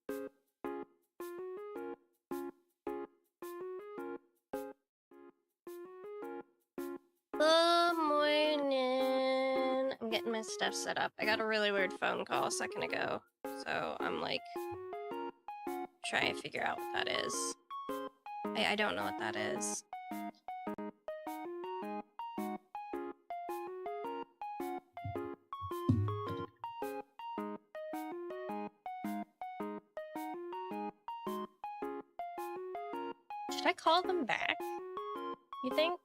Good morning. I'm getting my stuff set up. I got a really weird phone call a second ago, so I'm like trying to figure out what that is. I don't know what that is. Should I call them back? You think?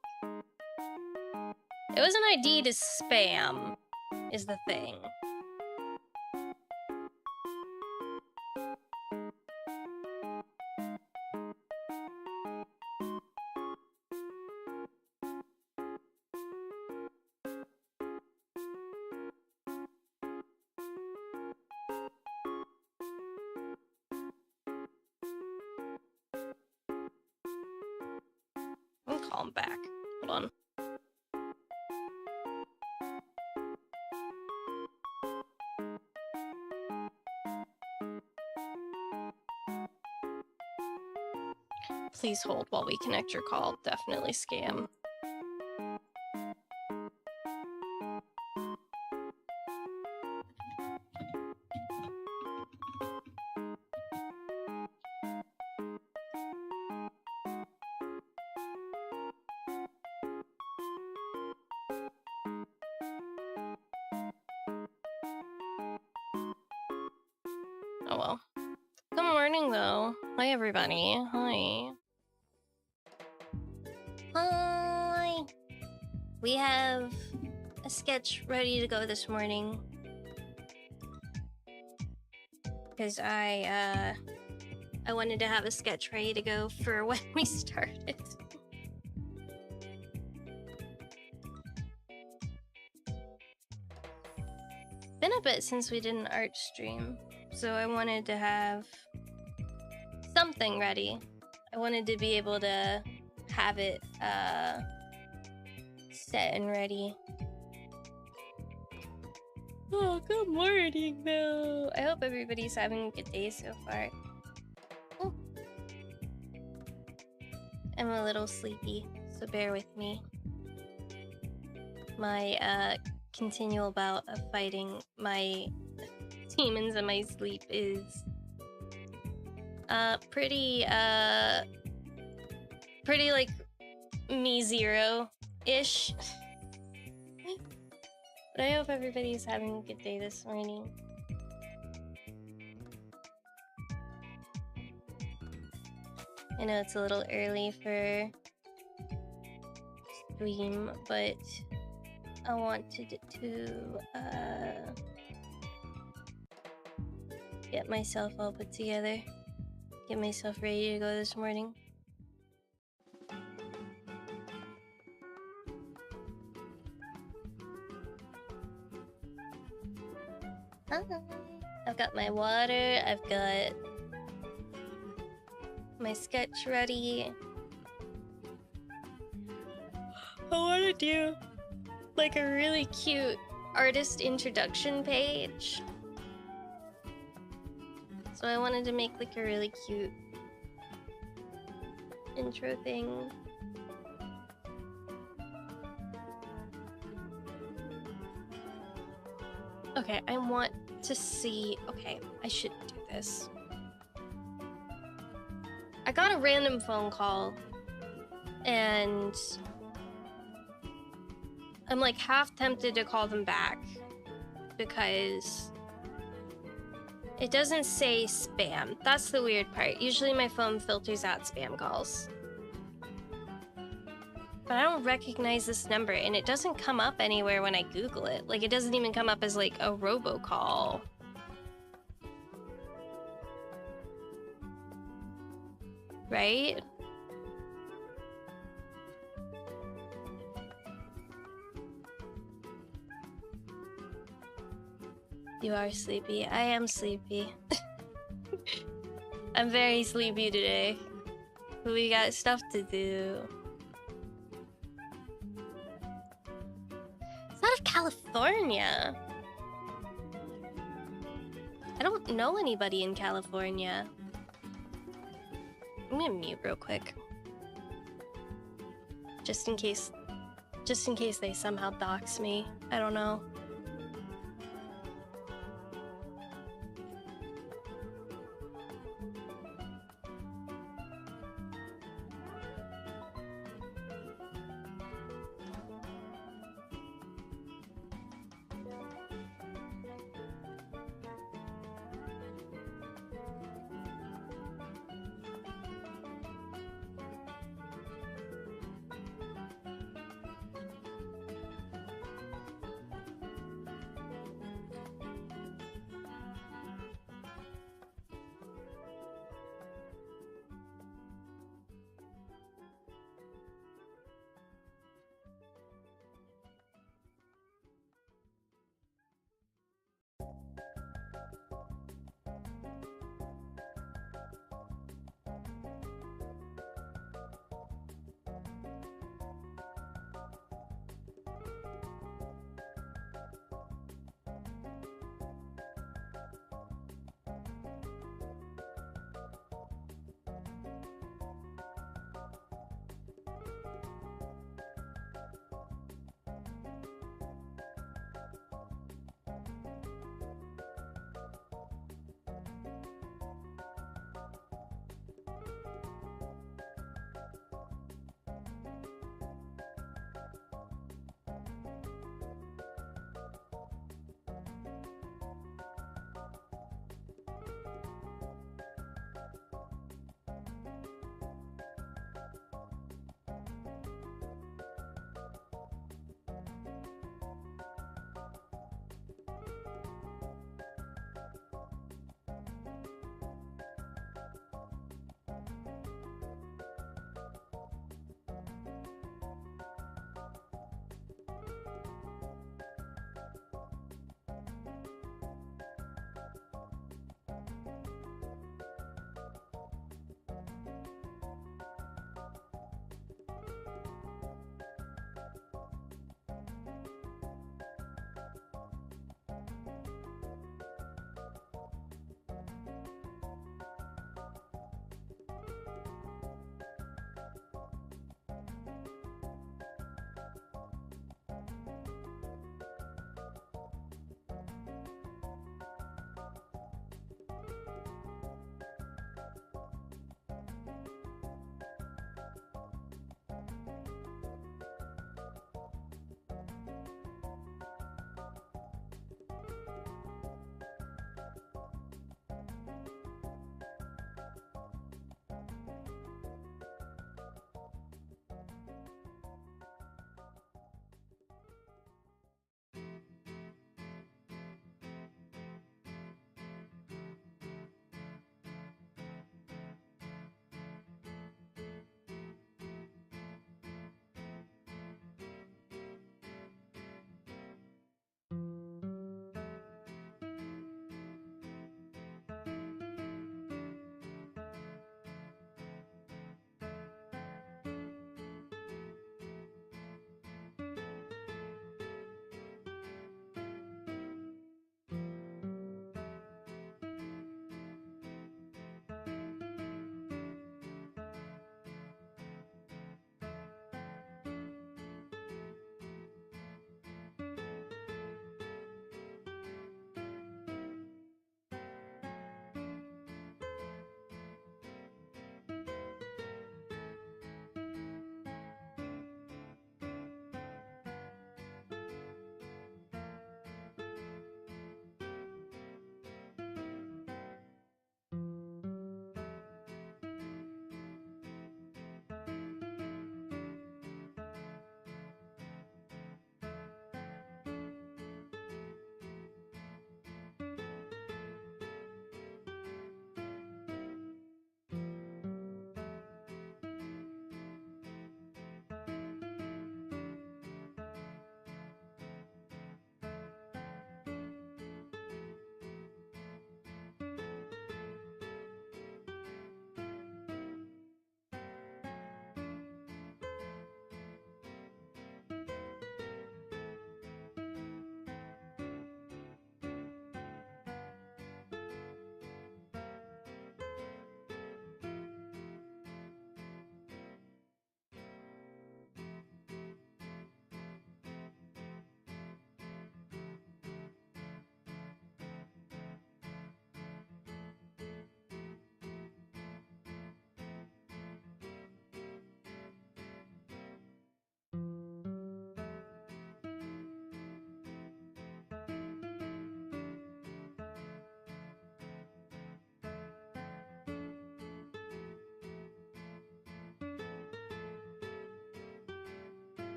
It was an ID to spam, is the thing. I'm gonna call him back. Hold on. Please hold while we connect your call. Definitely scam. Oh well. Good morning though. Hi everybody. Hi. Hi. We have a sketch ready to go this morning. Because I wanted to have a sketch ready to go for when we started. Been a bit since we did an art stream, so I wanted to have something ready. I wanted to be able to have it set and ready. Oh, good morning though. I hope everybody's having a good day so far. Oh. I'm a little sleepy, so bear with me. My continual bout of fighting my demons in my sleep is pretty like me zero-ish. But I hope everybody's having a good day this morning. I know it's a little early for stream, but I wanted to get myself all put together, get myself ready to go this morning. I've got my water, I've got my sketch ready. I want to do like a really cute artist introduction page. So I wanted to make like a really cute intro thing. Okay, I want to see... Okay, I shouldn't do this. I got a random phone call, and I'm like half tempted to call them back because it doesn't say spam. That's the weird part. Usually my phone filters out spam calls. But I don't recognize this number, and it doesn't come up anywhere when I Google it. Like, it doesn't even come up as, like, a robocall. Right? You are sleepy. I am sleepy. I'm very sleepy today. We got stuff to do. It's out of California. I don't know anybody in California. I'm gonna mute real quick. Just in case they somehow dox me. I don't know.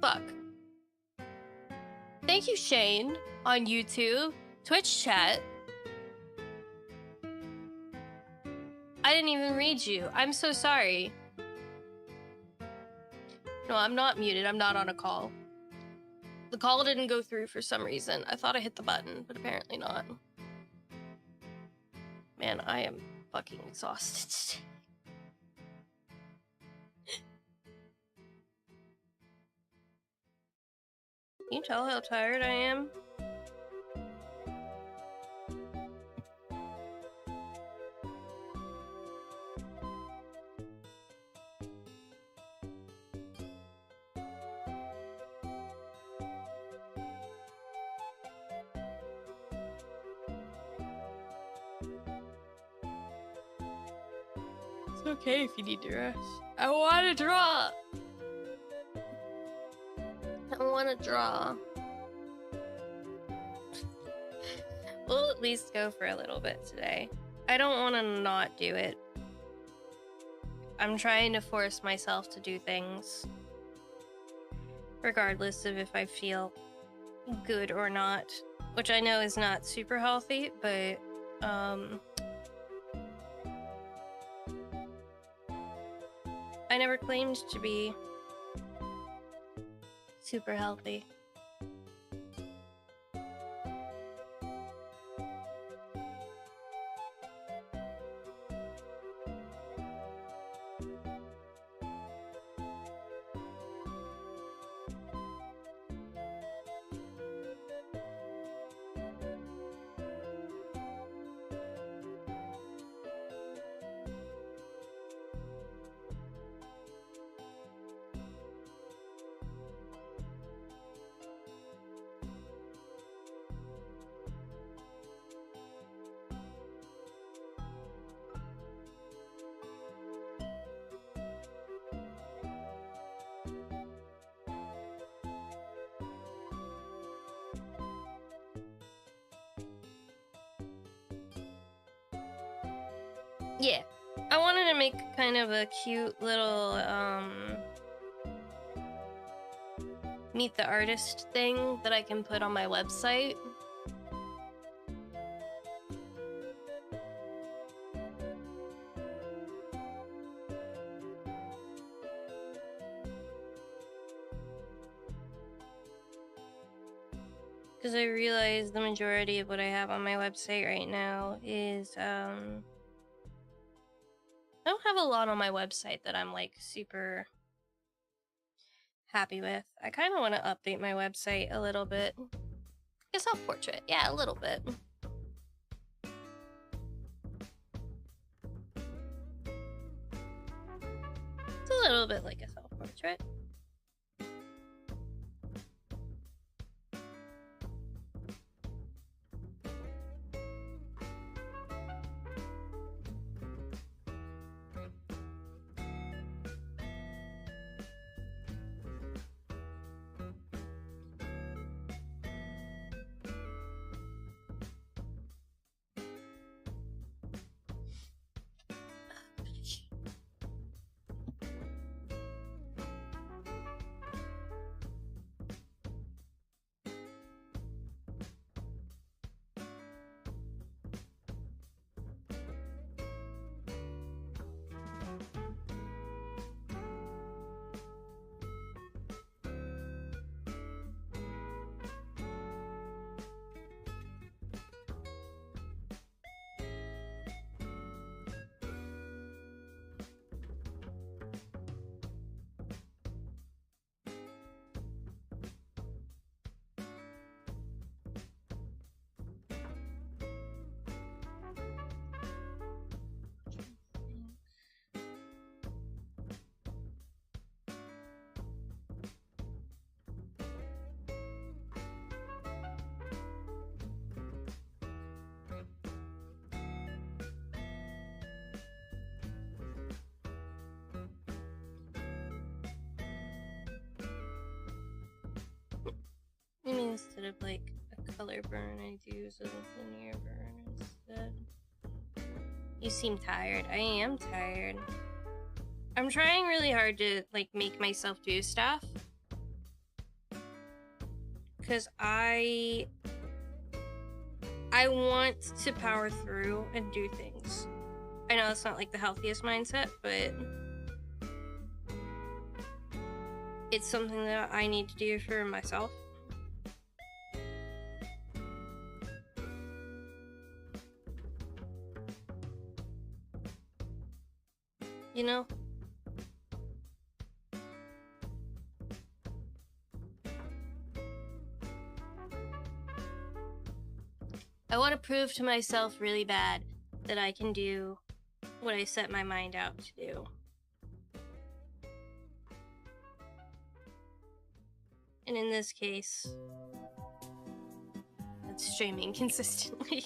Fuck. Thank you, Shane, on YouTube, Twitch chat. I didn't even read you. I'm so sorry. No, I'm not muted. I'm not on a call. The call didn't go through for some reason. I thought I hit the button, but apparently not. Man, I am fucking exhausted today. Can you tell how tired I am? It's okay if you need to rest. I want to draw. I want to draw. We'll at least go for a little bit today. I don't want to not do it. I'm trying to force myself to do things, regardless of if I feel good or not, which I know is not super healthy, but I never claimed to be super healthy. Yeah, I wanted to make kind of a cute little meet the artist thing that I can put on my website. Because I realize the majority of what I have on my website right now is, I don't have a lot on my website that I'm, like, super happy with. I kind of want to update my website a little bit. A self-portrait, yeah, a little bit. It's a little bit like a self-portrait. Maybe instead of like a color burn, I'd use a linear burn instead. You seem tired. I am tired. I'm trying really hard to like make myself do stuff. because I want to power through and do things. I know it's not like the healthiest mindset, but it's something that I need to do for myself. You know? I want to prove to myself really bad that I can do what I set my mind out to do. And in this case, it's streaming consistently.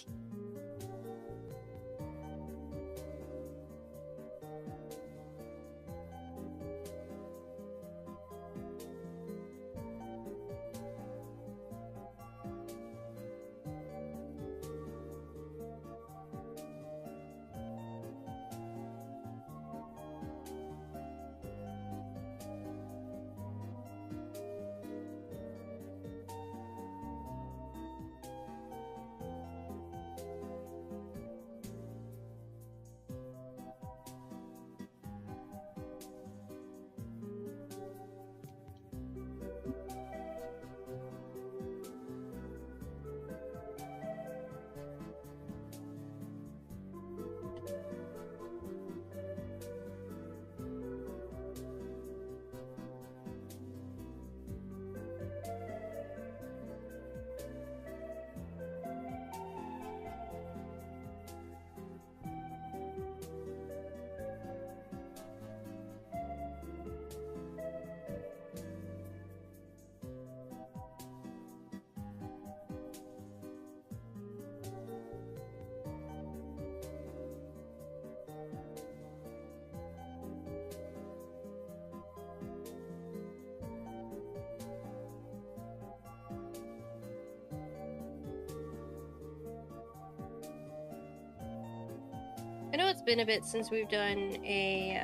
I know it's been a bit since we've done a,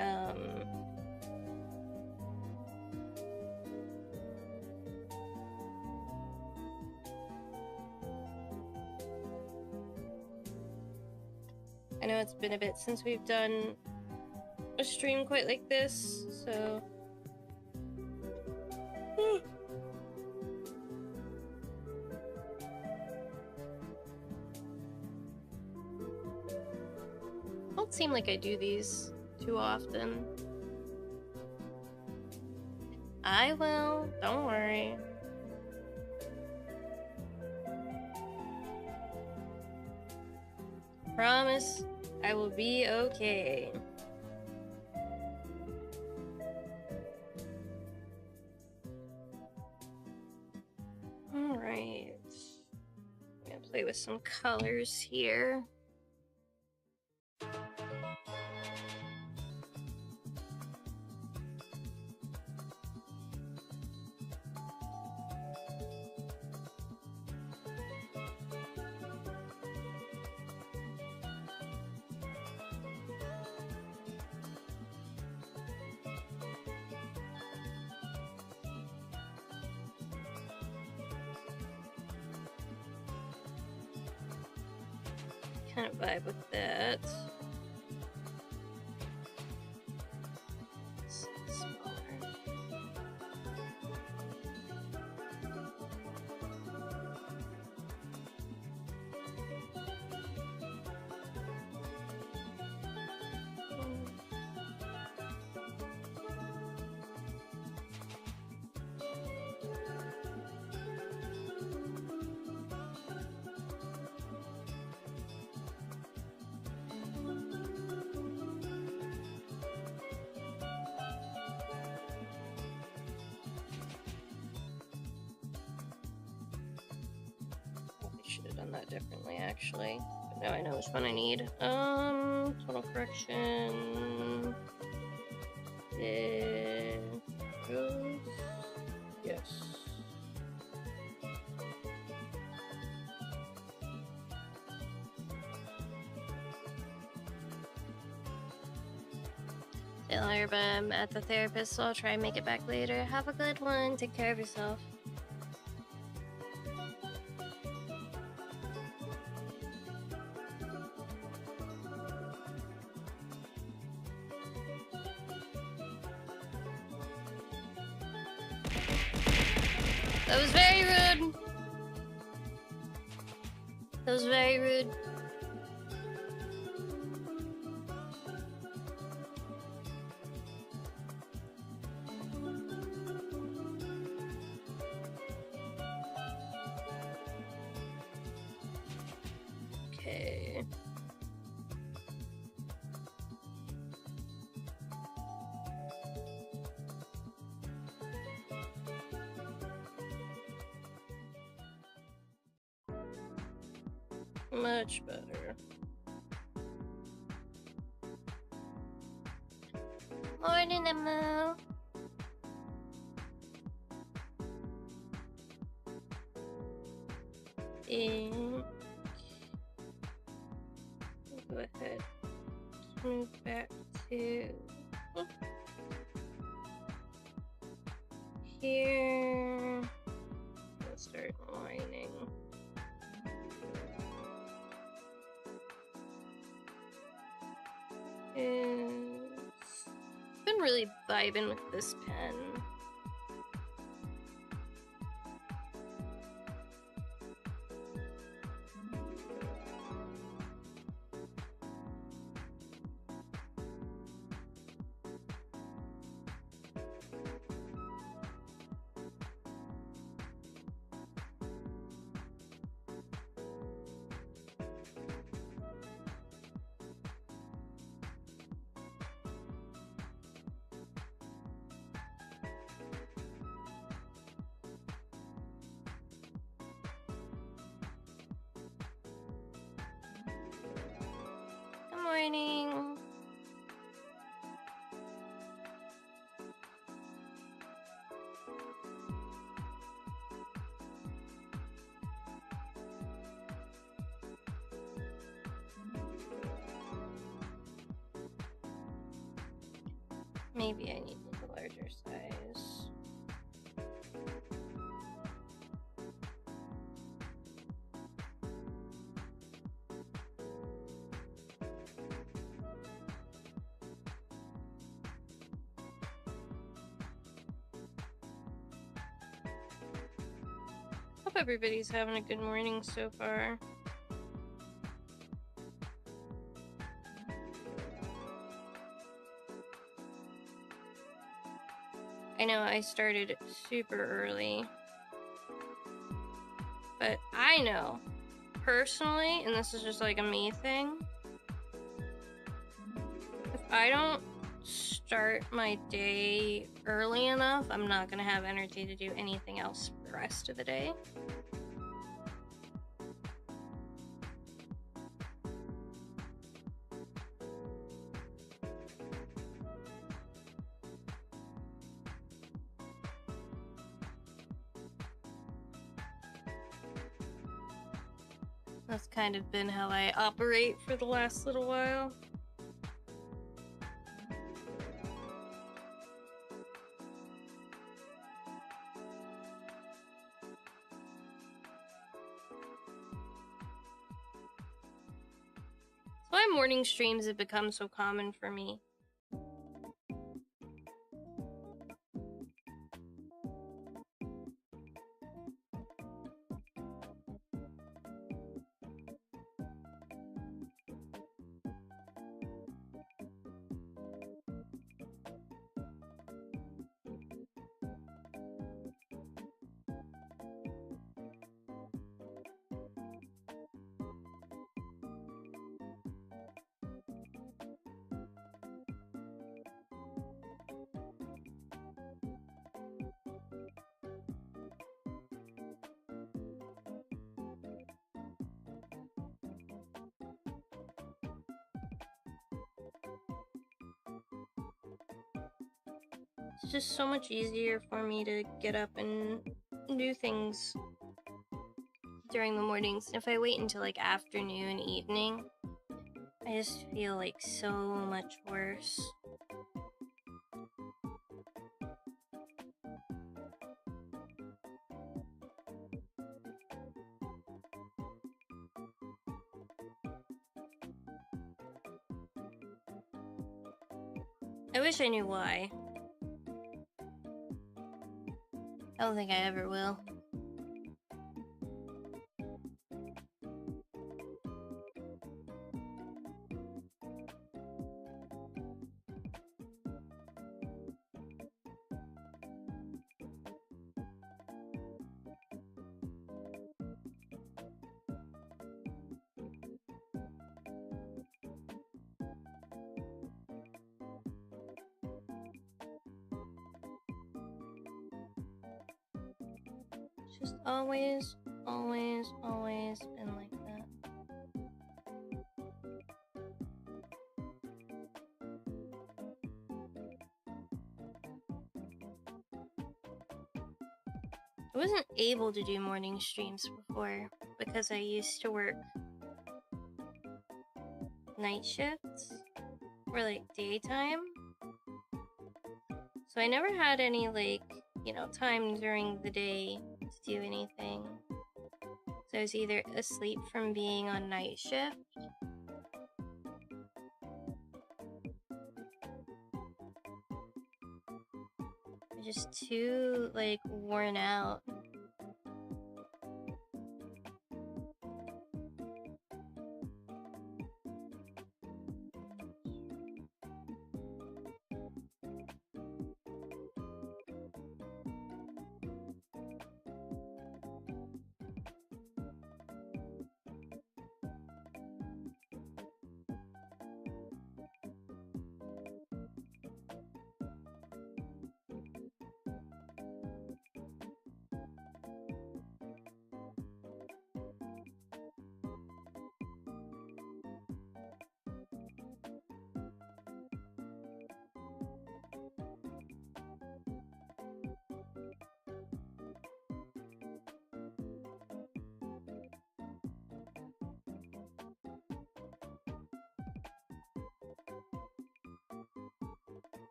I know it's been a bit since we've done a stream quite like this, so... Don't seem like I do these too often. I will, don't worry. Promise I will be okay. Alright. I'm gonna play with some colors here. Kind of vibe with that. Smaller. Should have done that differently, actually. But now I know which one I need. Total correction. There goes. Yes. Taylor, but I'm at the therapist, so I'll try and make it back later. Have a good one. Take care of yourself. That was very rude. That was very rude. Okay. Much better. Morning, Emma. And go ahead. Move back to here. Let's start lining. Been really vibing with this pen. Good morning. Maybe I need a larger size. Hope everybody's having a good morning so far. I know I started super early, but I know personally, and this is just like a me thing, if I don't start my day early enough, I'm not gonna have energy to do anything else for the rest of the day. That's kind of been how I operate for the last little while. That's why morning streams have become so common for me. It's just so much easier for me to get up and do things during the mornings. If I wait until like afternoon, evening, I just feel like so much worse. I wish I knew why. I don't think I ever will. Just always, always, always been like that. I wasn't able to do morning streams before because I used to work night shifts or like daytime. So I never had any like, you know, time during the day to do anything. So I was either asleep from being on night shift or just too like worn out.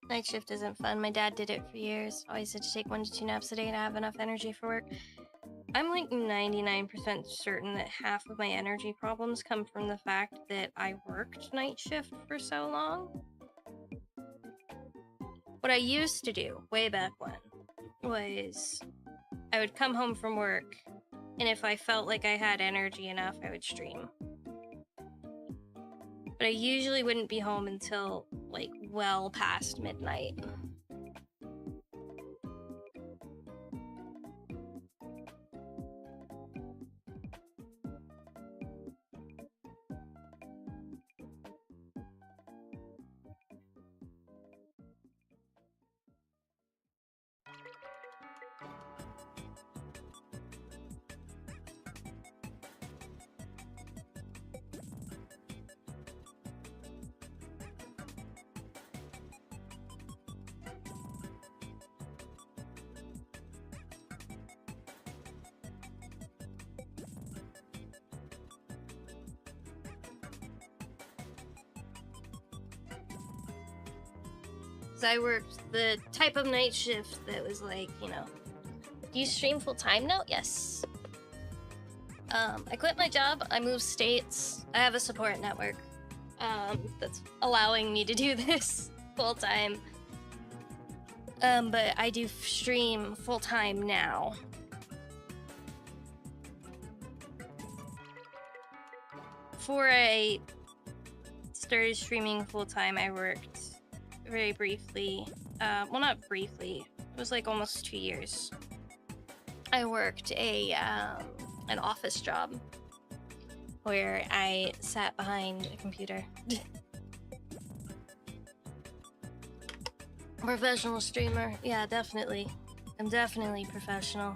Night shift isn't fun. My dad did it for years. Always had to take 1 to 2 naps a day to have enough energy for work. I'm like 99% certain that half of my energy problems come from the fact that I worked night shift for so long. What I used to do way back when was I would come home from work, and if I felt like I had energy enough, I would stream. But I usually wouldn't be home until like well past midnight. I worked the type of night shift that was like, you know, do you stream full time now? Yes. I quit my job. I moved states. I have a support network that's allowing me to do this full time. But I do stream full time now. Before I started streaming full time, I worked very briefly. Well, not briefly. It was like almost 2 years. I worked an office job where I sat behind a computer. Professional streamer. Yeah, definitely. I'm definitely professional.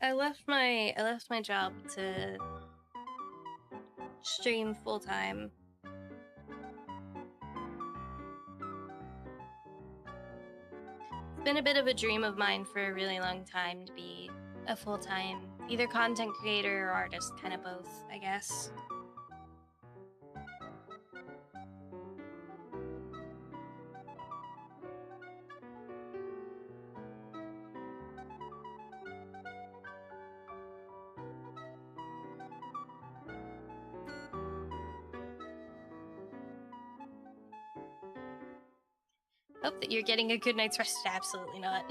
I left my job to stream full time. It's been a bit of a dream of mine for a really long time to be a full time either content creator or artist, kind of both, I guess. Hope that you're getting a good night's rest. Absolutely not.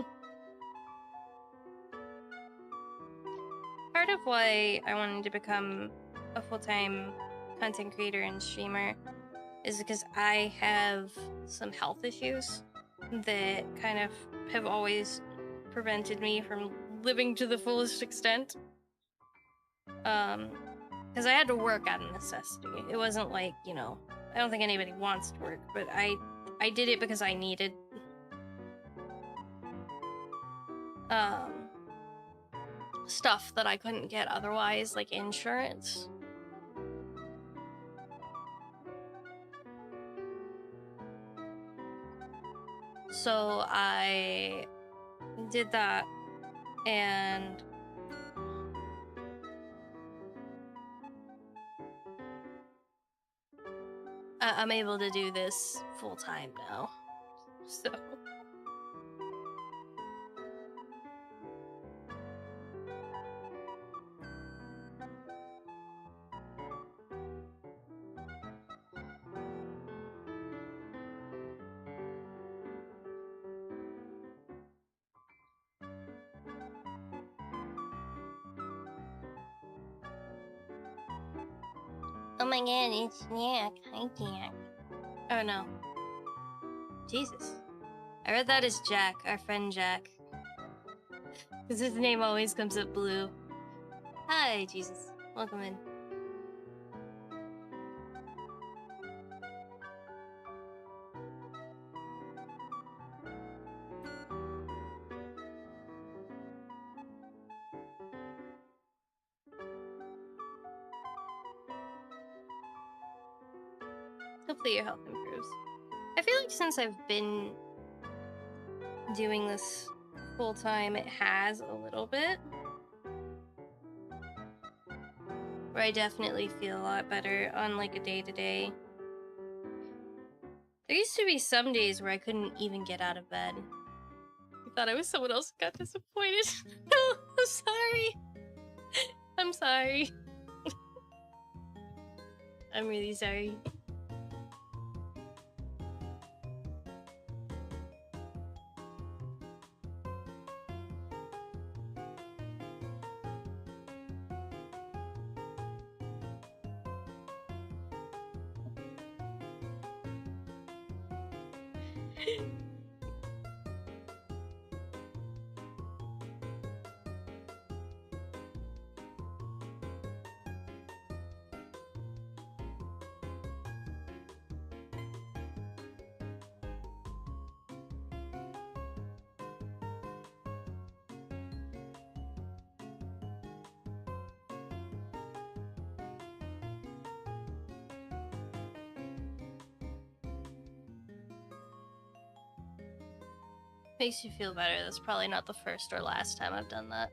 Part of why I wanted to become a full-time content creator and streamer is because I have some health issues that kind of have always prevented me from living to the fullest extent. Because I had to work out of necessity. It wasn't like, you know, I don't think anybody wants to work, but I did it because I needed stuff that I couldn't get otherwise, like insurance. So I did that, and I'm able to do this full time now. So oh my god, it's Jack. Hi, Jack. Oh no. Jesus. I read that as Jack, our friend Jack. Because his name always comes up blue. Hi, Jesus. Welcome in. Hopefully your health improves. I feel like since I've been doing this full time, it has a little bit. Where I definitely feel a lot better on like a day-to-day. There used to be some days where I couldn't even get out of bed. I thought I was someone else who got disappointed. No, I'm sorry. I'm sorry. I'm really sorry. Makes you feel better. That's probably not the first or last time I've done that.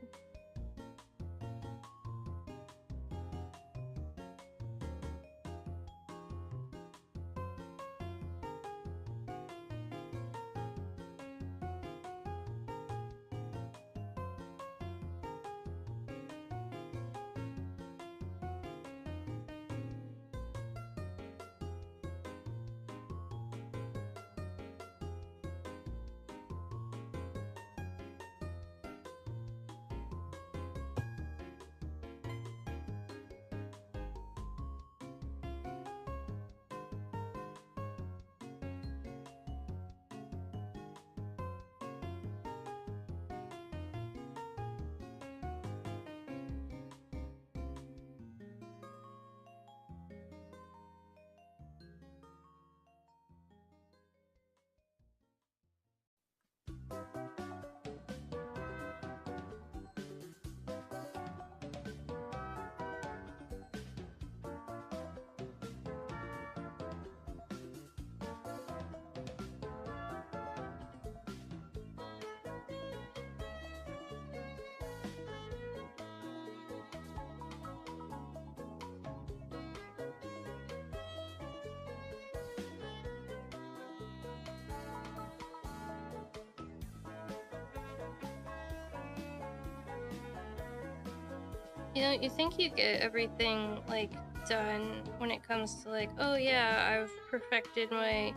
You know, you think you get everything, like, done when it comes to, like, oh yeah, I've perfected my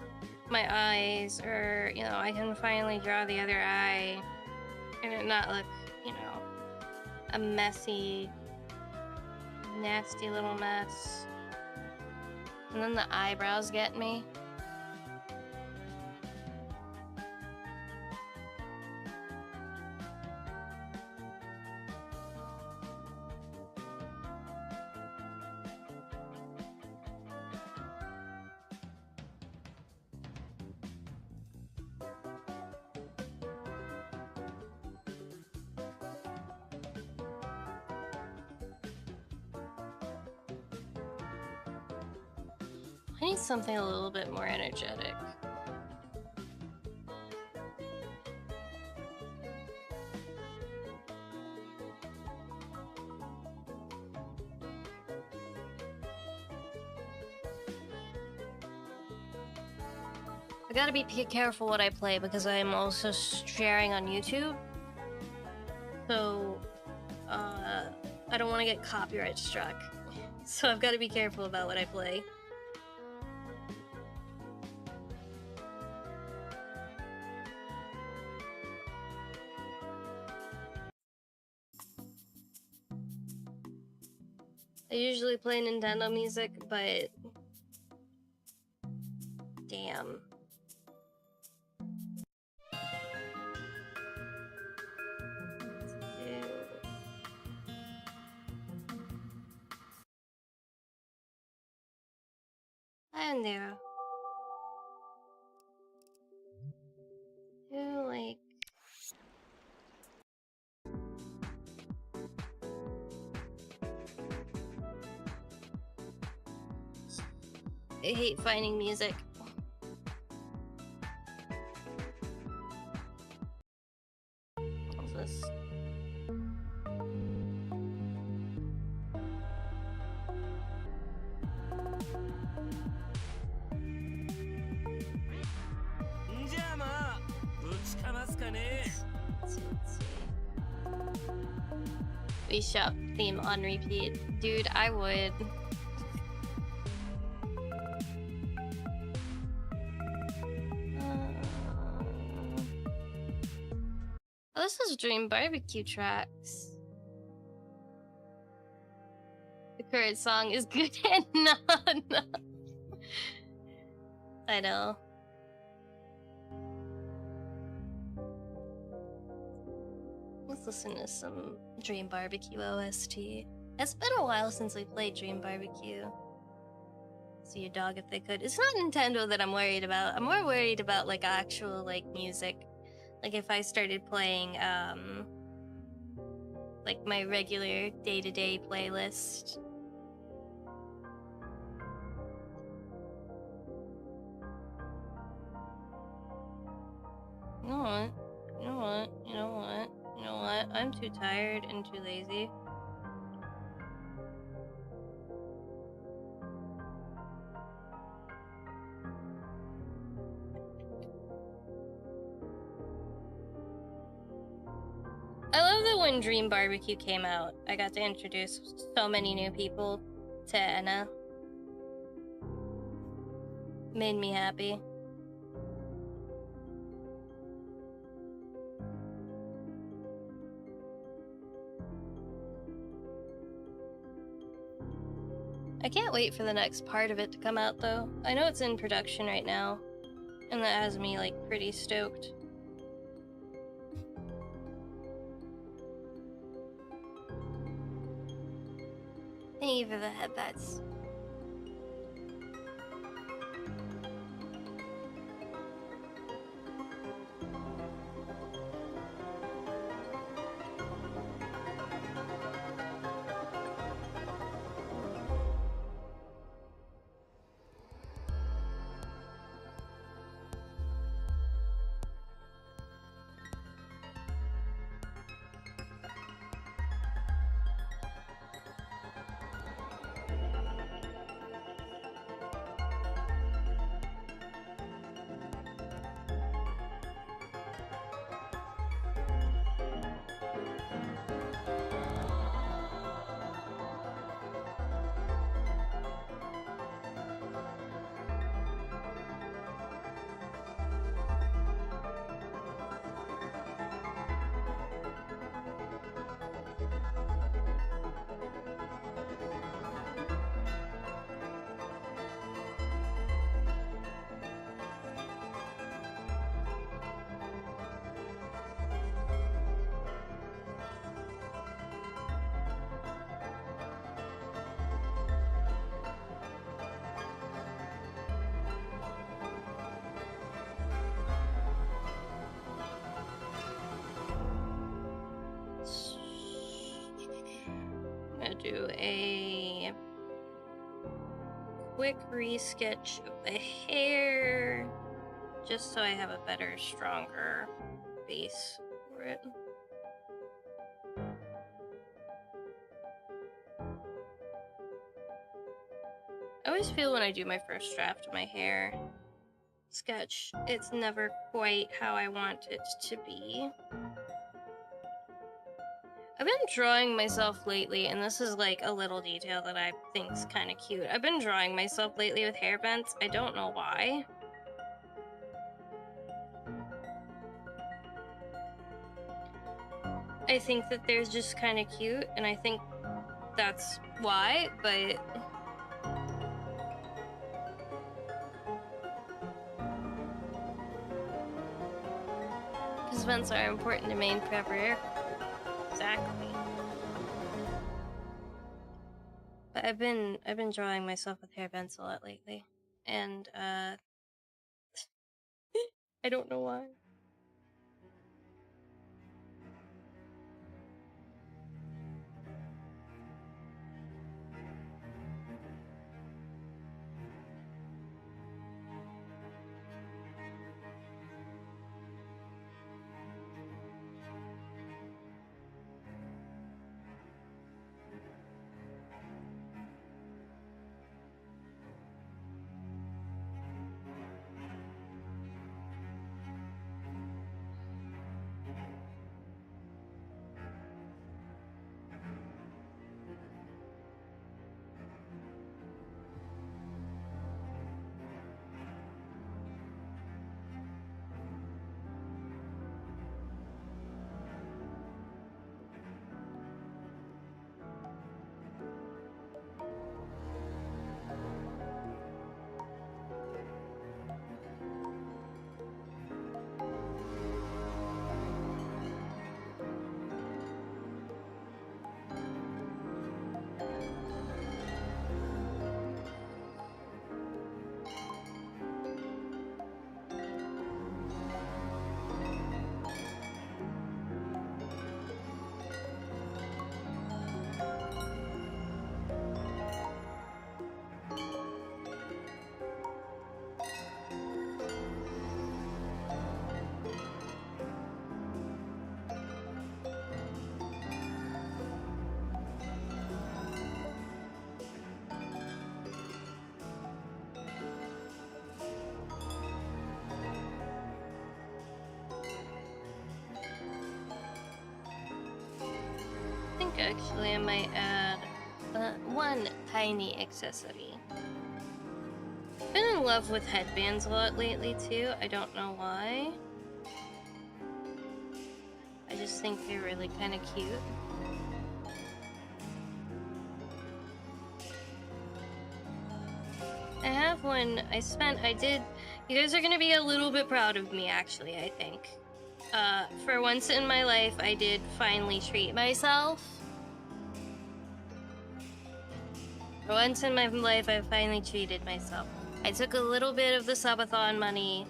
my eyes, or, you know, I can finally draw the other eye and it not look, you know, a messy, nasty little mess. And then the eyebrows get me. I need something a little bit more energetic. I gotta be careful what I play because I'm also sharing on YouTube. So, I don't want to get copyright struck. So I've got to be careful about what I play. I usually play Nintendo music, but damn. And there. Like. I hate finding music. What's this? We shop theme on repeat. Dude, I would. Oh, this is Dream Barbecue tracks. The current song is good and not. I know. Let's listen to some Dream Barbecue OST. It's been a while since we played Dream Barbecue. See your dog if they could. It's not Nintendo that I'm worried about. I'm more worried about like actual like music. Like if I started playing like my regular day-to-day playlist. You know what? You know what? You know what? You know what? I'm too tired and too lazy. I love that when Dream Barbecue came out, I got to introduce so many new people to Enna. Made me happy. I can't wait for the next part of it to come out, though. I know it's in production right now, and that has me, like, pretty stoked. Thank you for the headbats. do a quick resketch of the hair, just so I have a better, stronger base for it. I always feel when I do my first draft of my hair sketch, it's never quite how I want it to be. I've been drawing myself lately, and this is like a little detail that I think's kind of cute. I've been drawing myself lately with hair vents. I don't know why. I think that they're just kind of cute, and I think that's why, but because vents are important to main proper air. Exactly. But I've been drawing myself with hair vents a lot lately, and I don't know why. Actually, I might add one tiny accessory. Been in love with headbands a lot lately too. I don't know why. I just think they're really kind of cute. I have one. You guys are gonna be a little bit proud of me, actually, I think. For once in my life, I did finally treat myself. For once in my life, I finally treated myself. I took a little bit of the subathon money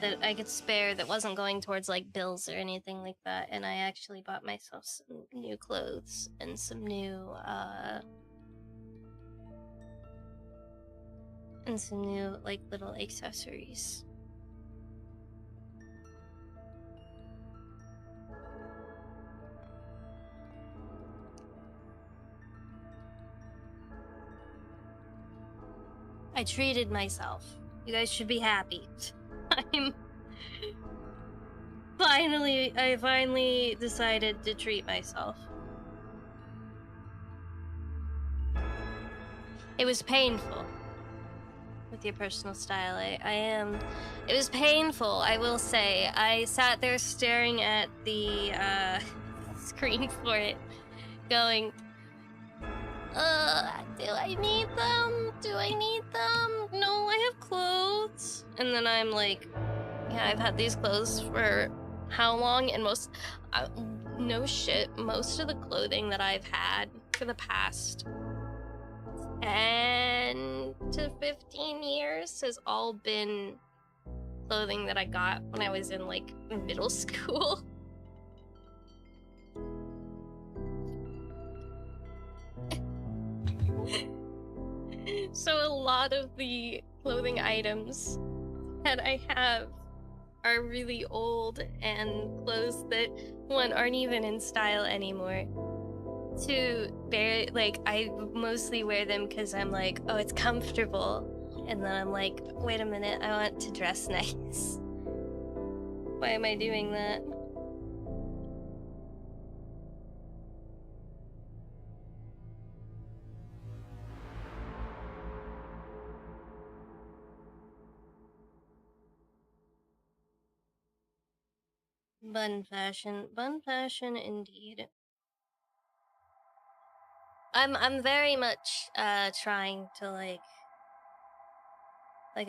that I could spare that wasn't going towards like bills or anything like that, and I actually bought myself some new clothes and some new like little accessories. I treated myself. You guys should be happy. I finally decided to treat myself. It was painful. With your personal style, it was painful, I will say. I sat there staring at the screen for it, going, do I need them? Do I need them? No, I have clothes. And then I'm like, yeah, I've had these clothes for how long? And no shit, most of the clothing that I've had for the past 10 to 15 years has all been clothing that I got when I was in like middle school. So a lot of the clothing items that I have are really old and clothes that, one, aren't even in style anymore. Two, I mostly wear them because I'm like, oh, it's comfortable. And then I'm like, wait a minute, I want to dress nice. Why am I doing that? Bun fashion indeed. I'm very much trying to like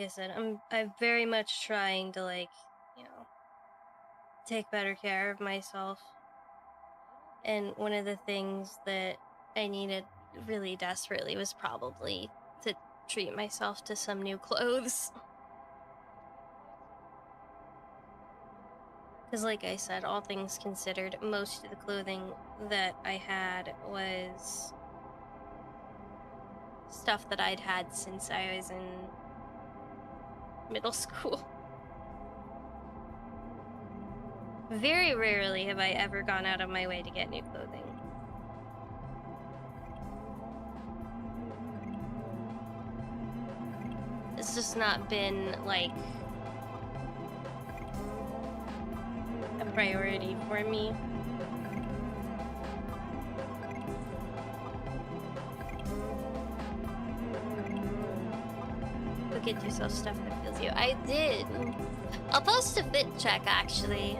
I said, I'm very much trying to take better care of myself. And one of the things that I needed really desperately was probably to treat myself to some new clothes. Because like I said, all things considered, most of the clothing that I had was stuff that I'd had since I was in middle school. Very rarely have I ever gone out of my way to get new clothing. It's just not been, like, a priority for me. Go get yourself stuff that feels you. I did. I'll post a fit check, actually,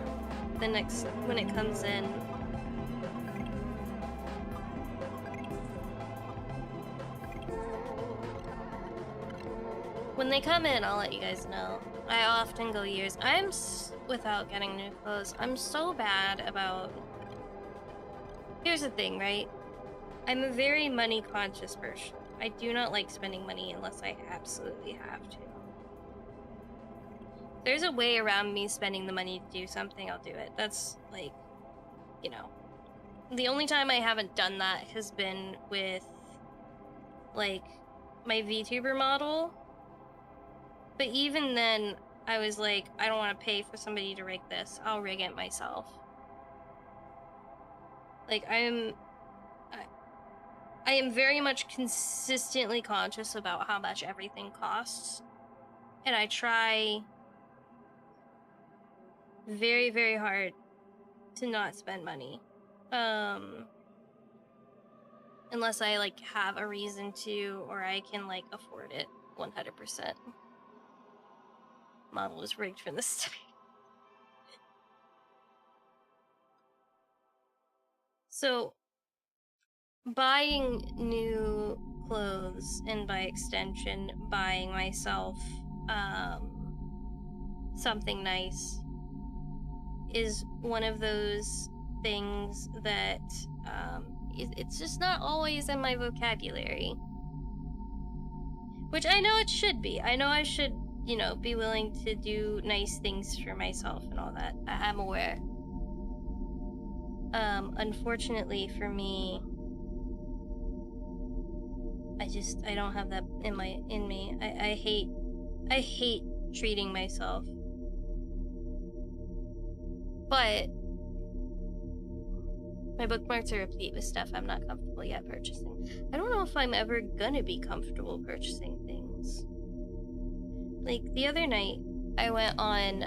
when it comes in. When they come in, I'll let you guys know. I often go years. Without getting new clothes. I'm so bad about... Here's the thing, right? I'm a very money-conscious person. I do not like spending money unless I absolutely have to. If there's a way around me spending the money to do something, I'll do it. That's, like, you know. The only time I haven't done that has been with, like, my VTuber model. But even then, I was like, I don't want to pay for somebody to rig this. I'll rig it myself. Like, I am very much consistently conscious about how much everything costs. And I try very, very hard to not spend money. Unless I, like, have a reason to, or I can, like, afford it 100%. Model is rigged from the start. So, buying new clothes, and by extension, buying myself something nice, is one of those things that it's just not always in my vocabulary. Which I know it should be. I know I should, you know, be willing to do nice things for myself and all that. I'm aware. Unfortunately for me, I don't have that in me. I hate treating myself. But my bookmarks are replete with stuff I'm not comfortable yet purchasing. I don't know if I'm ever gonna be comfortable purchasing things. Like, the other night, I went on,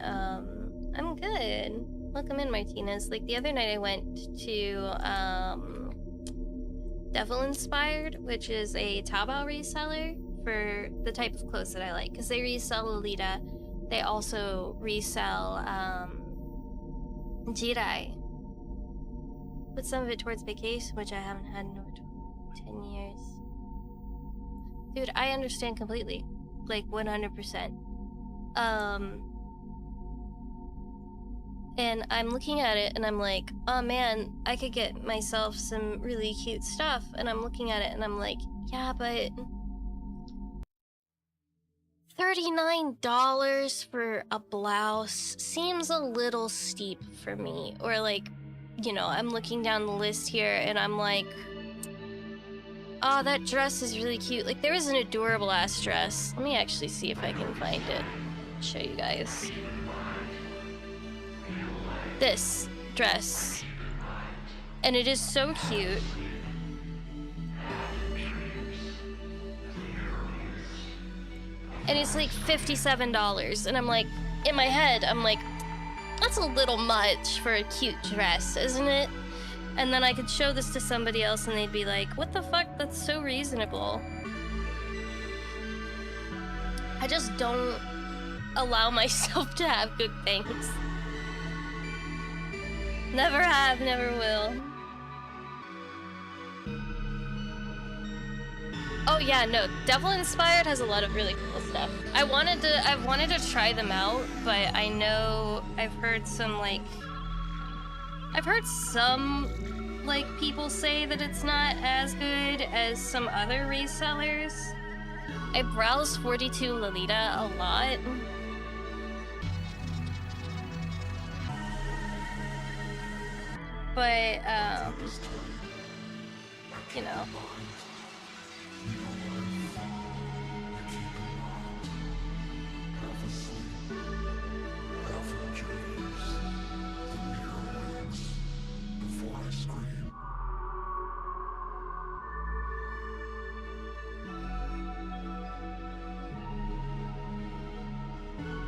I'm good. Welcome in, Martinez. Like, the other night I went to, Devil Inspired, which is a Taobao reseller for the type of clothes that I like. Because they resell Lolita. They also resell, Jirai. Put some of it towards vacation, which I haven't had in over 10 years. Dude, I understand completely. Like, 100%. And I'm looking at it and I'm like, oh man, I could get myself some really cute stuff. And I'm looking at it and I'm like, yeah, but $39 for a blouse seems a little steep for me. Or, like, you know, I'm looking down the list here and I'm like, Oh, that dress is really cute. Like, there is an adorable ass dress. Let me actually see if I can find it. Show you guys. This dress. And it is so cute. And it's like $57. And I'm like, in my head, I'm like, that's a little much for a cute dress, isn't it? And then I could show this to somebody else and they'd be like, what the fuck? That's so reasonable. I just don't allow myself to have good things. Never have, never will. Oh yeah, no, Devil Inspired has a lot of really cool stuff. I've wanted to try them out, but I know I've heard some people say that it's not as good as some other resellers. I browse 42 Lolita a lot. But, you know.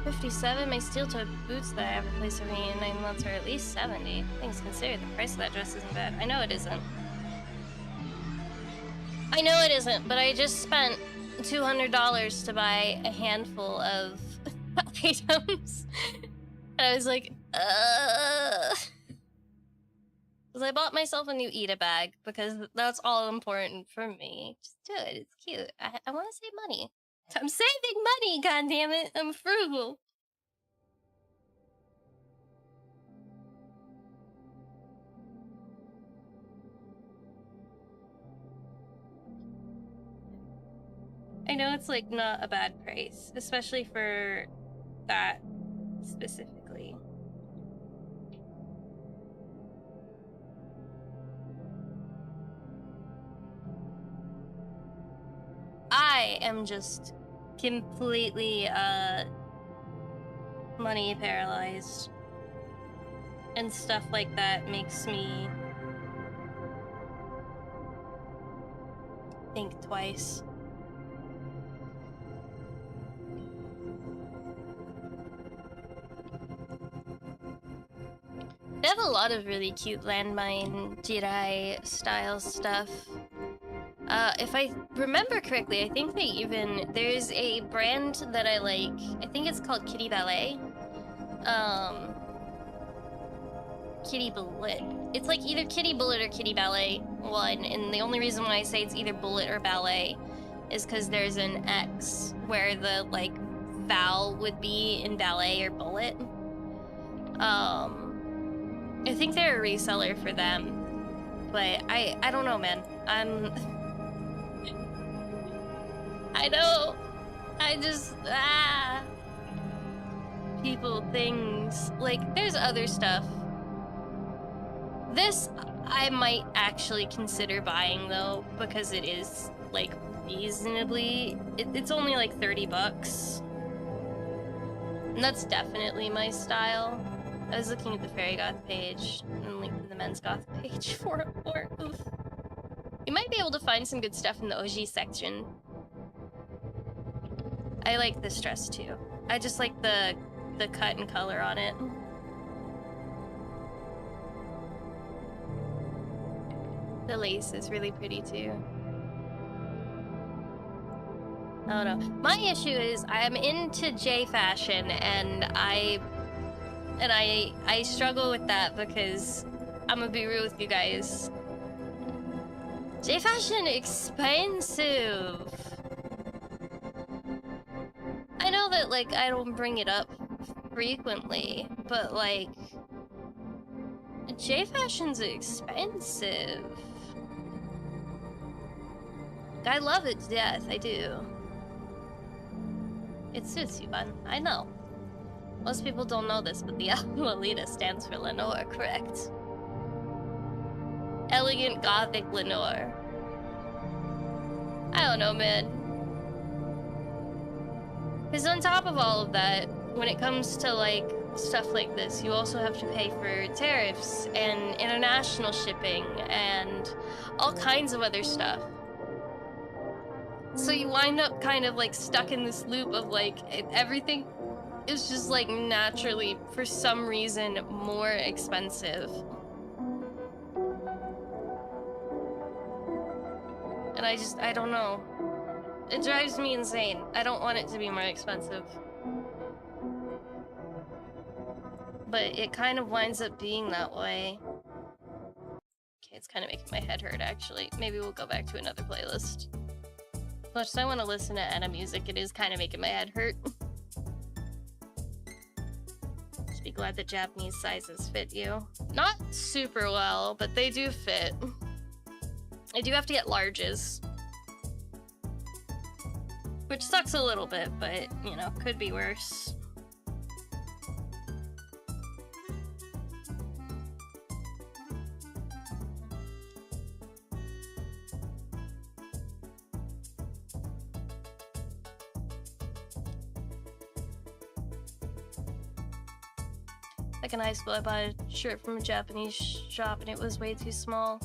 $57. My steel-toed boots that I have replaced every 9 months are at least $70. Things considered, the price of that dress isn't bad. I know it isn't. I know it isn't, but I just spent $200 to buy a handful of items. And I was like, Because I bought myself a new Ita bag, because that's all important for me. Just do it, it's cute. I want to save money. I'm saving money, goddammit! I'm frugal. I know it's like not a bad price, especially for that specifically. I am just completely money paralyzed, and stuff like that makes me think twice. They have a lot of really cute landmine Jirai style stuff. If I remember correctly, I think there's a brand that I like. I think it's called Kitty Ballet. Kitty Bullet. It's like either Kitty Bullet or Kitty Ballet one, and the only reason why I say it's either Bullet or Ballet is because there's an X where the, like, vowel would be in Ballet or Bullet. I think they're a reseller for them, but I don't know, man. I know. I just, people, things. Like, there's other stuff. This, I might actually consider buying, though, because it is, like, reasonably... It's only, like, $30. And that's definitely my style. I was looking at the Fairy Goth page, and linked to the Men's Goth page for it. Oof. You might be able to find some good stuff in the OG section. I like this dress too. I just like the cut and color on it. The lace is really pretty too. I don't know. My issue is I'm into J fashion, and I struggle with that because I'm gonna be real with you guys. J fashion expensive. I know that, like, I don't bring it up frequently, but, like, J fashion's expensive. I love it to death, I do. It suits you, bud. I know. Most people don't know this, but the Lolita stands for Lenore, correct? Elegant Gothic Lenore. I don't know, man. Because on top of all of that, when it comes to, like, stuff like this, you also have to pay for tariffs and international shipping and all kinds of other stuff. So you wind up kind of, like, stuck in this loop of, like, everything is just, like, naturally, for some reason, more expensive. And I don't know. It drives me insane. I don't want it to be more expensive. But it kind of winds up being that way. Okay, it's kind of making my head hurt, actually. Maybe we'll go back to another playlist. As much as I want to listen to Anna music, it is kind of making my head hurt. Just be glad that Japanese sizes fit you. Not super well, but they do fit. I do have to get larges. Which sucks a little bit, but, you know, could be worse. Like in high school, I bought a shirt from a Japanese shop and it was way too small.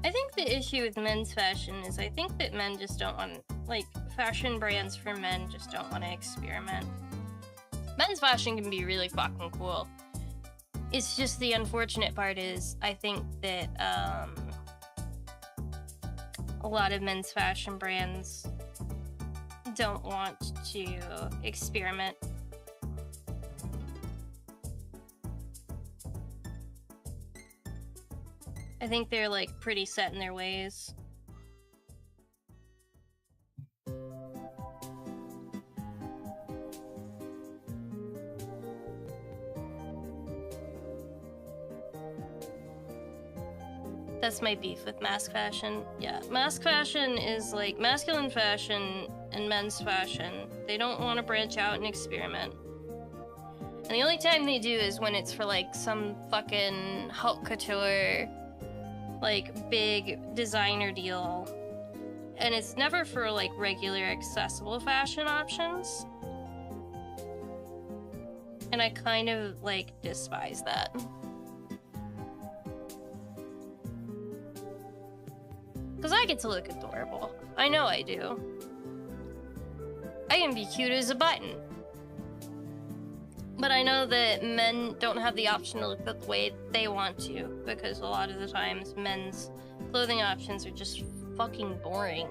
I think the issue with men's fashion is I think that men just don't want, like, fashion brands for men just don't want to experiment. Men's fashion can be really fucking cool. It's just the unfortunate part is I think that, a lot of men's fashion brands don't want to experiment. I think they're, like, pretty set in their ways. That's my beef with mask fashion. Yeah, mask fashion is like masculine fashion and men's fashion. They don't want to branch out and experiment. And the only time they do is when it's for like some fucking haute couture, like big designer deal. And it's never for like regular accessible fashion options. And I kind of like despise that. Because I get to look adorable. I know I do. I can be cute as a button. But I know that men don't have the option to look the way they want to, because a lot of the times men's clothing options are just fucking boring.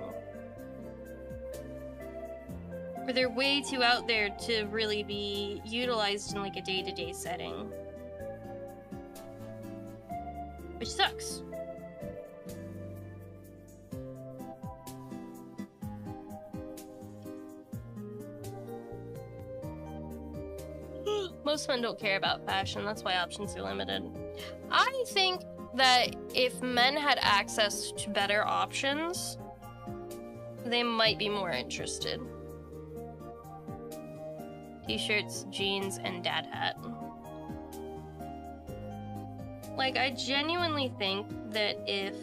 Or they're way too out there to really be utilized in like a day-to-day setting. Which sucks. Most men don't care about fashion, that's why options are limited. I think that if men had access to better options, they might be more interested. T-shirts, jeans, and dad hat. Like, I genuinely think that if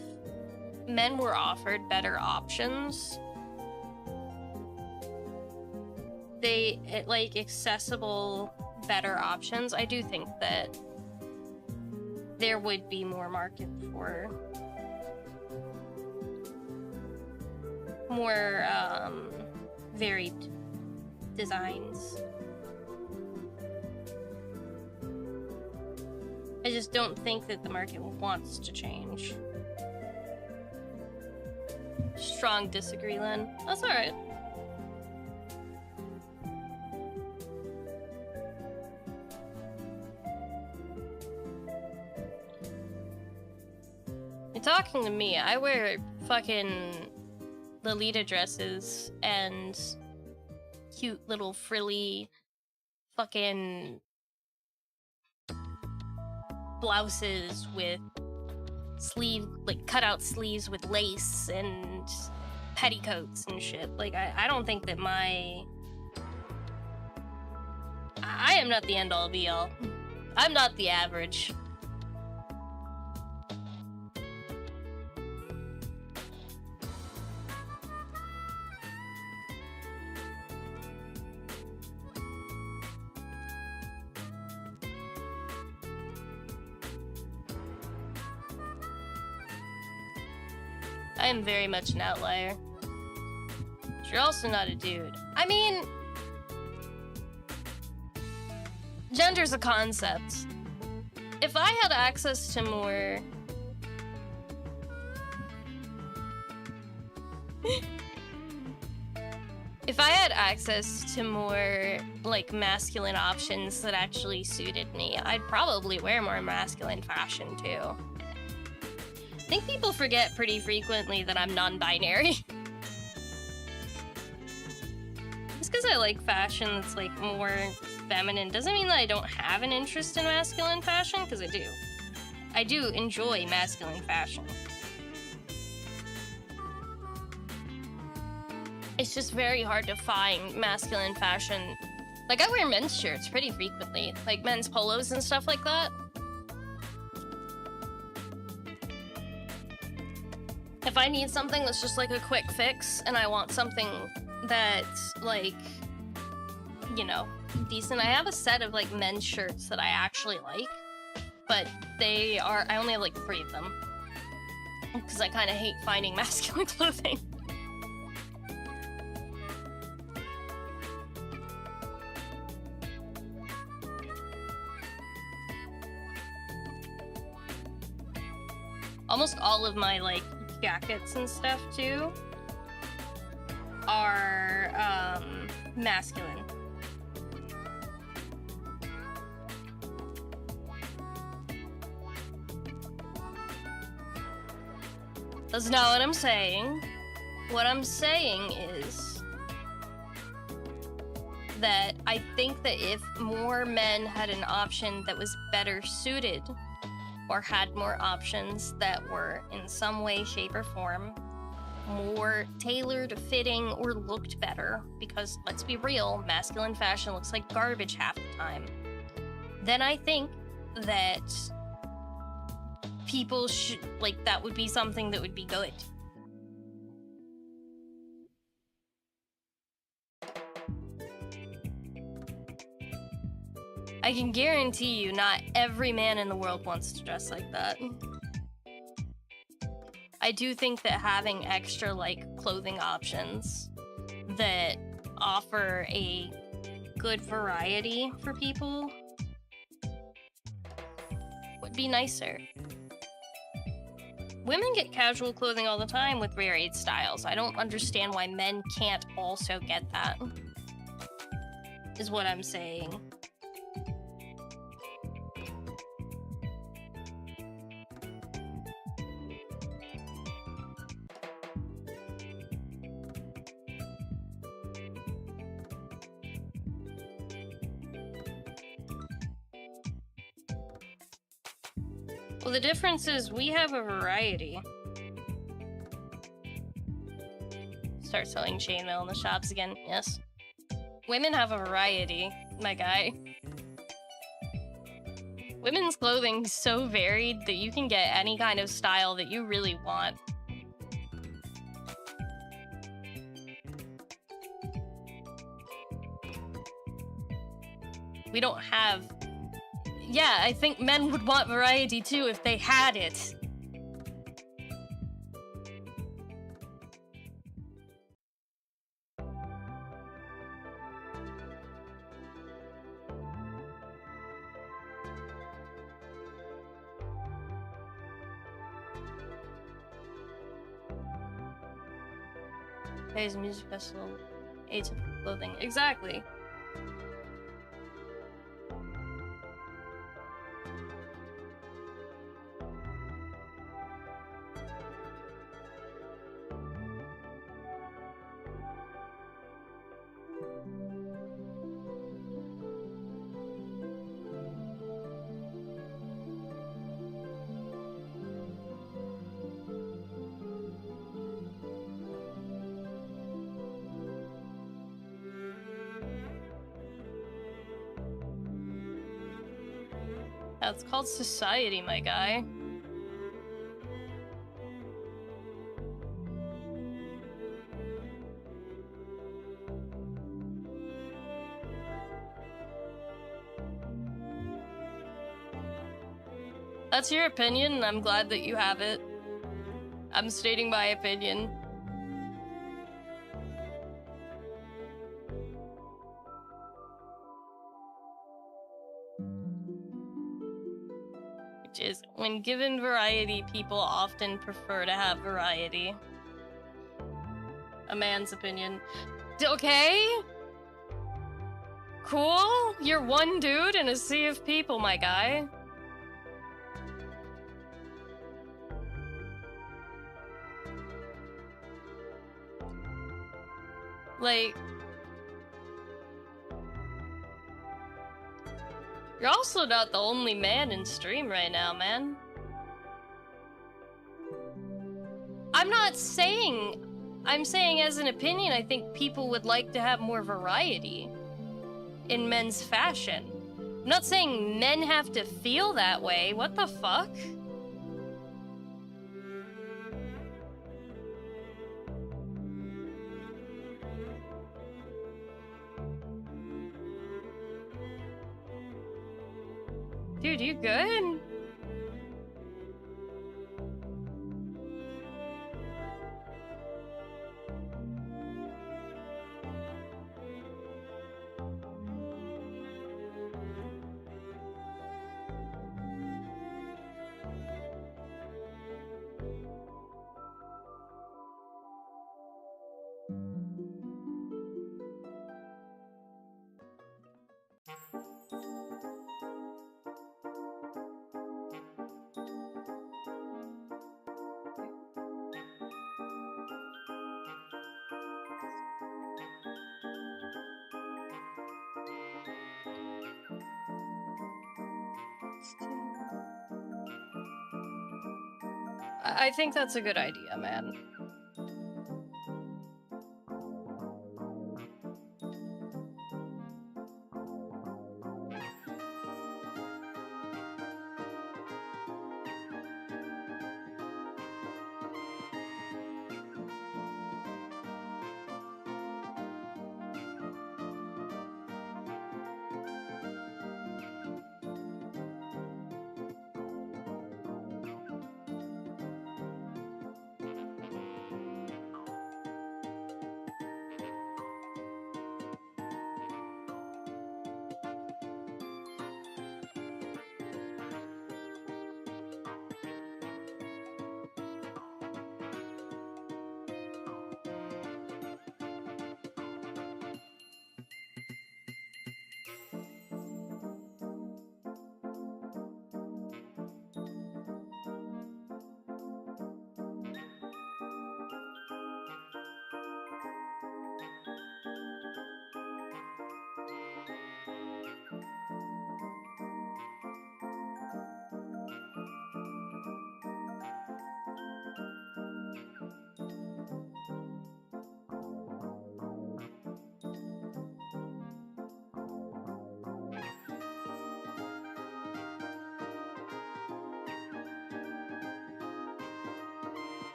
men were offered better options, like, accessible, better options, I do think that there would be more market for more varied designs. I just don't think that the market wants to change. Strong disagree, Len. That's alright. Talking to me, I wear fucking Lolita dresses and cute little frilly fucking blouses with cutout sleeves with lace and petticoats and shit. Like, I don't think that I am not the end-all be-all. I'm not the average. I am very much an outlier. But you're also not a dude. I mean, gender's a concept. If I had access to more... If I had access to more, like, masculine options that actually suited me, I'd probably wear more masculine fashion, too. I think people forget pretty frequently that I'm non-binary. Just because I like fashion that's, like, more feminine doesn't mean that I don't have an interest in masculine fashion, because I do. I do enjoy masculine fashion. It's just very hard to find masculine fashion. Like, I wear men's shirts pretty frequently, like men's polos and stuff like that. If I need something that's just like a quick fix, and I want something that's, like, you know, decent, I have a set of, like, men's shirts that I actually like, but they are, I only have, like, 3 of them. Because I kind of hate finding masculine clothing. Almost all of my, like, jackets and stuff, too, are, masculine. That's not what I'm saying. What I'm saying is that I think that if more men had an option that was better suited, or had more options that were in some way, shape, or form more tailored, fitting, or looked better, because let's be real, masculine fashion looks like garbage half the time, then I think that people should, like, that would be something that would be good. I can guarantee you not every man in the world wants to dress like that. I do think that having extra, like, clothing options that offer a good variety for people would be nicer. Women get casual clothing all the time with varied styles. I don't understand why men can't also get that, is what I'm saying. Well, the difference is we have a variety. Start selling chainmail in the shops again, yes. Women have a variety, my guy. Women's clothing is so varied that you can get any kind of style that you really want. We don't have... Yeah, I think men would want variety too if they had it. Today's music festival, atypical clothing. Exactly. That's called society, my guy. That's your opinion, and I'm glad that you have it. I'm stating my opinion. Which is, when given variety, people often prefer to have variety. A man's opinion. Okay? Cool? You're one dude in a sea of people, my guy. Like, you're also not the only man in stream right now, man. I'm not saying... I'm saying as an opinion, I think people would like to have more variety in men's fashion. I'm not saying men have to feel that way. What the fuck? Dude, you good? I think that's a good idea, man.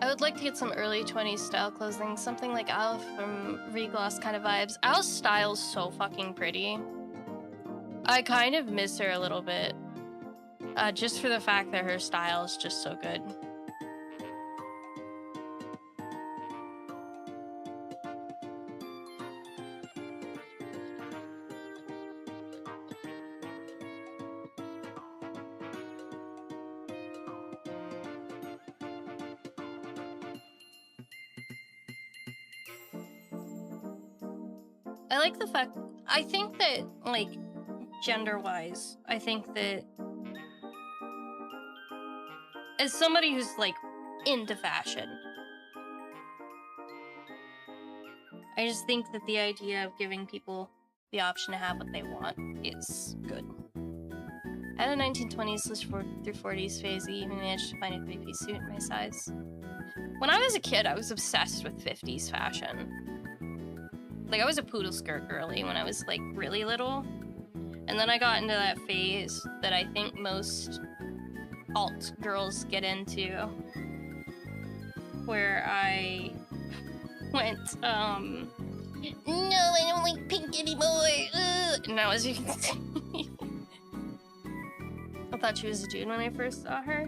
I would like to get some early 20s style clothing, something like Al from Regloss kind of vibes. Al's style's so fucking pretty. I kind of miss her a little bit, just for the fact that her style is just so good. I like the fact, I think that, like, gender-wise, I think that as somebody who's, like, into fashion, I just think that the idea of giving people the option to have what they want is good. I had a 1920s through 40s phase, I even managed to find a 3-piece suit in my size. When I was a kid, I was obsessed with 50s fashion. Like, I was a poodle skirt girly when I was, like, really little. And then I got into that phase that I think most alt girls get into, where I went, no, I don't like pink anymore. Ugh. And now, as you can see, I thought she was a dude when I first saw her.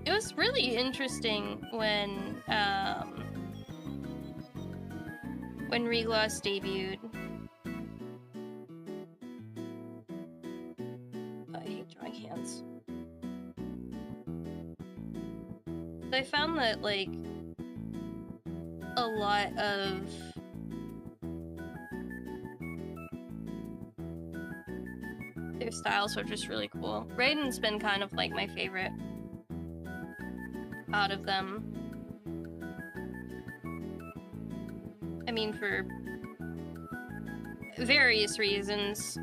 It was really interesting when Regloss debuted. I hate drawing hands. I found that, like, a lot of their styles are just really cool. Raiden's been kind of like my favorite out of them. I mean, for various reasons.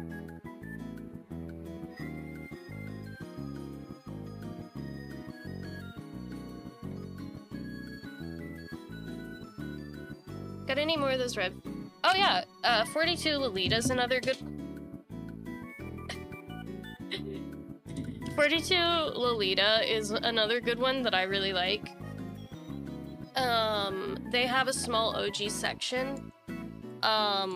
Got any more of those red? Oh yeah, 42 Lolita's another good... 42 Lolita is another good one that I really like. They have a small OG section,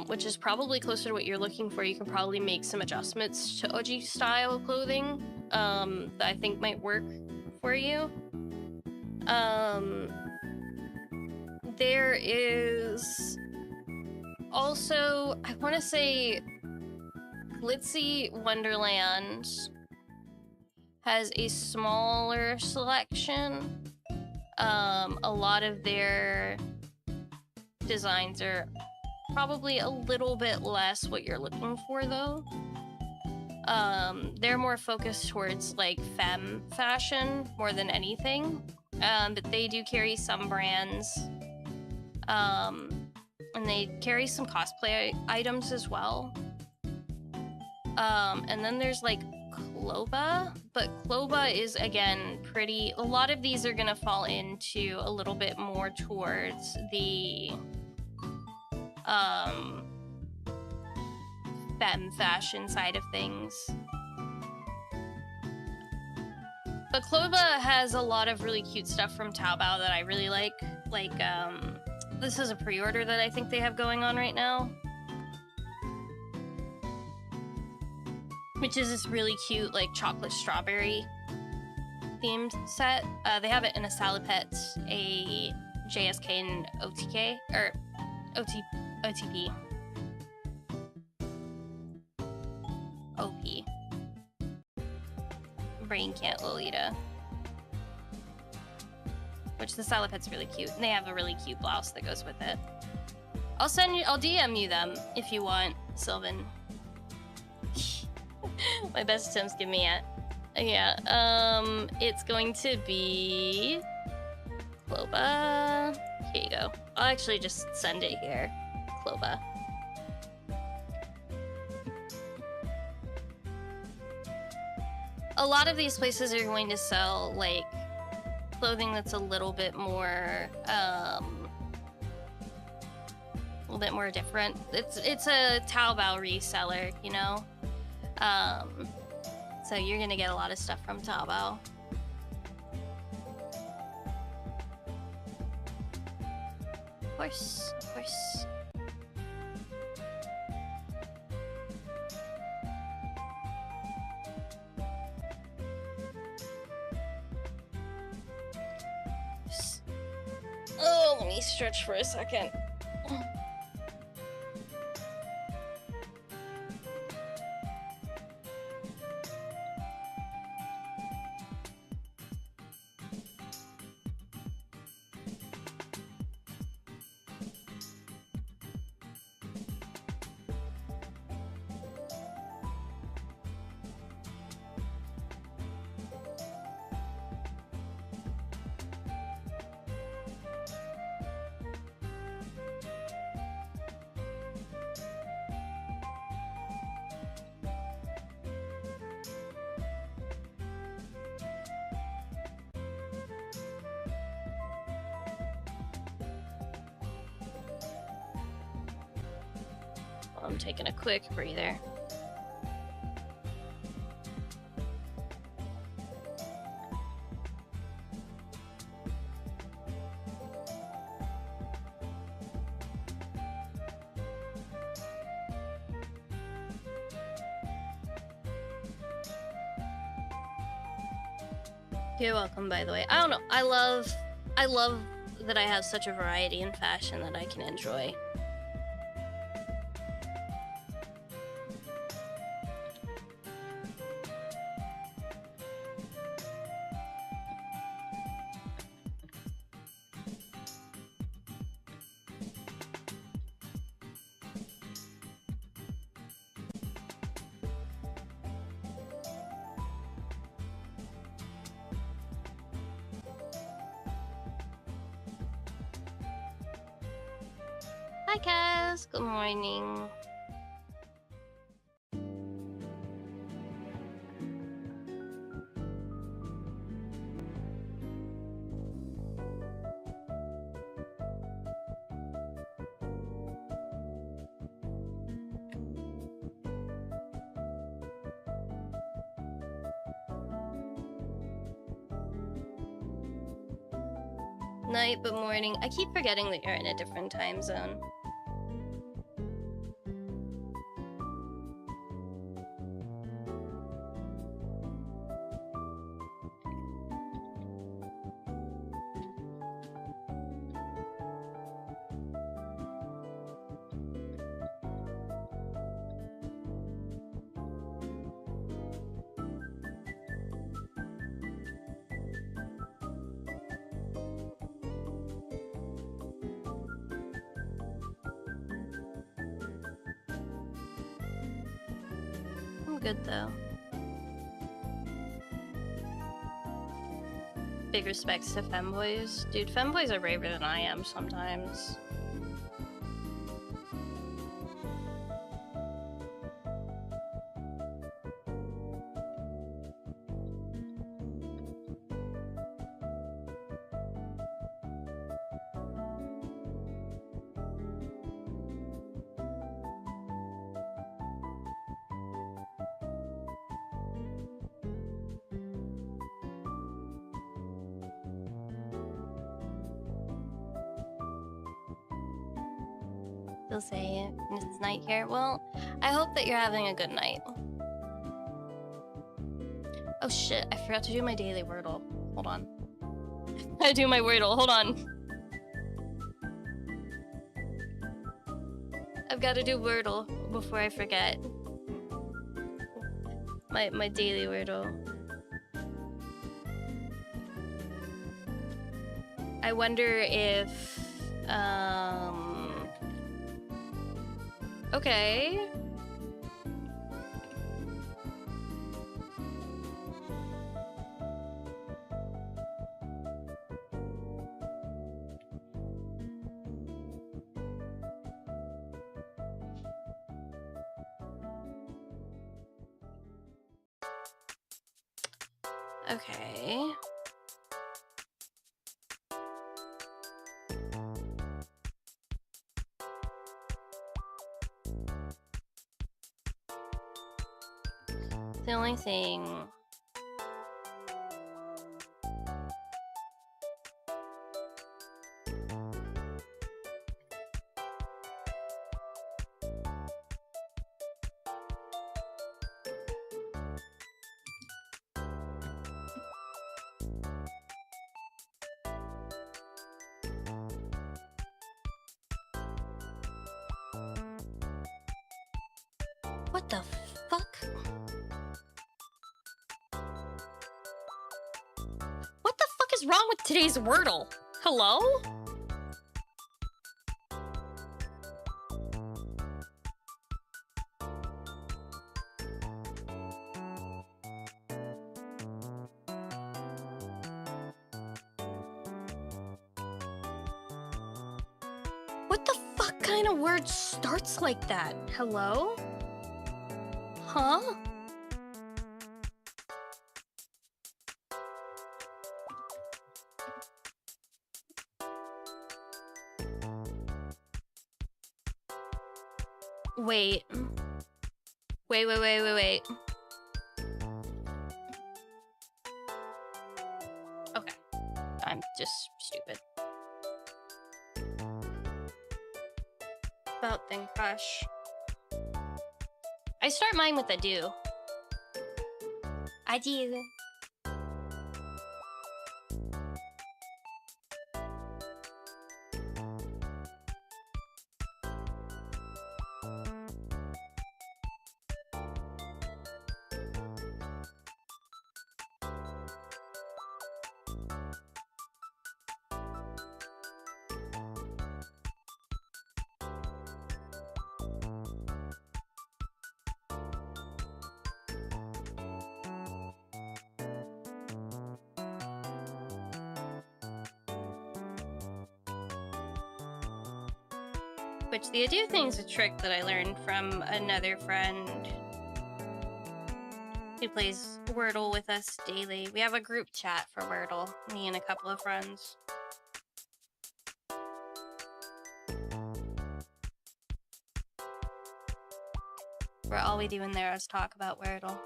which is probably closer to what you're looking for. You can probably make some adjustments to OG style clothing, that I think might work for you. There is also, I want to say, Glitzy Wonderland has a smaller selection. A lot of their designs are probably a little bit less what you're looking for, though. They're more focused towards, like, femme fashion more than anything. But they do carry some brands. And they carry some cosplay items as well. And then there's, like, Cloba, but Cloba is, again, pretty... A lot of these are gonna fall into a little bit more towards the femme fashion side of things. But Cloba has a lot of really cute stuff from Taobao that I really like. Like, this is a pre-order that I think they have going on right now, which is this really cute, like, chocolate strawberry themed set. They have it in a Salipet, a JSK, and OTK, or OTP. OP. Brain Can't Lolita. Which the Salipet's really cute, and they have a really cute blouse that goes with it. I'll DM you them if you want, Sylvan. My best attempts give me at. Yeah, it's going to be Cloba. Here you go. I'll actually just send it here. Cloba. A lot of these places are going to sell, like, clothing that's a little bit more, different. It's a Taobao reseller, you know? So you're gonna get a lot of stuff from Taobao. Of course, of course. Oh, let me stretch for a second. I'm taking a quick breather. You're welcome, by the way. I don't know. I love that I have such a variety in fashion that I can enjoy. Hi, Cass. Good morning. Night, but morning. I keep forgetting that you're in a different time zone. Good though. Big respects to femboys. Dude, femboys are braver than I am sometimes. They'll say it's night here. Well, I hope that you're having a good night. Oh shit, I forgot to do my daily Wordle. Hold on. I do my Wordle, hold on. I've got to do Wordle before I forget. My daily Wordle. I wonder if okay. Okay. The only thing... What the fuck? What the fuck is wrong with today's Wordle? Hello? What the fuck kind of word starts like that? Hello? Huh? Wait. Wait. Okay. I'm just stupid. About thing crush. I start mine with a do. I do. Which the ado thing's a trick that I learned from another friend who plays Wordle with us daily. We have a group chat for Wordle, me and a couple of friends. Where all we do in there is talk about Wordle.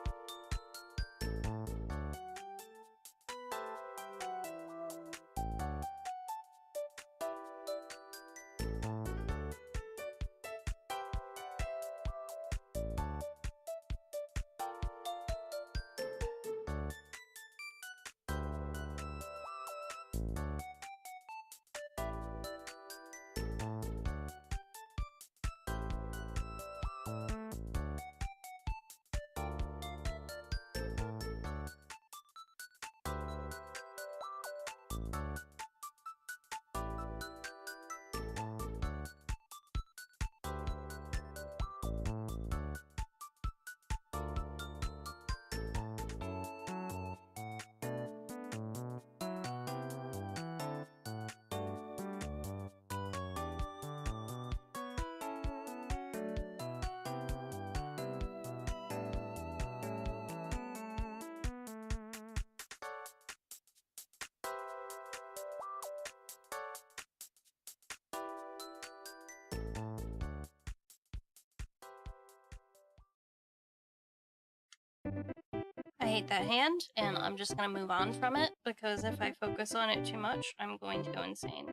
I hate that hand, and I'm just gonna move on from it, because if I focus on it too much, I'm going to go insane.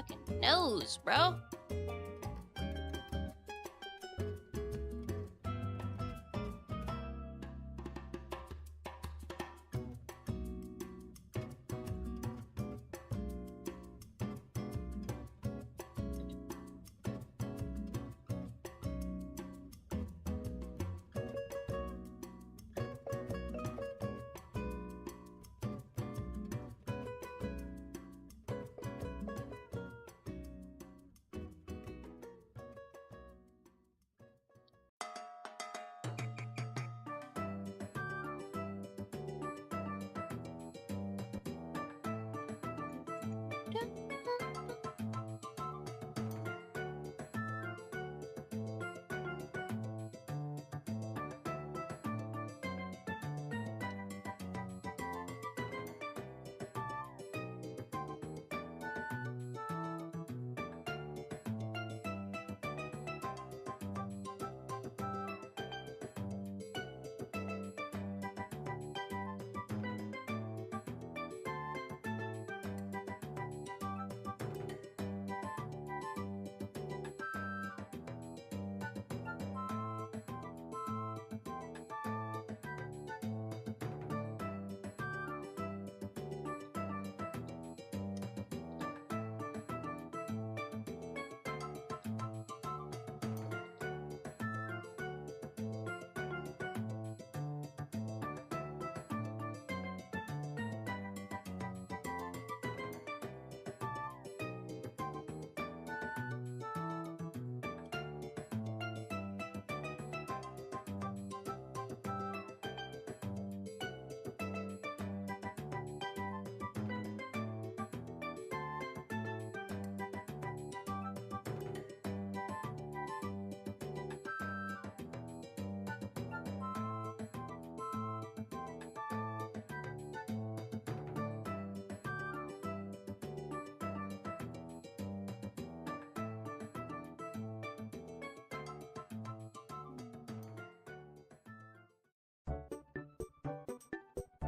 fucking nose, bro.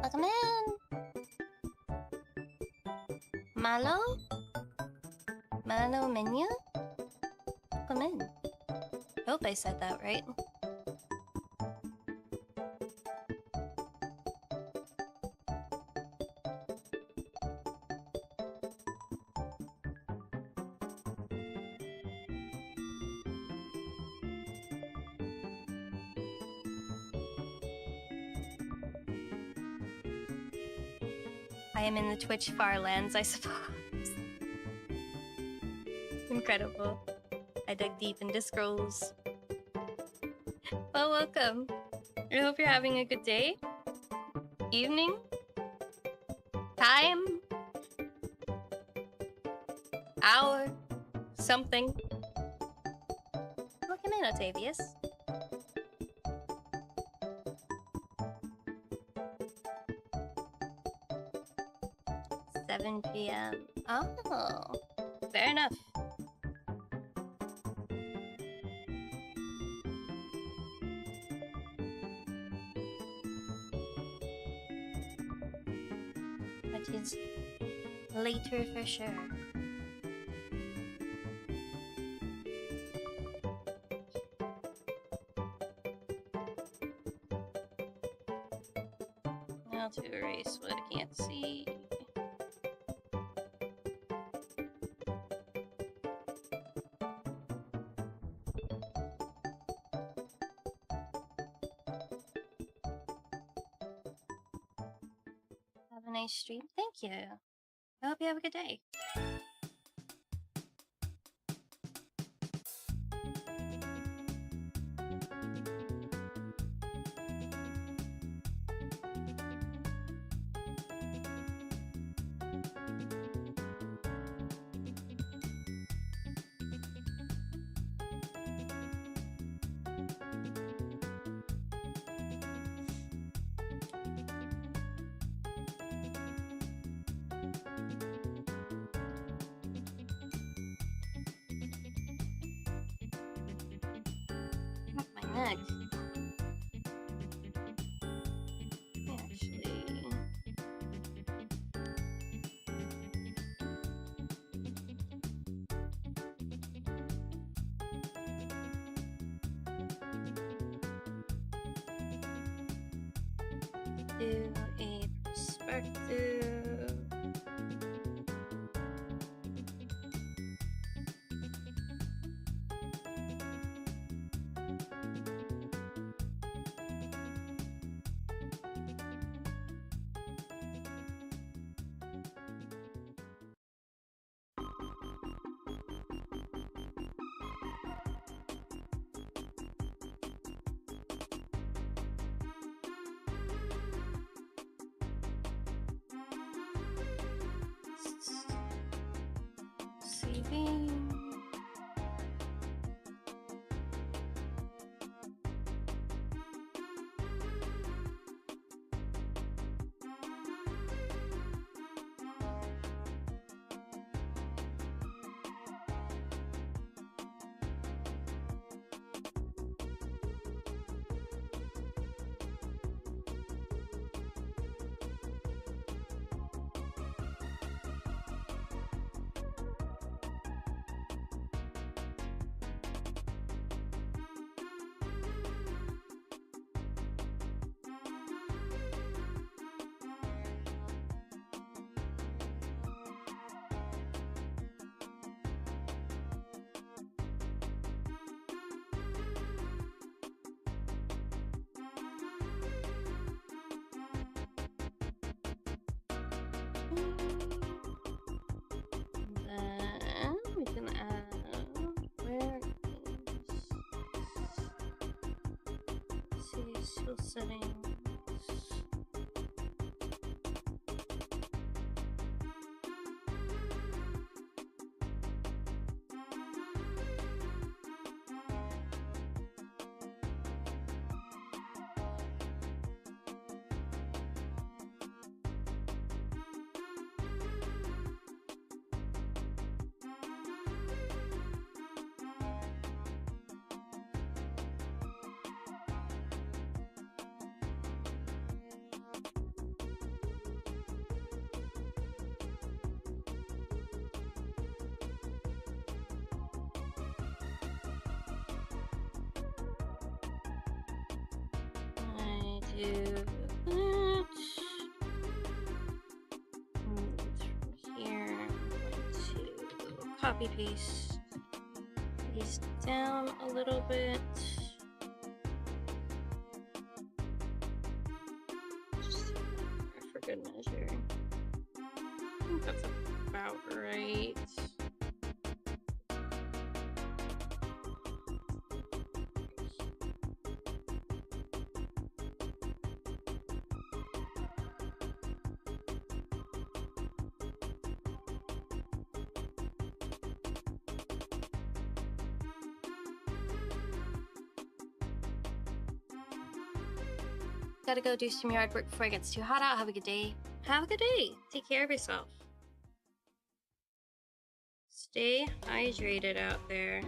Welcome in. Malo? Malo menu? Welcome in. I hope I said that right. I am in the Twitch farlands, I suppose. Incredible. I dug deep into scrolls. Well, welcome. I hope you're having a good day, evening, time, hour, something. Welcome in, Octavius. 7 p.m. Oh, fair enough. That is later for sure. Now to erase what I can't see. Have a nice stream. Thank you. I hope you have a good day. My neck. Actually. to a perspective. Saving. Then we can add where is seal settings. I do that. Move from here. I'm going to copy paste these down a little bit. Just for good measure. I think that's about right. Gotta go do some yard work before it gets too hot out. Have a good day. Have a good day. Take care of yourself. Stay hydrated out there.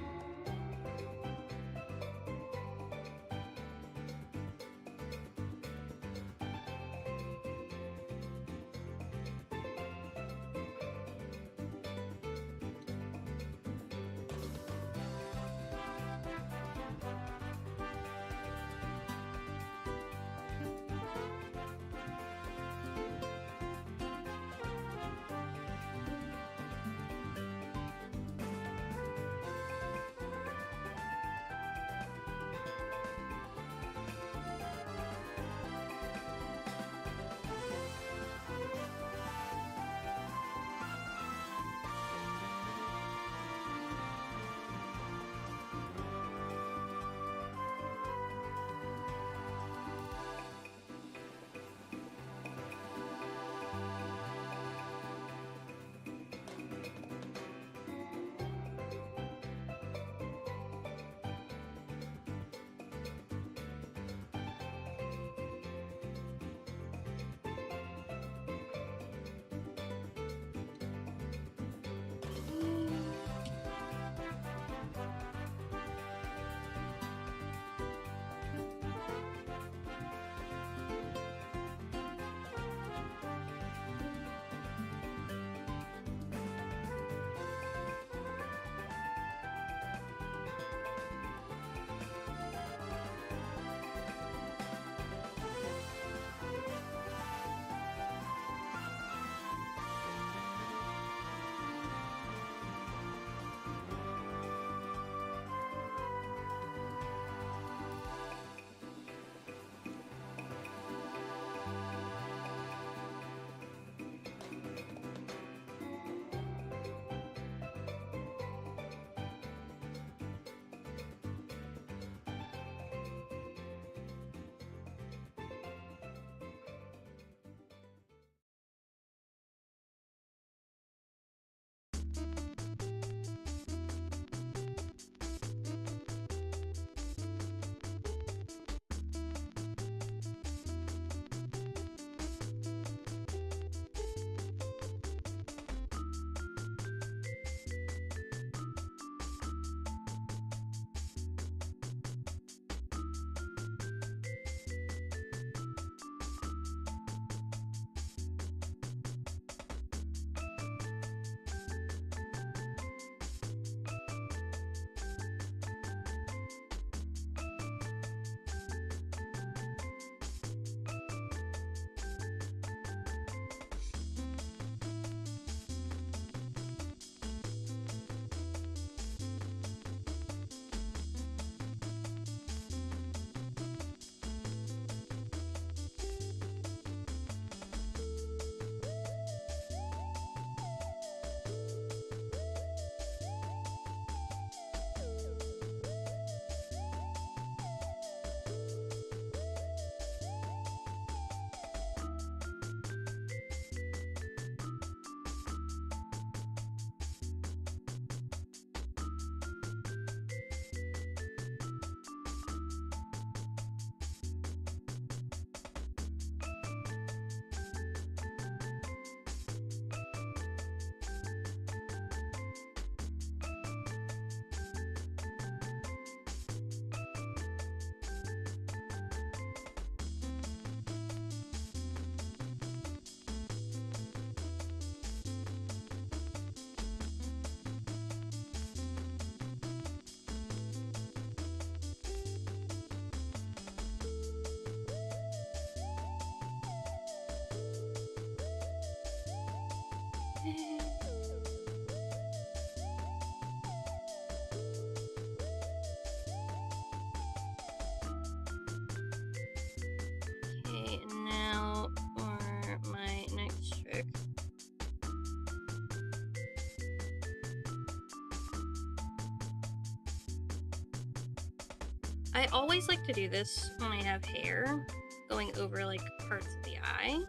I always like to do this when I have hair going over like parts of the eye.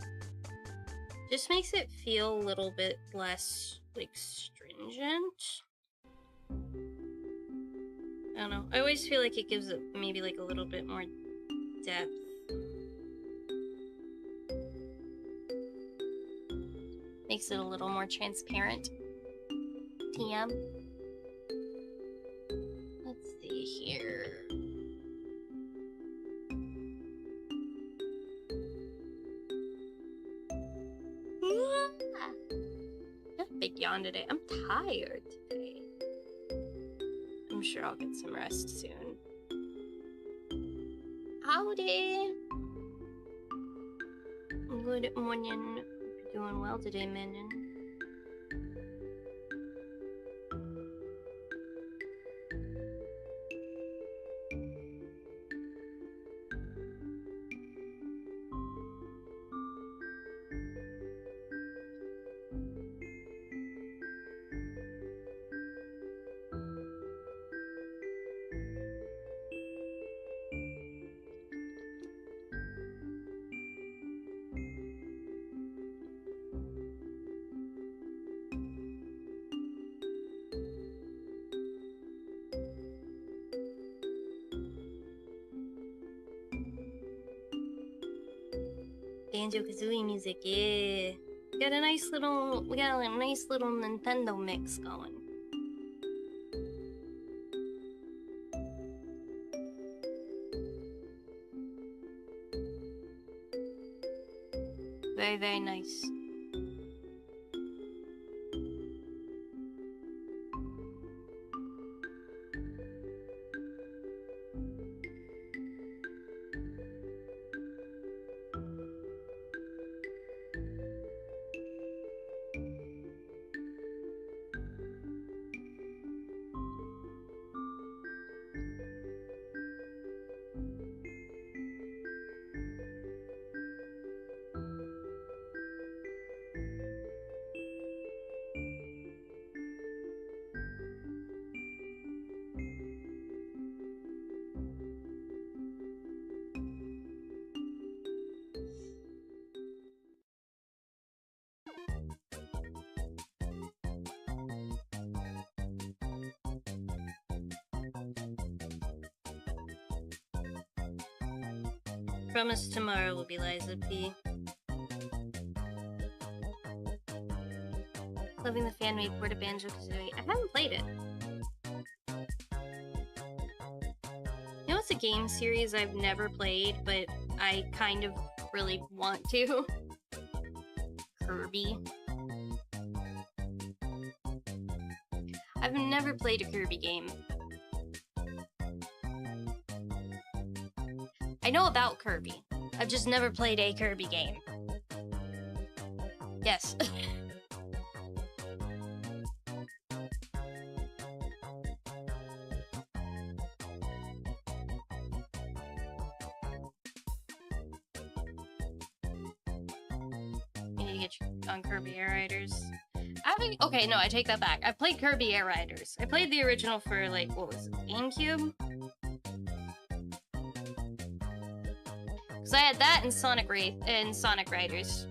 Just makes it feel a little bit less like stringent. I don't know. I always feel like it gives it maybe like a little bit more depth. Makes it a little more transparent. TM. Let's see here. Got a big yawn today. I'm tired today. I'm sure I'll get some rest soon. Howdy! Good morning. Hope you're doing well today, Minion. Banjo-Kazooie music, yeah. We got a nice little Nintendo mix going. Very, very nice. Promise tomorrow will be Liza P. Loving the fan-made port of Banjo-Kazooie. I haven't played it. You know, it's a game series I've never played, but I kind of really want to. Kirby. I've never played a Kirby game. I know about Kirby. I've just never played a Kirby game. Yes. You need to get on Kirby Air Riders. Okay, no, I take that back. I played Kirby Air Riders. I played the original for, like, what was it, GameCube? Because I had that in Sonic Riders.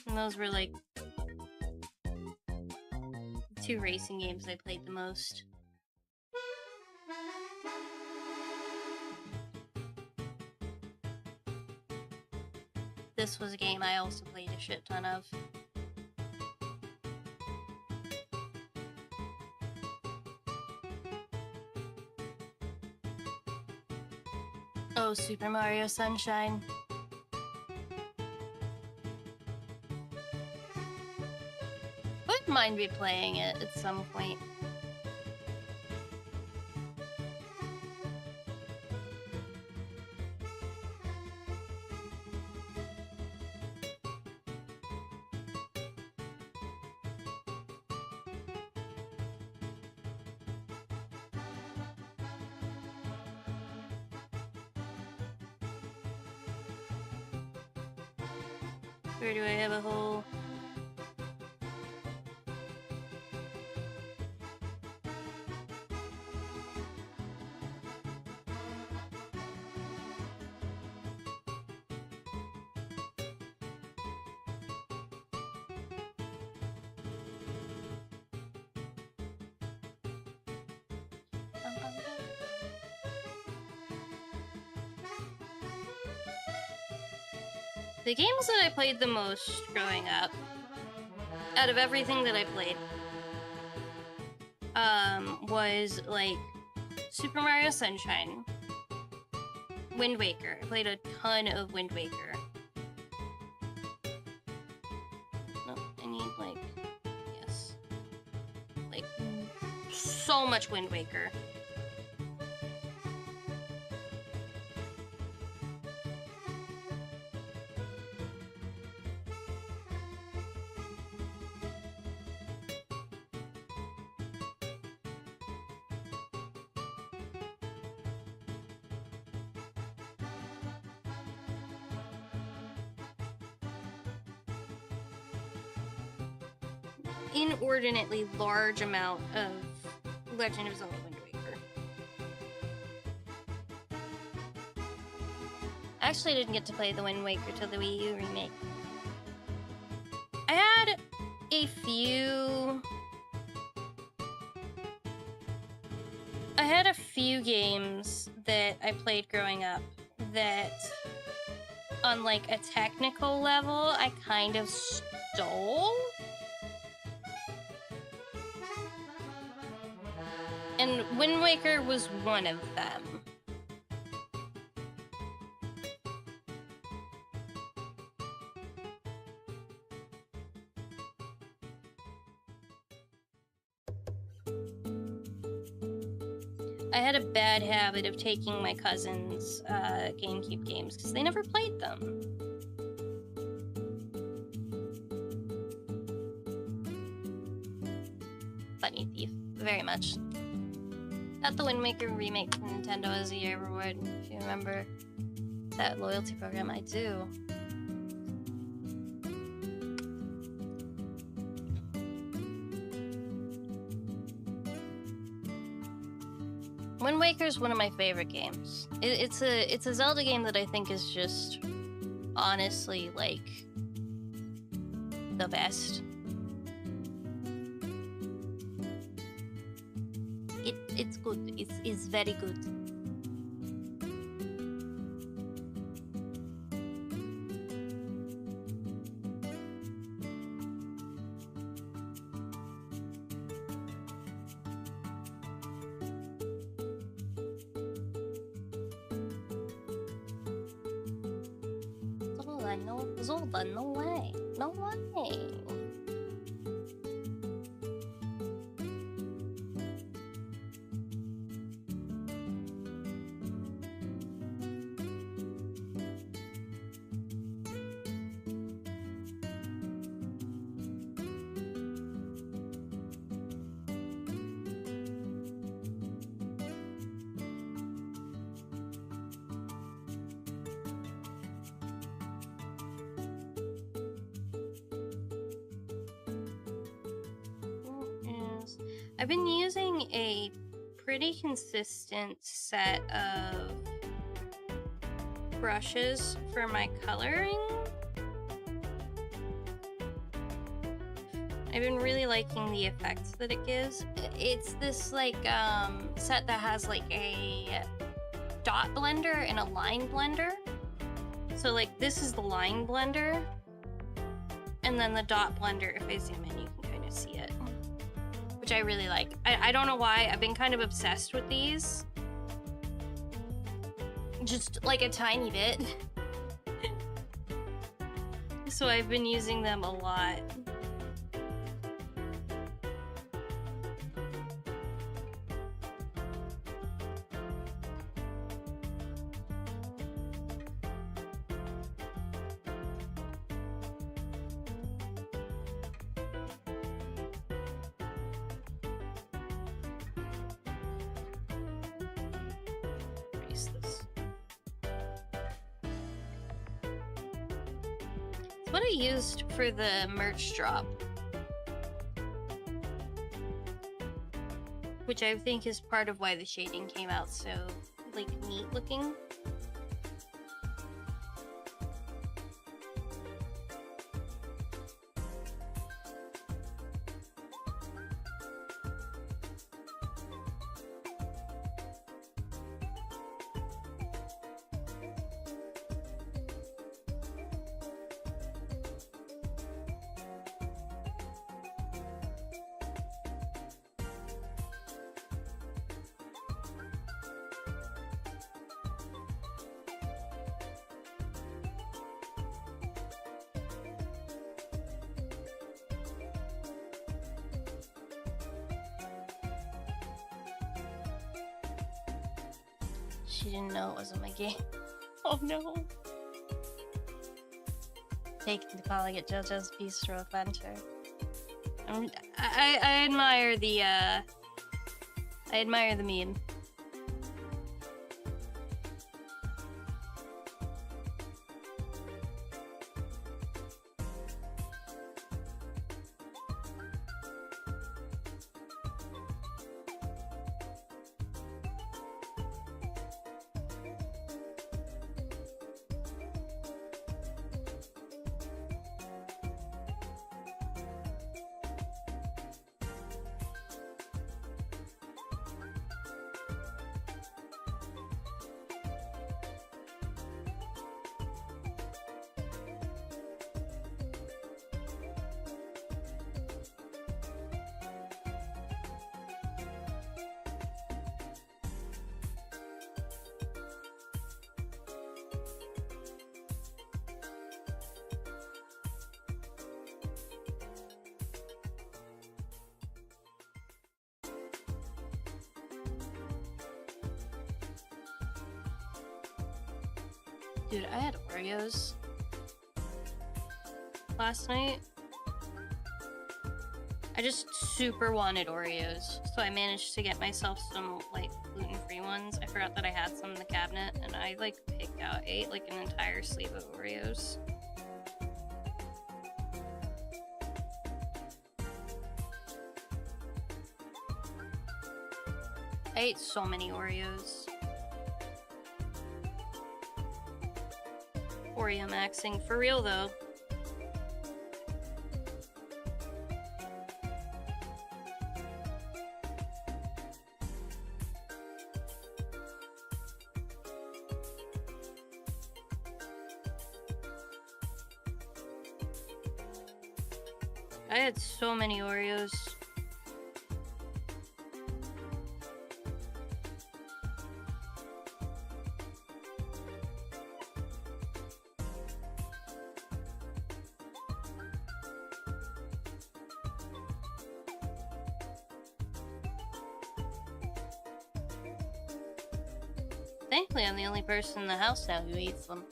And those were, like, the two racing games I played the most. This was a game I also played a shit ton of. Oh, Super Mario Sunshine. Wouldn't mind replaying it at some point. Or do I have a whole... The games that I played the most growing up, out of everything that I played, was like Super Mario Sunshine, Wind Waker. I played a ton of Wind Waker. No, I need like, yes, like so much Wind Waker. Inordinately large amount of Legend of Zelda Wind Waker. Actually, I didn't get to play the Wind Waker till the Wii U remake. I had a few games that I played growing up that, on like a technical level, I kind of stole. And Wind Waker was one of them. I had a bad habit of taking my cousins' GameCube games because they never played them. Funny thief, very much. Got the Wind Waker remake from Nintendo as a year reward, if you remember that loyalty program. I do. Wind Waker is one of my favorite games. It's a Zelda game that I think is just honestly like the best. It's good. It's very good. Zelda, no way. No way. I've been using a pretty consistent set of brushes for my coloring. I've been really liking the effects that it gives. It's this like set that has like a dot blender and a line blender. So like this is the line blender, and then the dot blender, if I zoom in, you can kind of see it. Which I really like. I don't know why, I've been kind of obsessed with these. Just like a tiny bit. So I've been using them a lot. What I used for the merch drop, which I think is part of why the shading came out so, like, neat looking. She didn't know it wasn't my game. Oh no. Taking calling it JoJo's Bistro Adventure. I admire the meme. Dude, I had Oreos last night. I just super wanted Oreos, so I managed to get myself some, like, gluten-free ones. I forgot that I had some in the cabinet, and I, like, ate, like, an entire sleeve of Oreos. I ate so many Oreos. Oreo maxing. For real, though. I had so many Oreos. Thankfully, I'm the only person in the house now who eats them.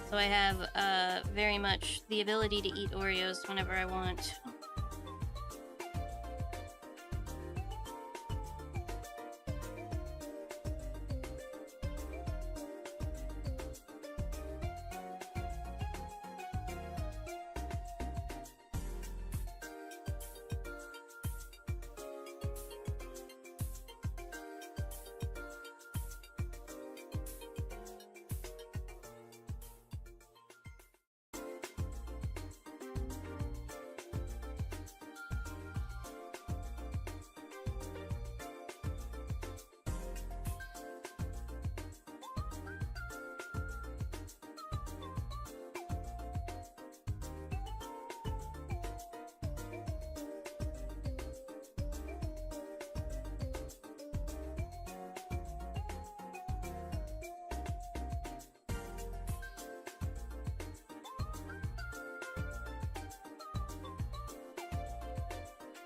So I have very much the ability to eat Oreos whenever I want.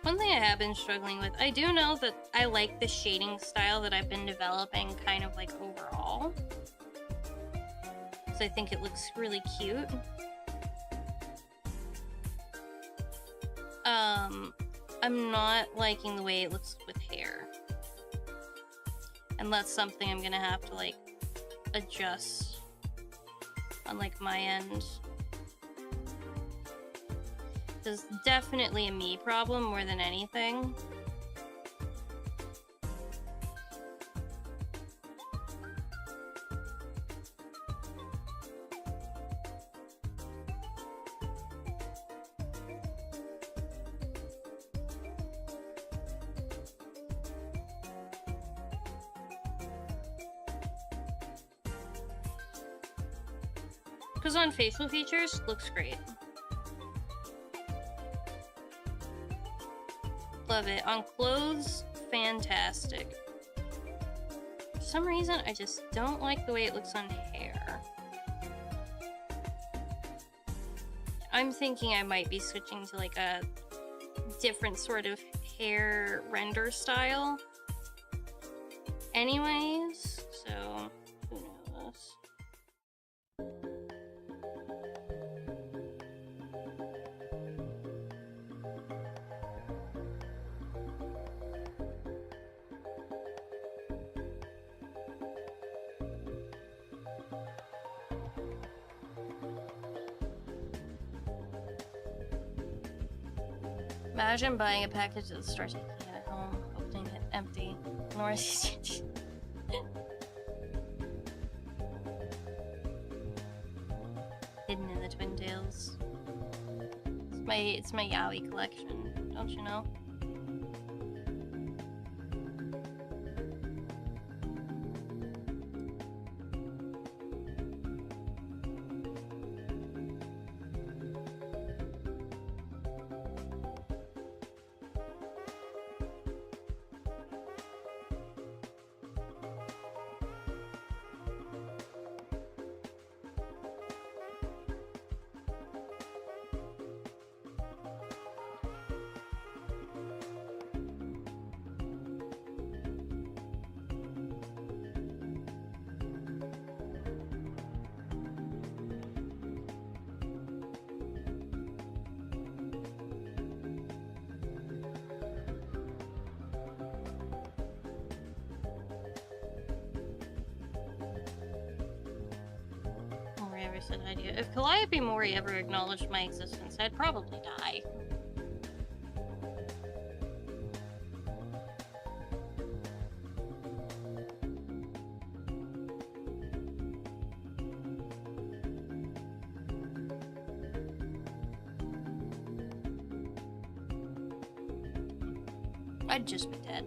One thing I have been struggling with, I do know that I like the shading style that I've been developing kind of like overall. So I think it looks really cute. I'm not liking the way it looks with hair. And that's something I'm gonna have to like adjust on like my end. It's definitely a me problem more than anything. Because on facial features, looks great. Love it. On clothes, fantastic. For some reason, I just don't like the way it looks on hair. I'm thinking I might be switching to like a different sort of hair render style. Anyways, so who knows? Imagine buying a package at the store, taking it at home, opening it empty. Nor is hidden in the Twin Tails. It's my yaoi collection, don't you know? Said idea. If Calliope Mori ever acknowledged my existence, I'd probably die. I'd just be dead.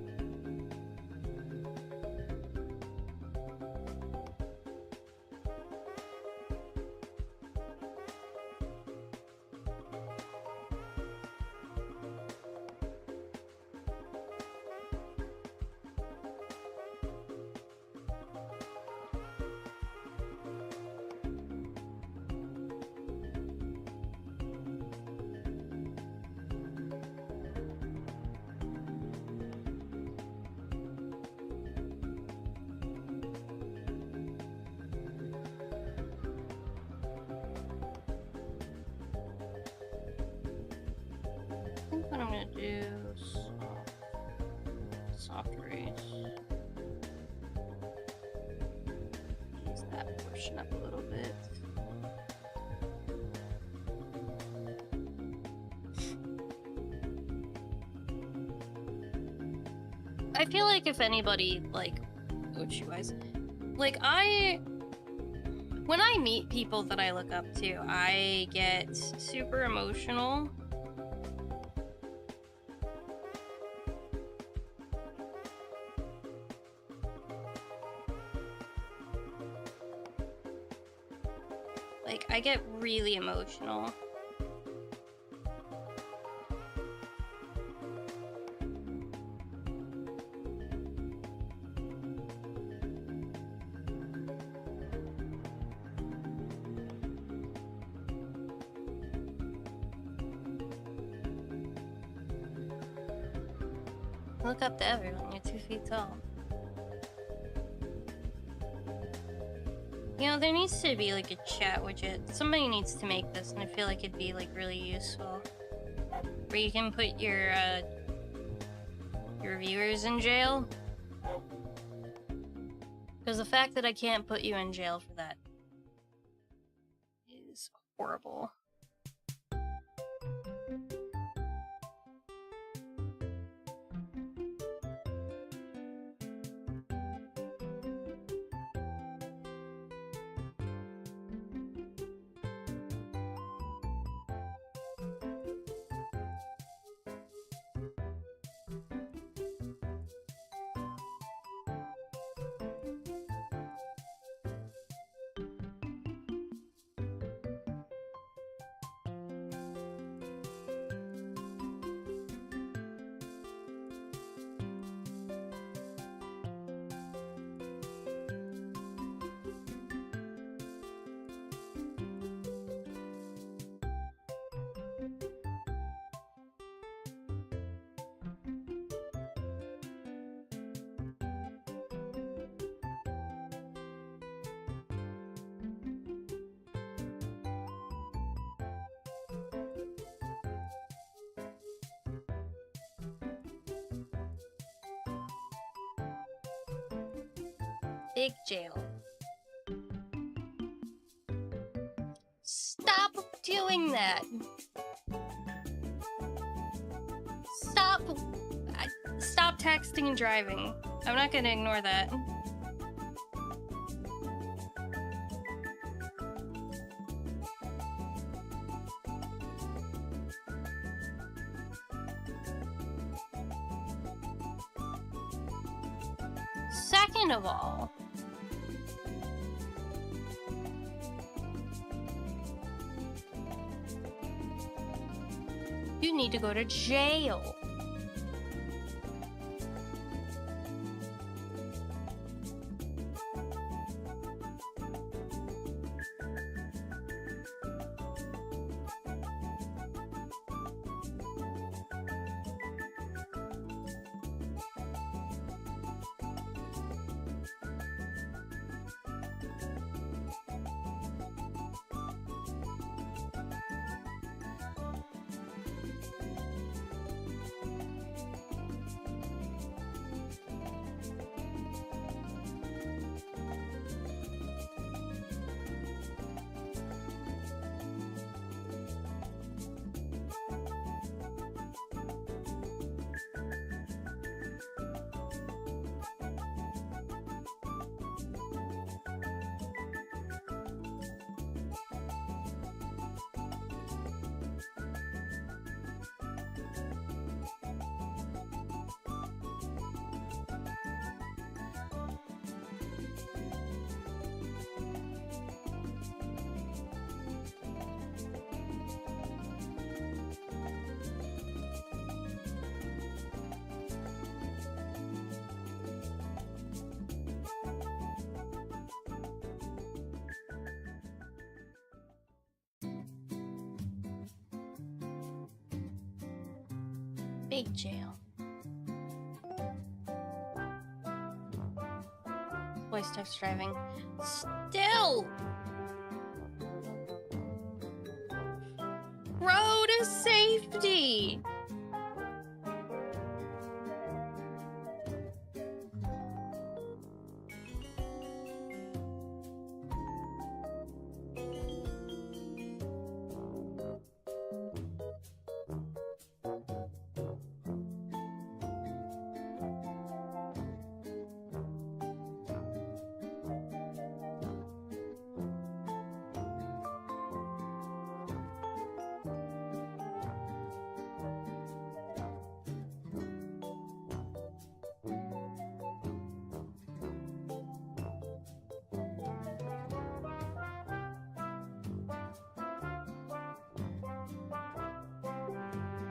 What I'm gonna do soft race. Use that portion up a little bit. I feel like if anybody like Ochi-wise, like when I meet people that I look up to, I get super emotional. I get really emotional. Look up to everyone, you're 2 feet tall. You know, there needs to be like a chat widget. Somebody needs to make this, and I feel like it'd be like really useful. Where you can put your viewers in jail. Because the fact that I can't put you in jail for that is horrible. Big jail. Stop doing that. Stop texting and driving. I'm not gonna ignore that. Second of all, you need to go to jail. Big jail. Voice text driving. Still! Road safety!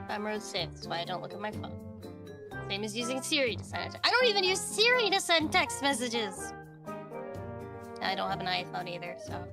I'm road safe, that's why I don't look at my phone. Same as using Siri to send it. I don't even use Siri to send text messages! I don't have an iPhone either, so...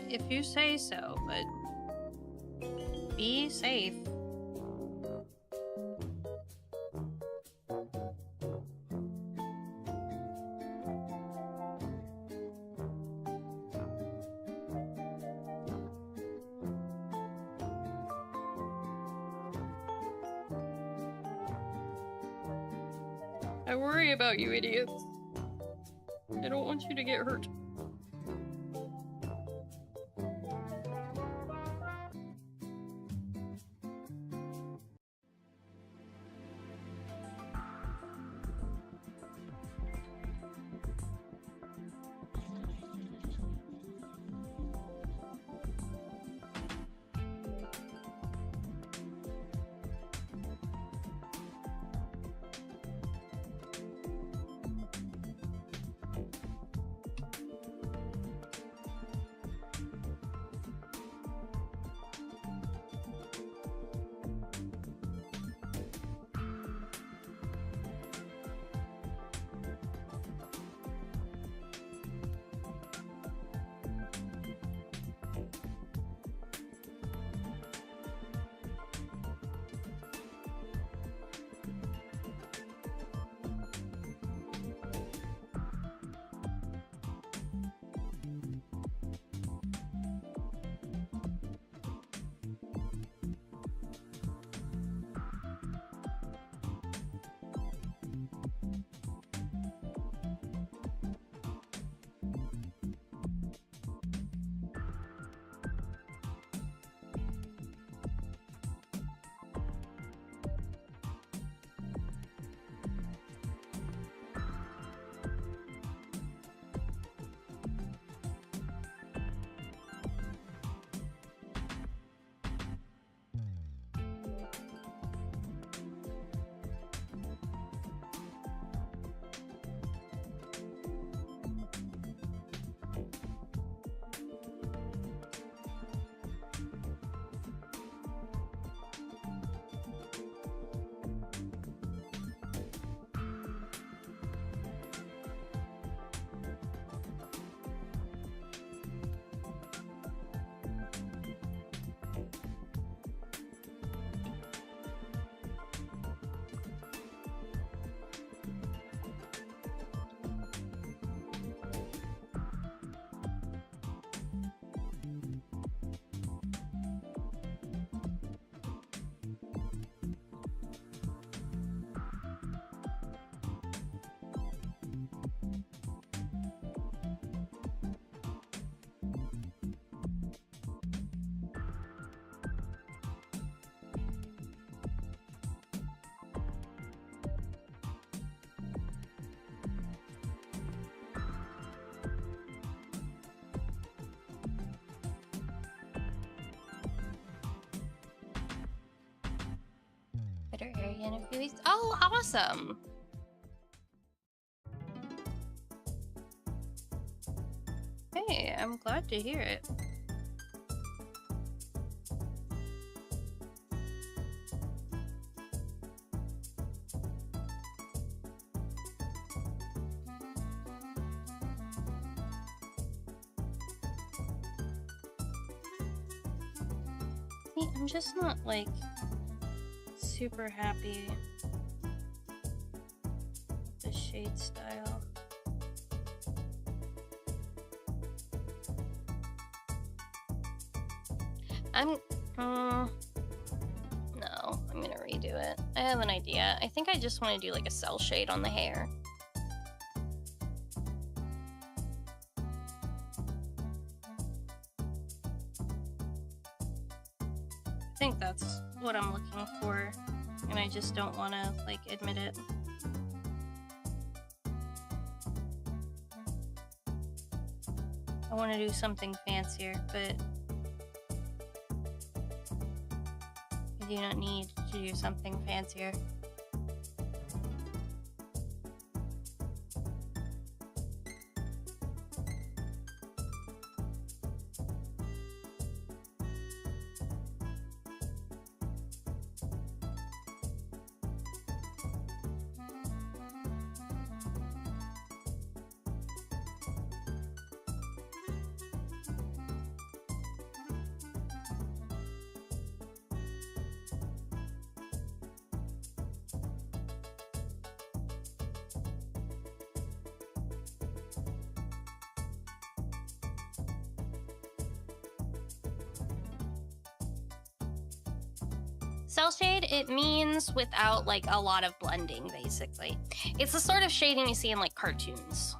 if you say so, but be safe. I worry about you idiots. I don't want you to get hurt. Better area in a few weeks. Oh, awesome! Hey, I'm glad to hear it. See, I'm just not, like, super happy with the shade style. No, I'm gonna redo it. I have an idea. I think I just want to do like a cell shade on the hair. I think that's what I'm looking for, and I just don't want to like admit it. I want to do something fancier, but I do not need to do something fancier. Cell shade, it means without like a lot of blending, basically. It's the sort of shading you see in like cartoons.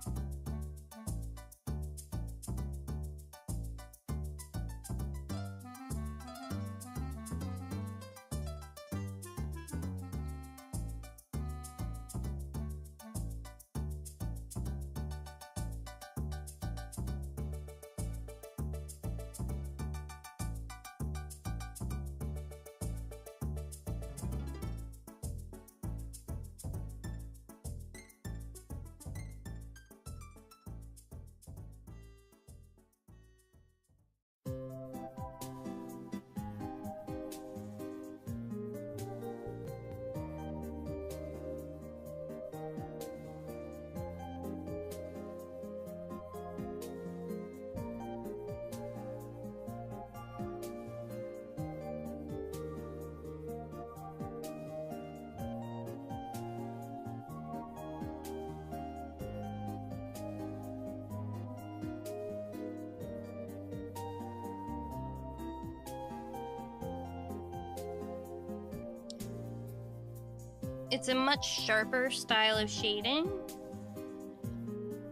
It's a much sharper style of shading.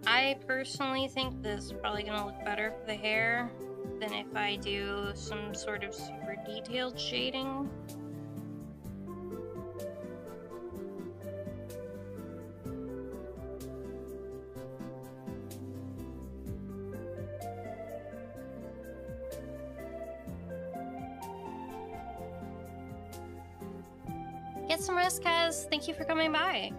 I personally think this is probably gonna look better for the hair than if I do some sort of super detailed shading. Get some rest, Kaz. Thank you for coming by.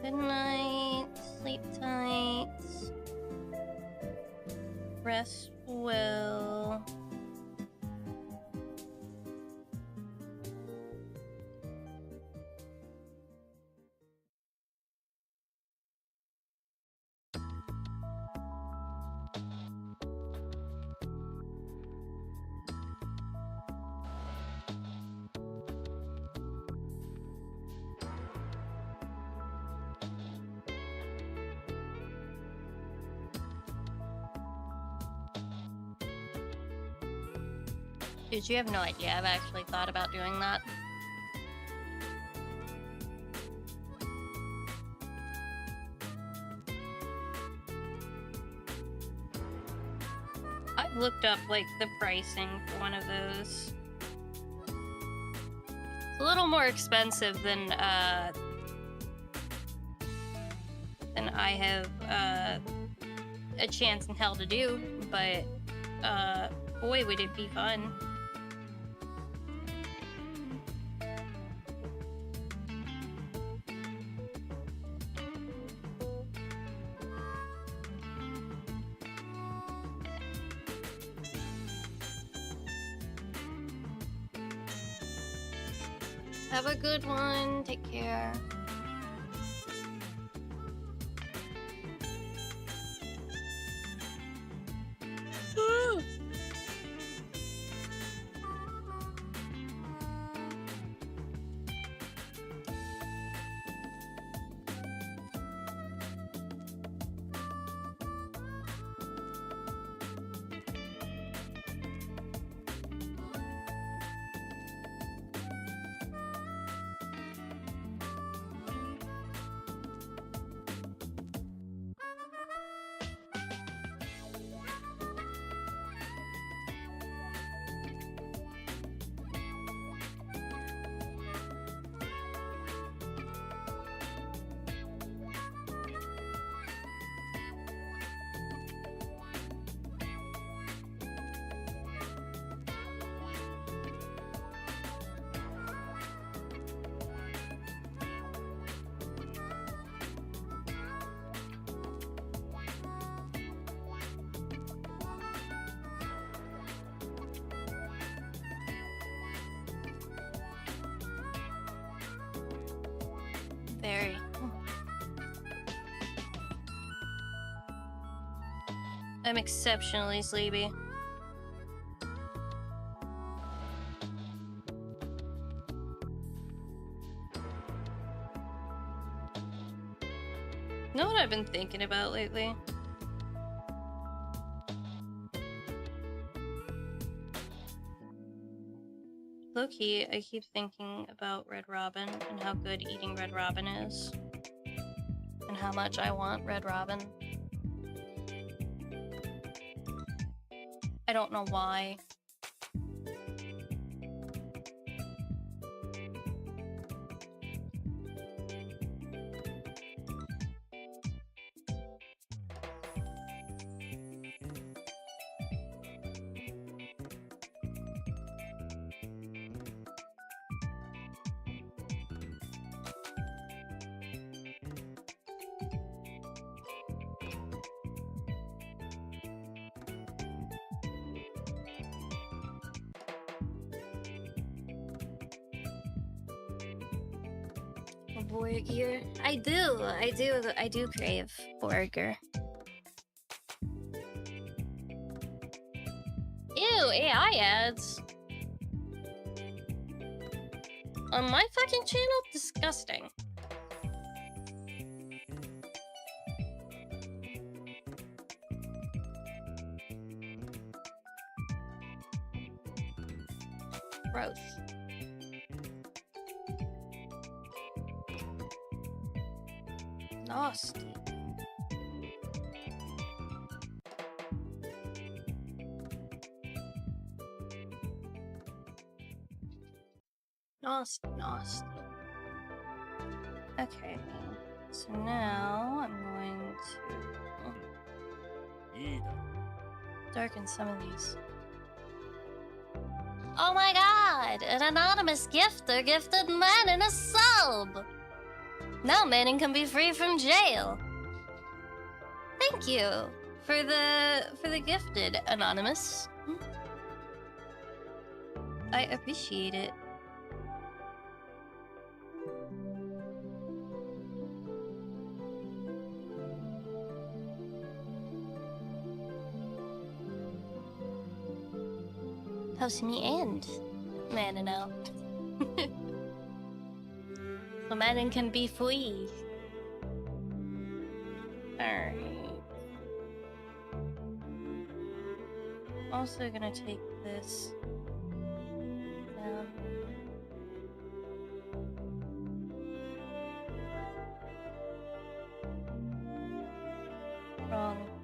Good night. Sleep tight. Rest well. Dude, you have no idea. I've actually thought about doing that. I've looked up, like, the pricing for one of those. It's a little more expensive than I have a chance in hell to do, but boy, would it be fun. Have a good one. Take care. Very. I'm exceptionally sleepy. Know what I've been thinking about lately? Low-key, I keep thinking about Red Robin and how good eating Red Robin is. And how much I want Red Robin. I don't know why. Burger. I do crave burger. Ew, AI ads. On my fucking channel? Disgusting. Gross. Nasty. Nasty. Okay, so now I'm going to darken some of these. Oh my god! An anonymous gifter gifted Manon a sub! Now Manon can be free from jail. Thank you for the gifted, Anonymous. I appreciate it. Helps me end Manon out. So Manon can be free. Alright. Also gonna take this down.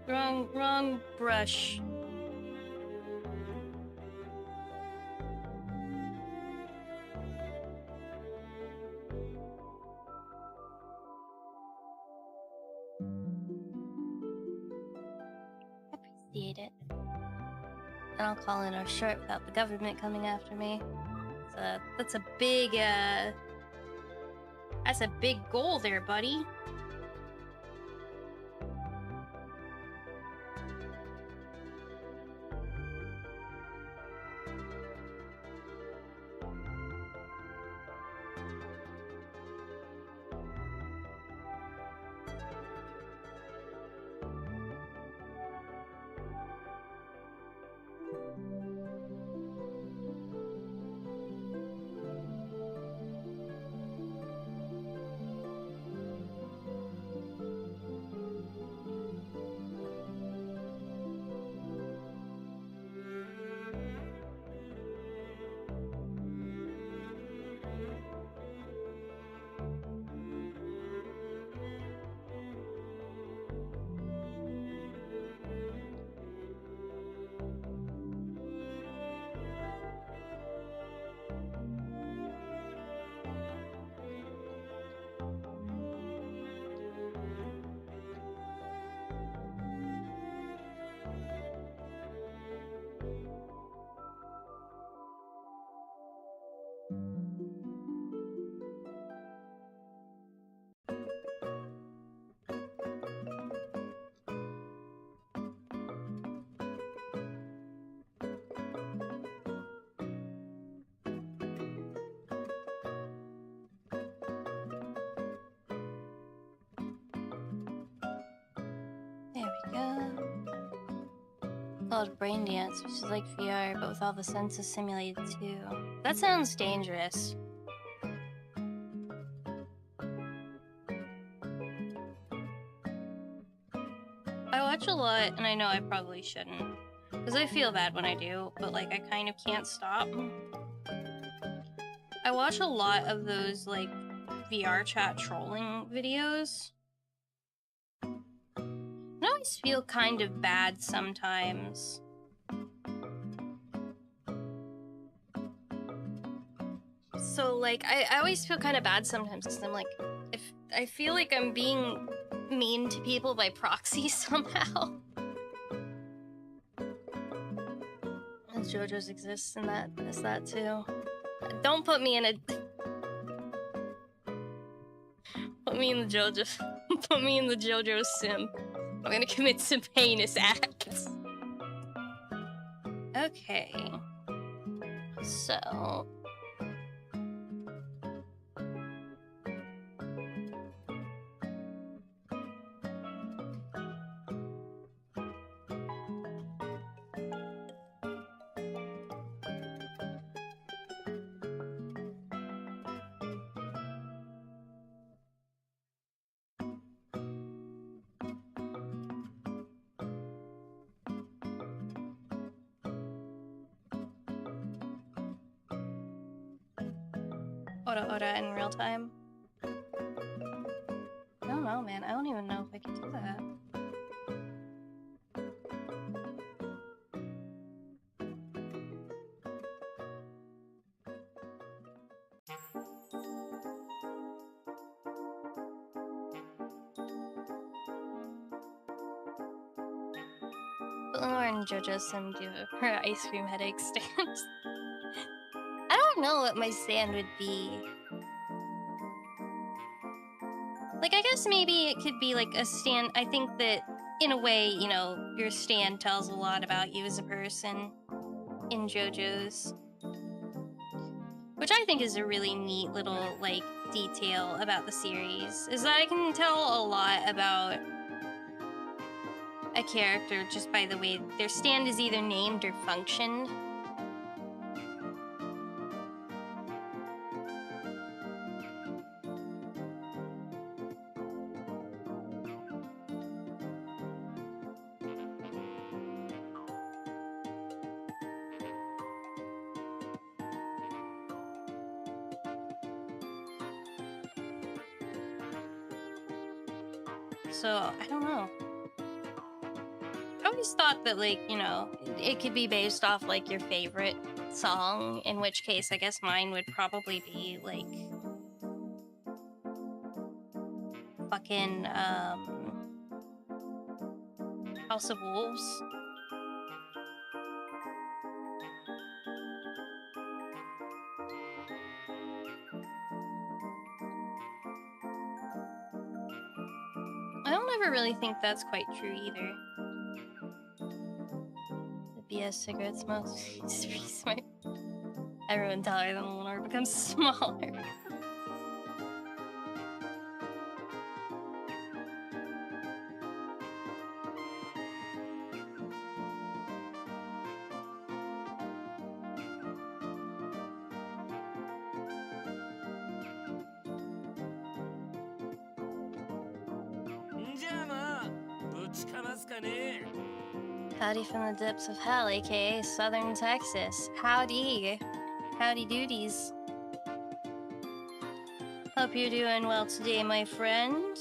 Wrong brush. Appreciate it. And I'll call in our shirt without the government coming after me. So that's a big goal there, buddy. called Brain Dance, which is like VR, but with all the senses simulated too. That sounds dangerous. I watch a lot, and I know I probably shouldn't, because I feel bad when I do, but like I kind of can't stop. I watch a lot of those like VR chat trolling videos. I always feel kind of bad sometimes. So like I always feel kind of bad sometimes because I'm like, if I feel like I'm being mean to people by proxy somehow. And JoJo's exists in that is that too. Don't put me in a put me in the JoJo put me in the JoJo sim. I'm gonna commit some heinous acts. Okay. So Oda in real time. I don't know, man. I don't even know if I can do that. But Lenore and JoJo Sim do her ice cream headache stands. I don't know what my stand would be. Like, I guess maybe it could be like a stand. I think that in a way, you know, your stand tells a lot about you as a person in JoJo's. Which I think is a really neat little, like, detail about the series. Is that I can tell a lot about a character just by the way their stand is either named or functioned. So, I don't know. I always thought that, like, you know, it could be based off, like, your favorite song, in which case I guess mine would probably be, like, fucking, House of Wolves. I don't ever really think that's quite true either. The BS cigarette smoke is pretty smart. Everyone taller than Lenore becomes smaller. Howdy from the depths of hell, aka Southern Texas. Howdy. Howdy doodies. Hope you're doing well today, my friend.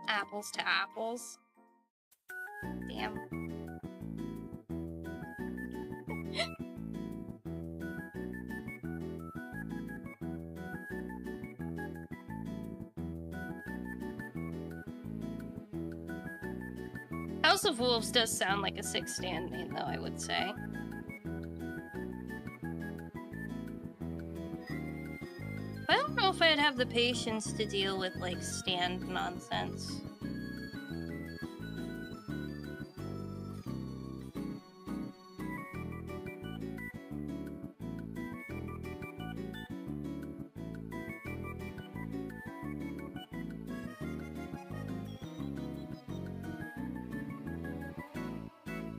Apples to apples. Damn. House of Wolves does sound like a 6 stand name, though, I would say. if I'd have the patience to deal with, like, stand nonsense.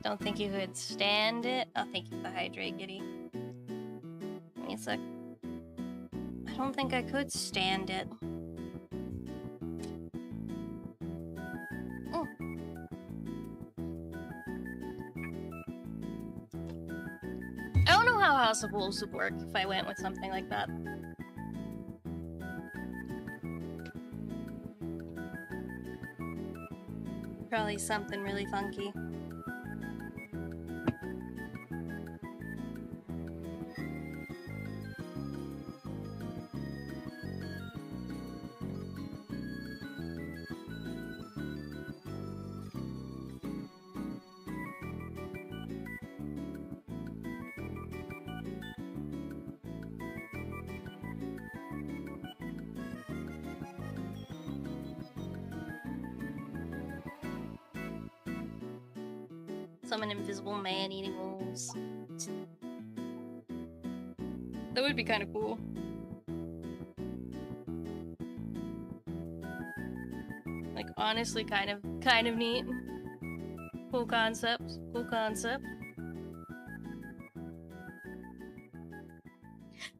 Don't think you could stand it? Oh, thank you for the hydrate, Giddy. Give me a sec. I don't think I could stand it. Oh. I don't know how House of Wolves would work if I went with something like that. Probably something really funky. Summon invisible man eating wolves. That would be kind of cool. Like, honestly, kind of neat. Cool concept. Cool concept.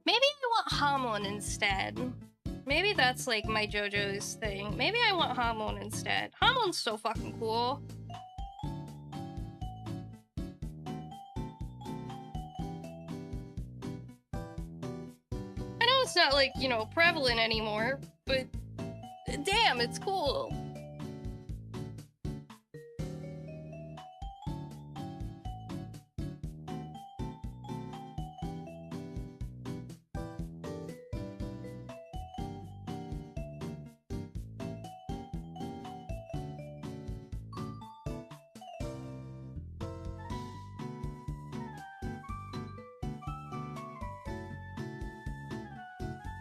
Maybe I want Hamon instead. Maybe that's like my JoJo's thing. Maybe I want Hamon instead. Hamon's so fucking cool. It's not like, you know, prevalent anymore, but damn, it's cool.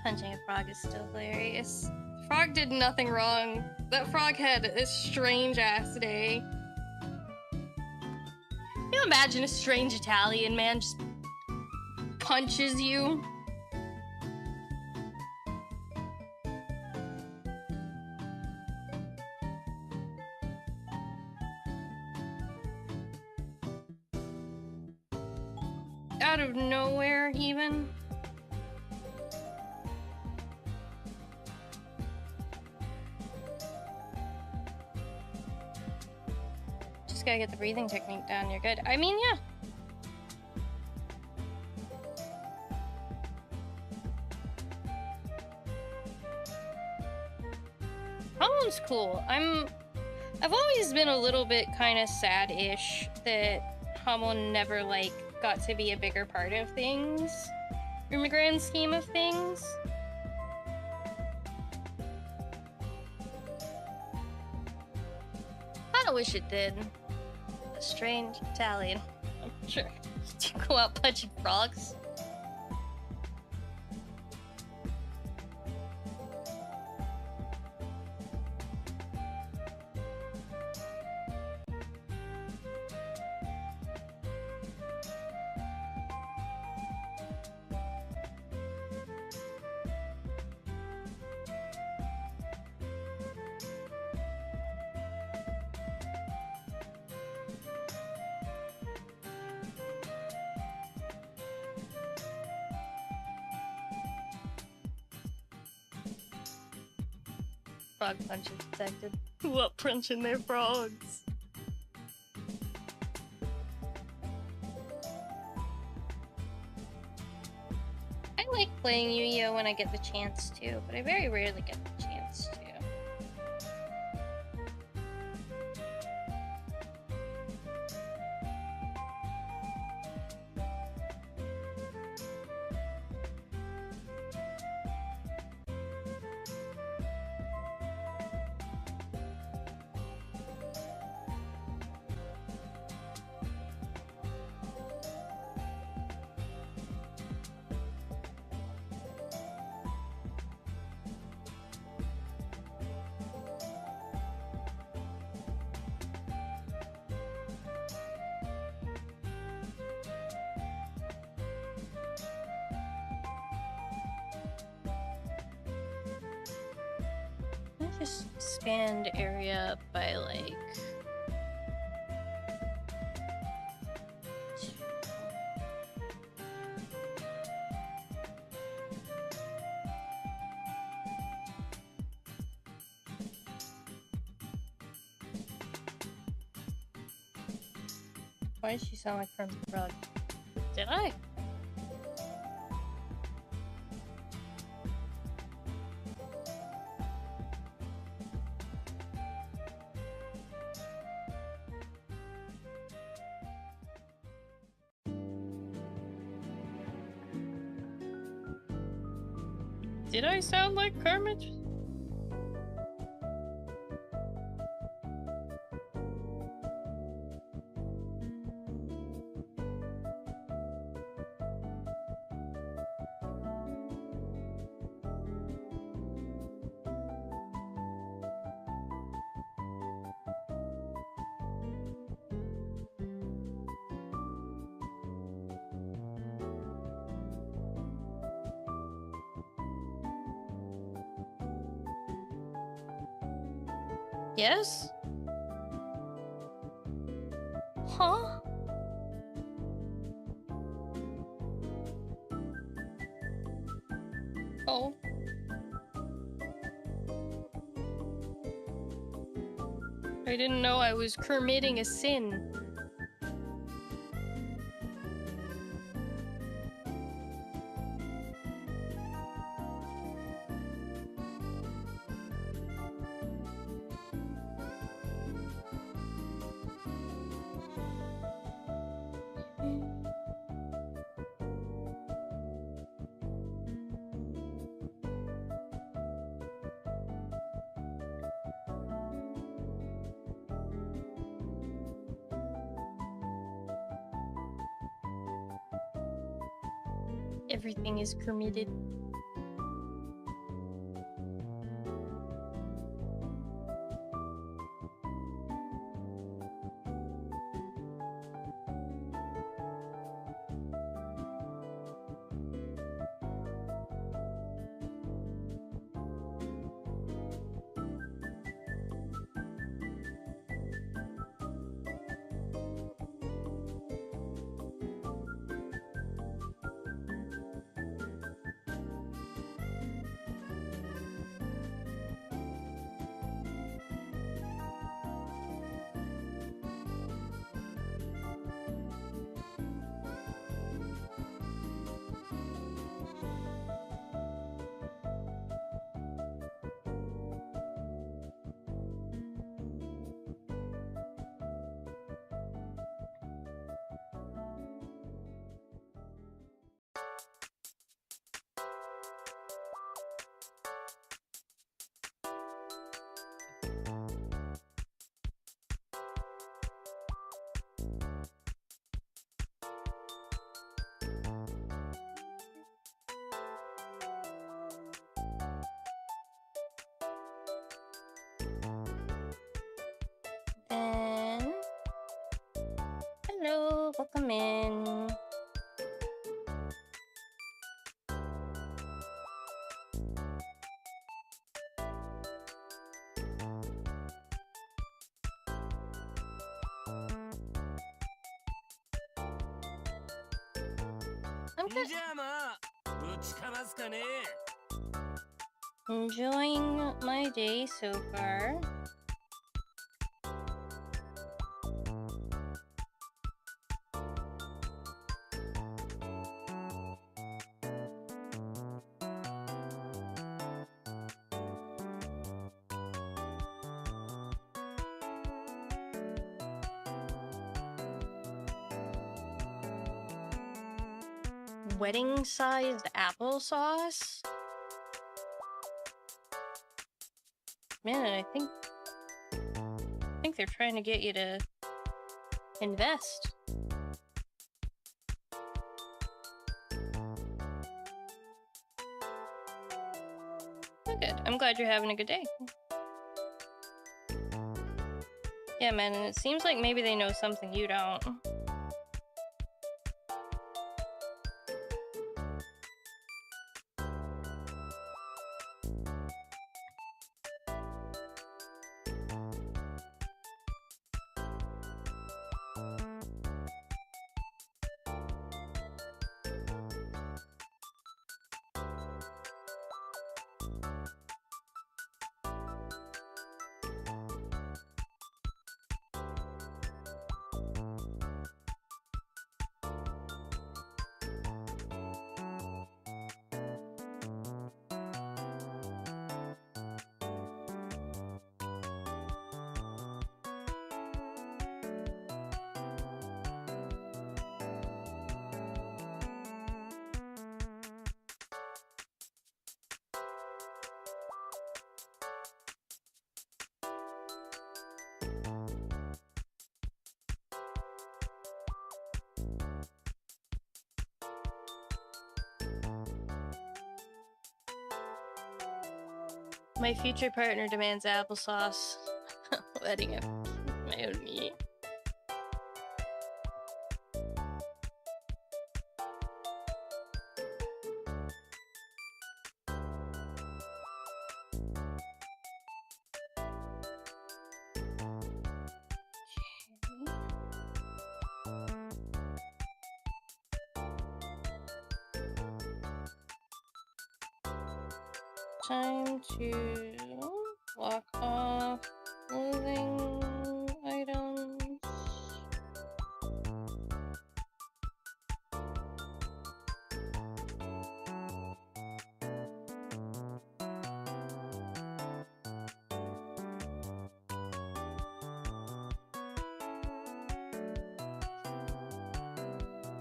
Punching a frog is still hilarious. Frog did nothing wrong. That frog had a strange ass day. Can you imagine a strange Italian man just punches you? Out of nowhere, even? Just gotta get the breathing technique down, you're good. I mean, yeah. Hamon's cool. I've always been a little bit kind of sad-ish that Hamon never, like, got to be a bigger part of things. In the grand scheme of things. I wish it did. A strange Italian. I'm sure. To go out punching frogs. Frog punches detected. What, punching their frogs? I like playing Yu-Gi-Oh! When I get the chance to, but I very rarely get the chance to. Just expand area by like... Why does she sound like Kermit the Frog? Did I? Did I sound like Kermit? Yes? Huh? Oh. I didn't know I was committing a sin. Everything is permitted. Then... Hello, welcome in. I'm good. Enjoying my day so far. Wedding-sized applesauce? Man, I think they're trying to get you to invest. Oh, good. I'm glad you're having a good day. Yeah, man, and it seems like maybe they know something you don't. My future partner demands applesauce. Letting him my own meat. Time to walk off clothing items.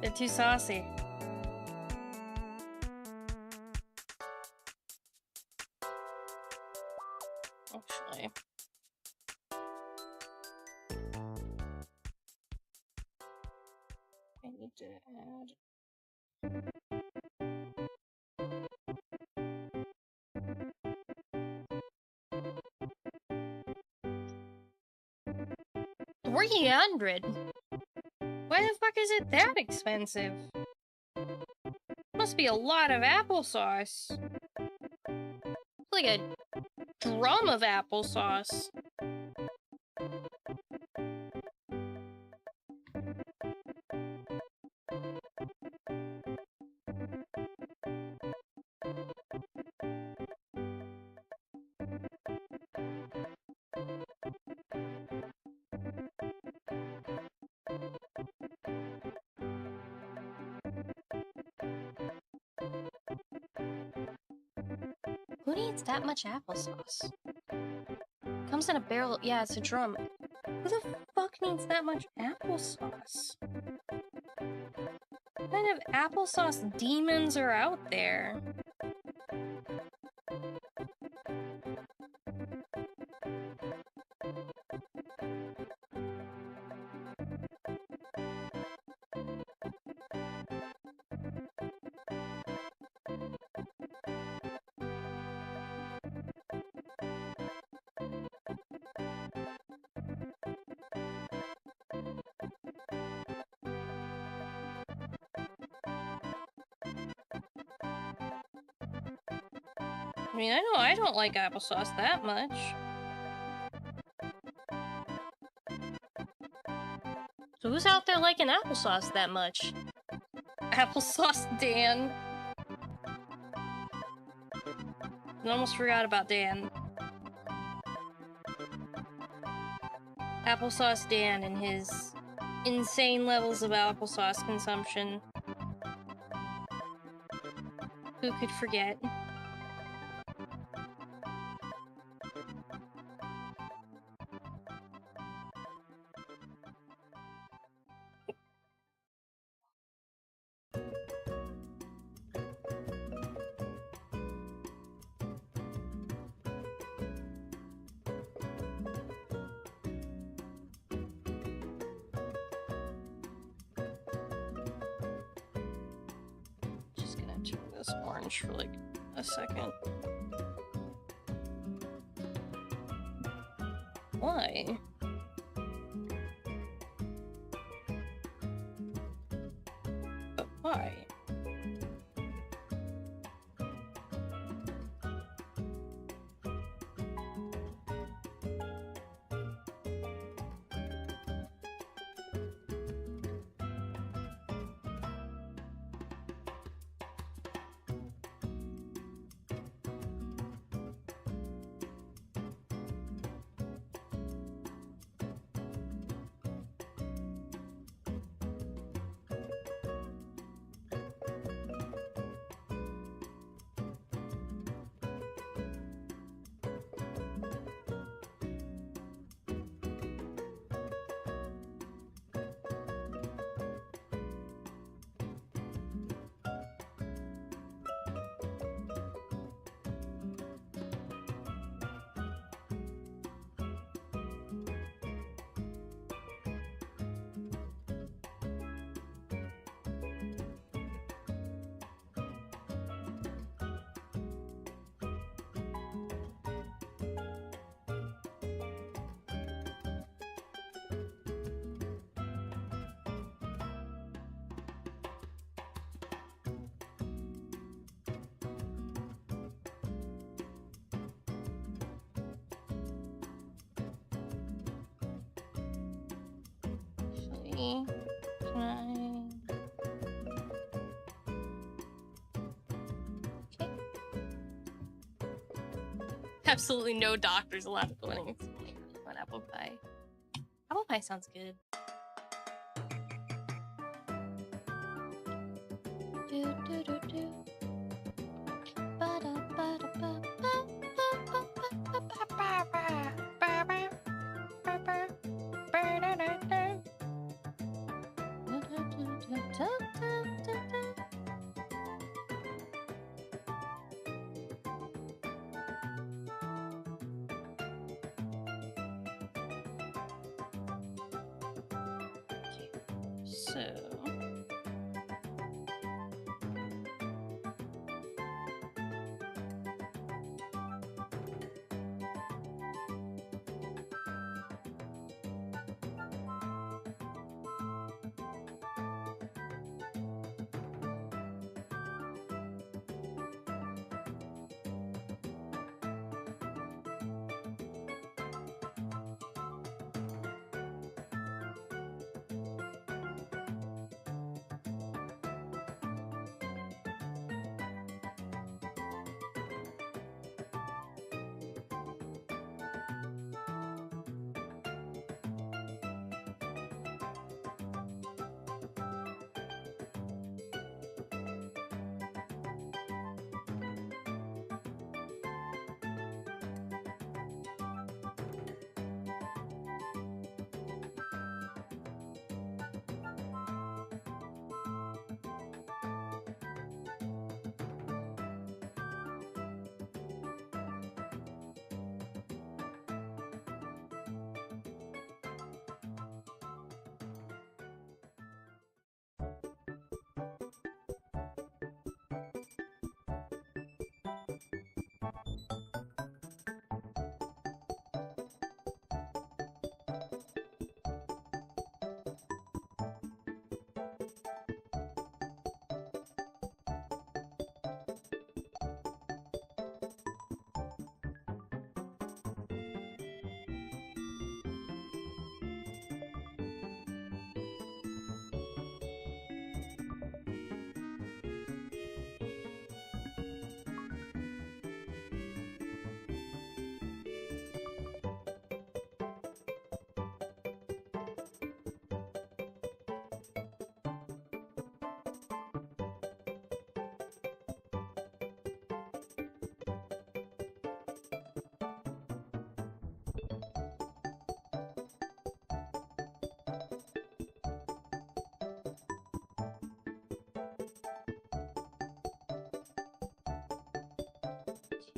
They're too saucy. Actually. I need to add... $300? Why the fuck is it that expensive? Must be a lot of applesauce. Like a drum of applesauce. Who needs that much applesauce? Comes in a barrel. Yeah, it's a drum. Who the fuck needs that much applesauce? What kind of applesauce demons are out there? I mean, I know I don't like applesauce that much. So who's out there liking applesauce that much? Applesauce Dan. I almost forgot about Dan. Applesauce Dan and his insane levels of applesauce consumption. Who could forget? This orange for like a second. Why? But why? see. Can I? Okay. Absolutely no doctors allowed at the wedding. What apple pie? Apple pie sounds good. Do do do do. Ba da ba da ba ba ba ba ba ba ba ba ba. So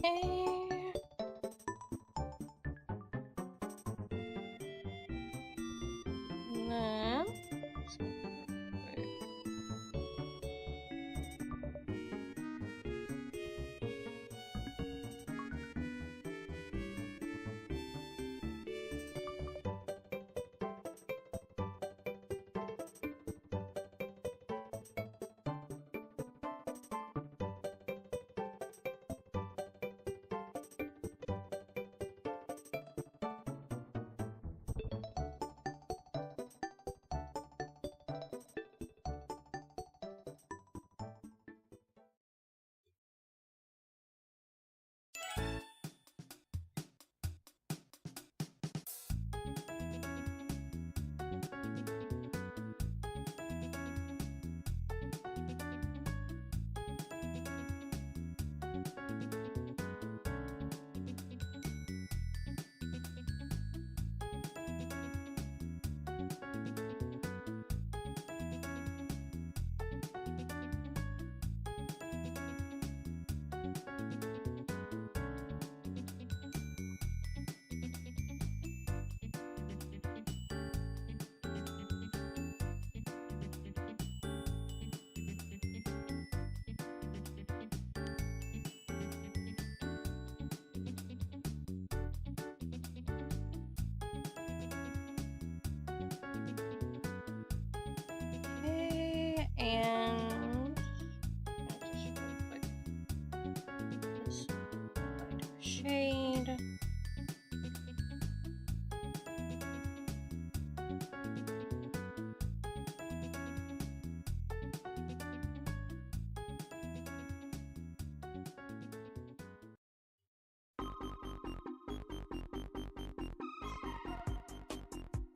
okay. Then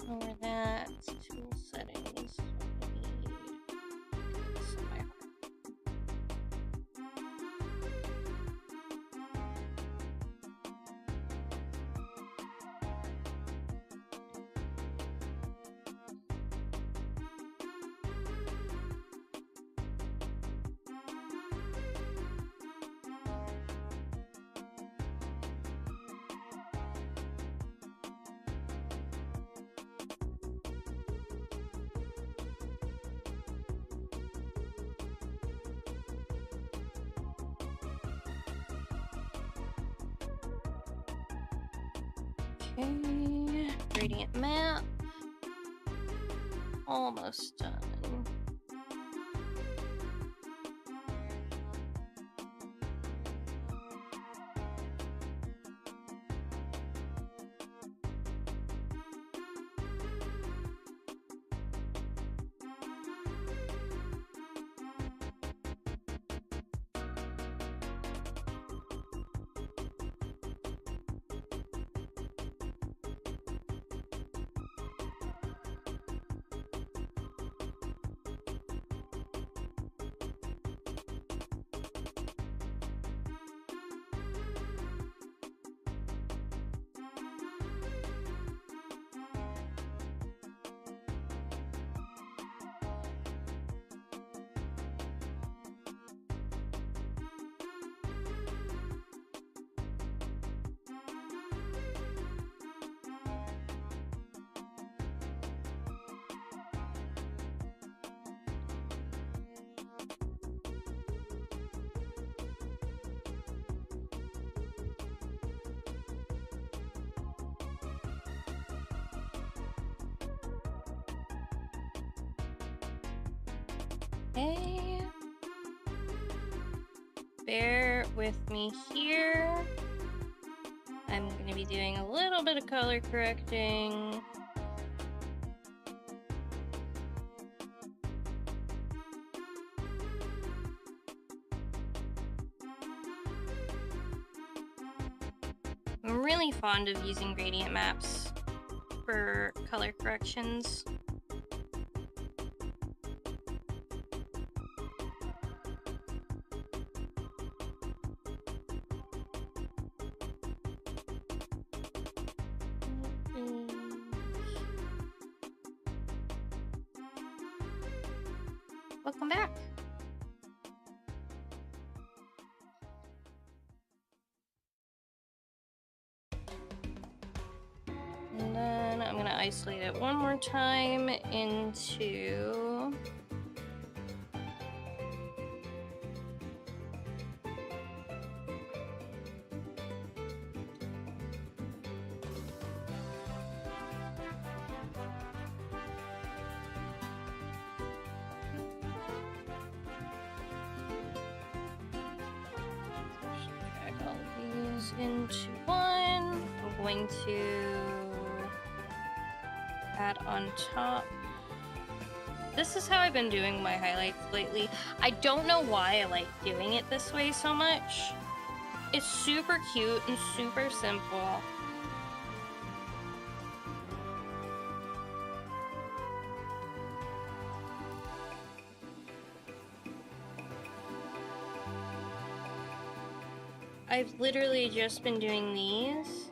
Over that, tool settings. Okay, gradient map. Almost done. Okay. Bear with me here. I'm going to be doing a little bit of color correcting. I'm really fond of using gradient maps for color corrections. Welcome back. And then I'm going to isolate it one more time into into one. I'm going to add on top. This is how I've been doing my highlights lately. I don't know why I like doing it this way so much. It's super cute and super simple. I've literally just been doing these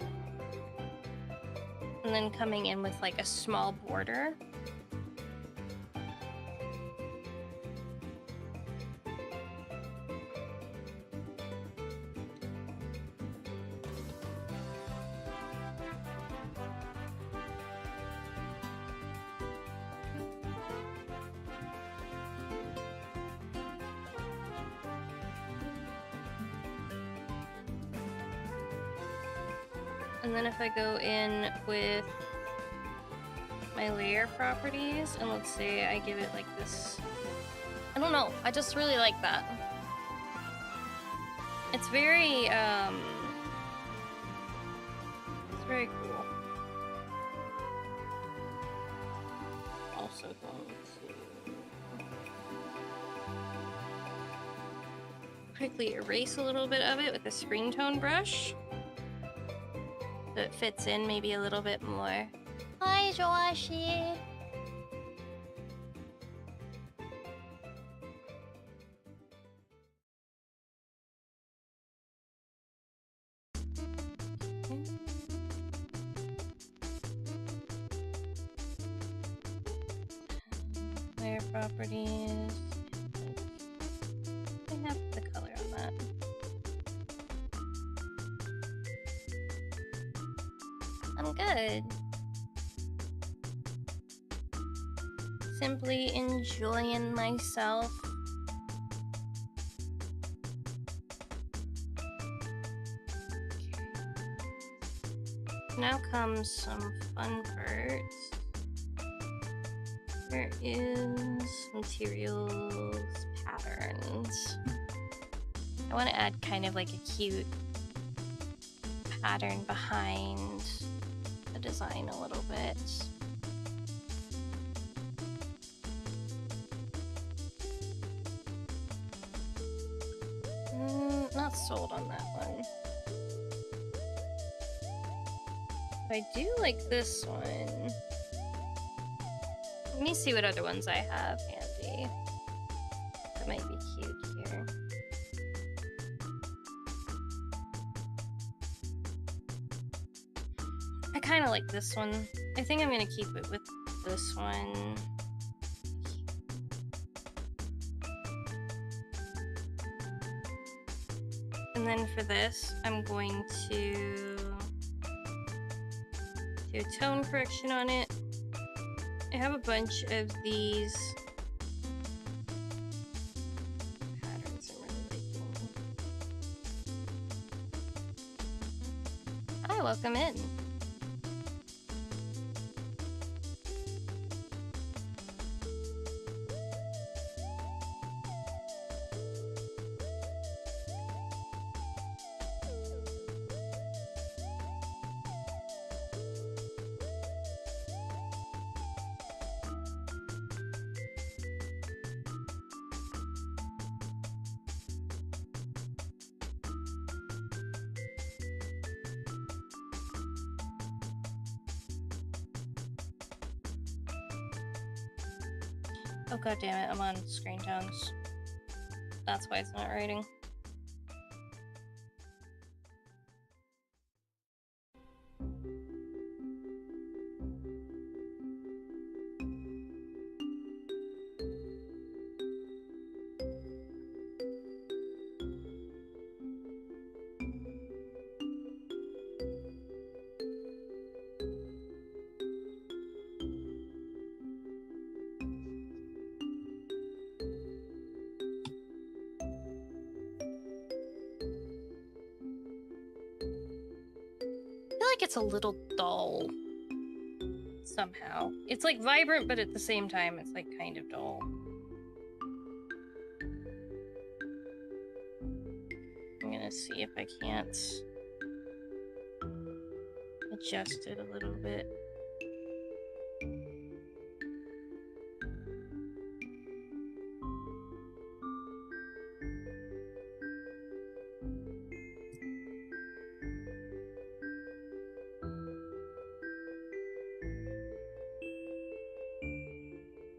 and then coming in with like a small border. And then if I go in with my layer properties, and let's say I give it like this, I don't know, I just really like that. It's very, it's very cool. Also going to quickly erase a little bit of it with a screen tone brush. So it fits in maybe a little bit more. Hi, Joashi. Player properties. I have the color on that. I'm good. Simply enjoying myself. Now comes some fun parts. There is materials, patterns. I want to add kind of like a cute pattern behind the design a little bit. Not sold on that one. But I do like this one. Let me see what other ones I have handy. That might be cute here. I kind of like this one. I think I'm gonna keep it with this one. And then for this, I'm going to do a tone correction on it. I have a bunch of these patterns I'm really liking. Hi, welcome in. Oh god damn it, I'm on screen tones. That's why it's not writing. It's a little dull somehow. It's like vibrant, but at the same time it's like kind of dull. I'm gonna see if I can't adjust it a little bit.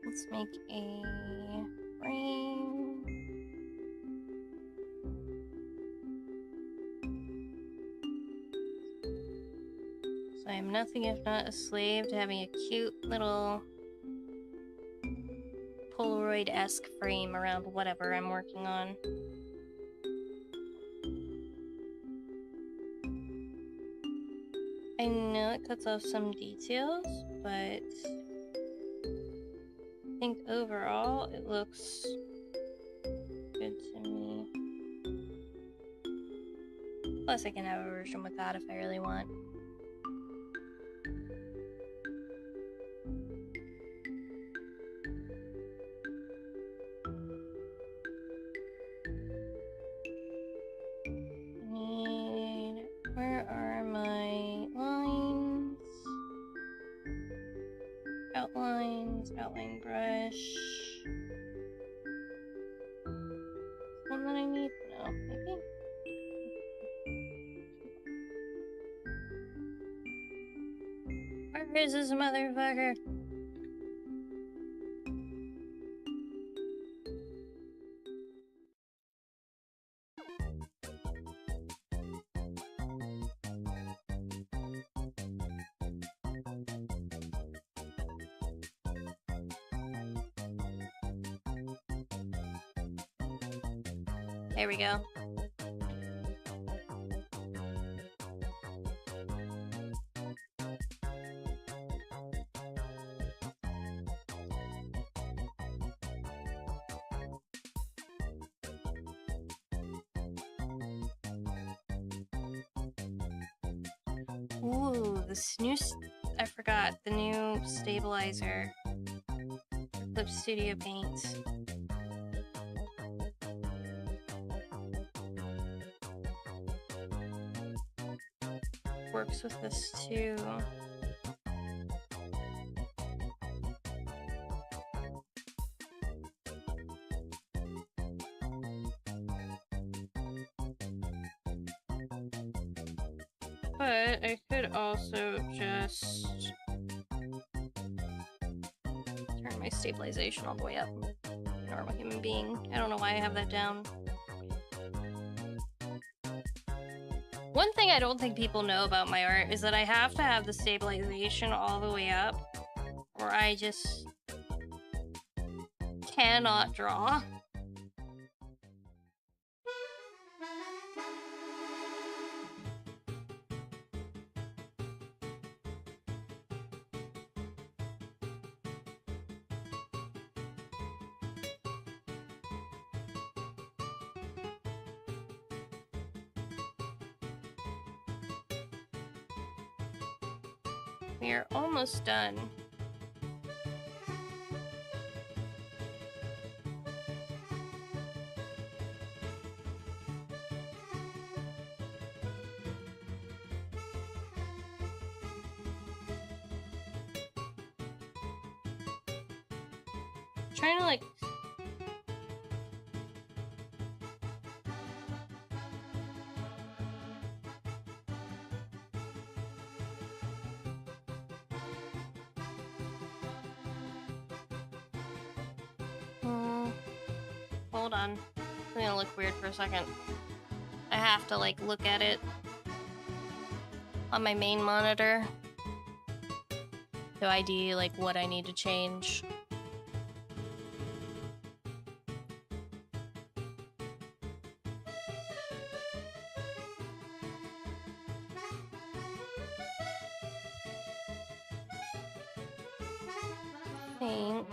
Let's make a frame. So I am nothing if not a slave to having a cute little Polaroid-esque frame around whatever I'm working on. I know it cuts off some details, but I think overall it looks good to me. Plus I can have a version with that if I really want. Where are my lines? Outlines, outline brush. One that I need? No, maybe? Where Where's this motherfucker? There we go. Ooh, this new... I forgot the new stabilizer. Clip Studio Paint. Works with this too. But I could also just turn my stabilization all the way up. Normal human being. I don't know why I have that down. One thing I don't think people know about my art is that I have to have the stabilization all the way up, or I just cannot draw. We are almost done. Trying to like hold on. It's gonna look weird for a second. I have to like look at it on my main monitor to ID like what I need to change. Think.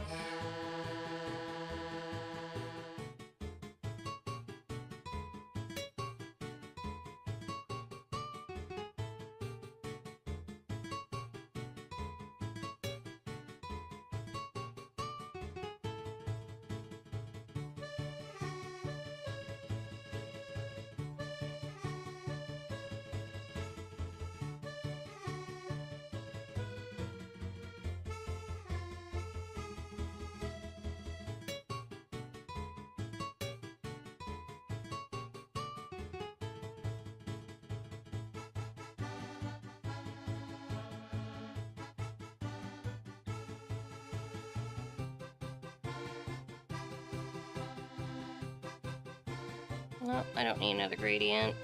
Nope, I don't need another gradient.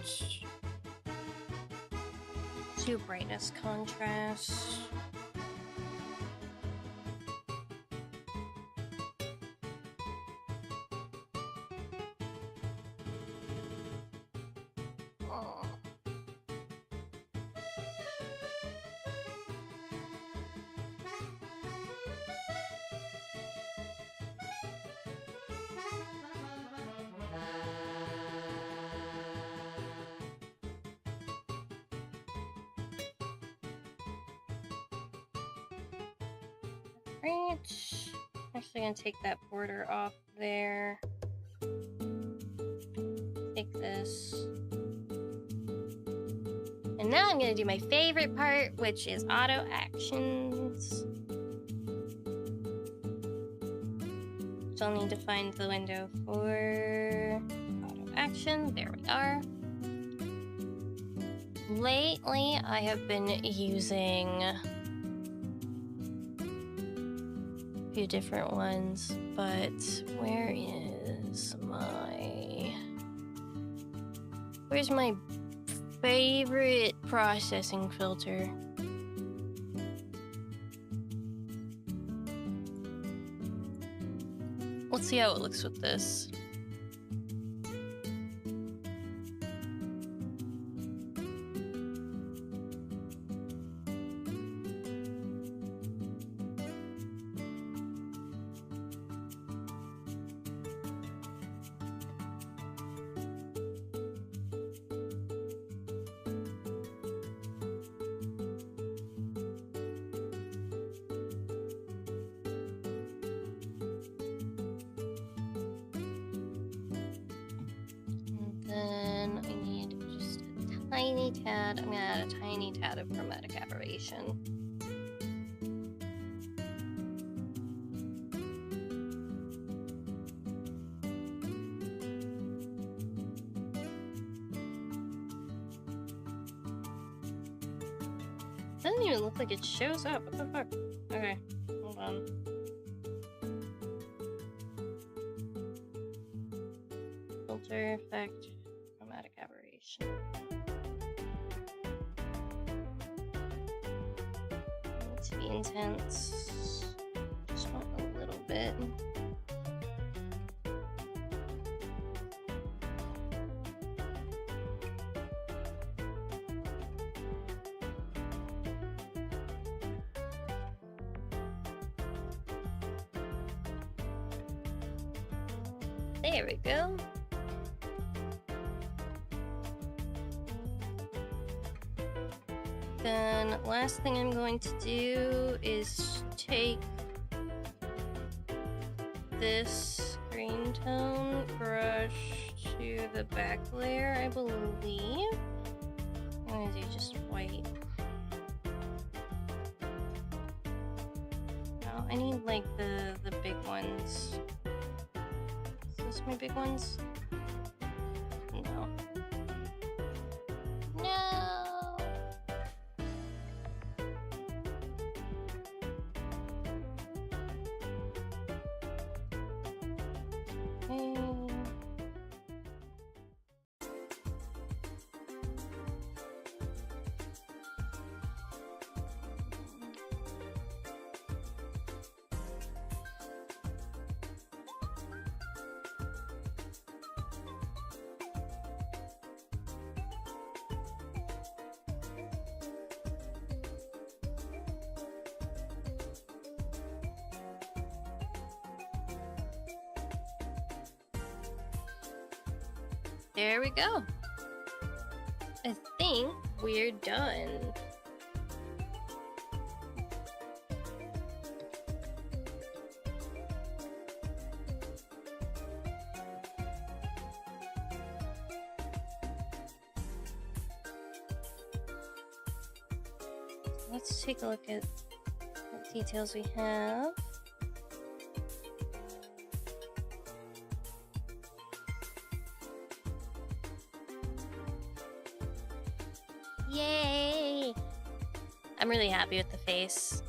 To brightness contrast. Oh. Right. Actually gonna take that border off there. Take this. And now I'm gonna do my favorite part, which is auto actions. Still need to find the window for auto action. There we are. Lately, I have been using few different ones, but where is my... Where's my favorite processing filter? Let's see how it looks with this. Then I need just a tiny tad. I'm gonna add a tiny tad of chromatic aberration. Doesn't even look like it shows up. What the fuck? Okay, hold on. Filter effect. Chromatic aberration. Need to be intense. Just want a little bit. There we go. Then last thing I'm going to do is take this green tone brush to the back layer, I believe. I'm gonna do just white. Oh, I need like the big ones. Is this my big ones? No. No! There we go. I think we're done. Let's take a look at what details we have. Yay! I'm really happy with the face.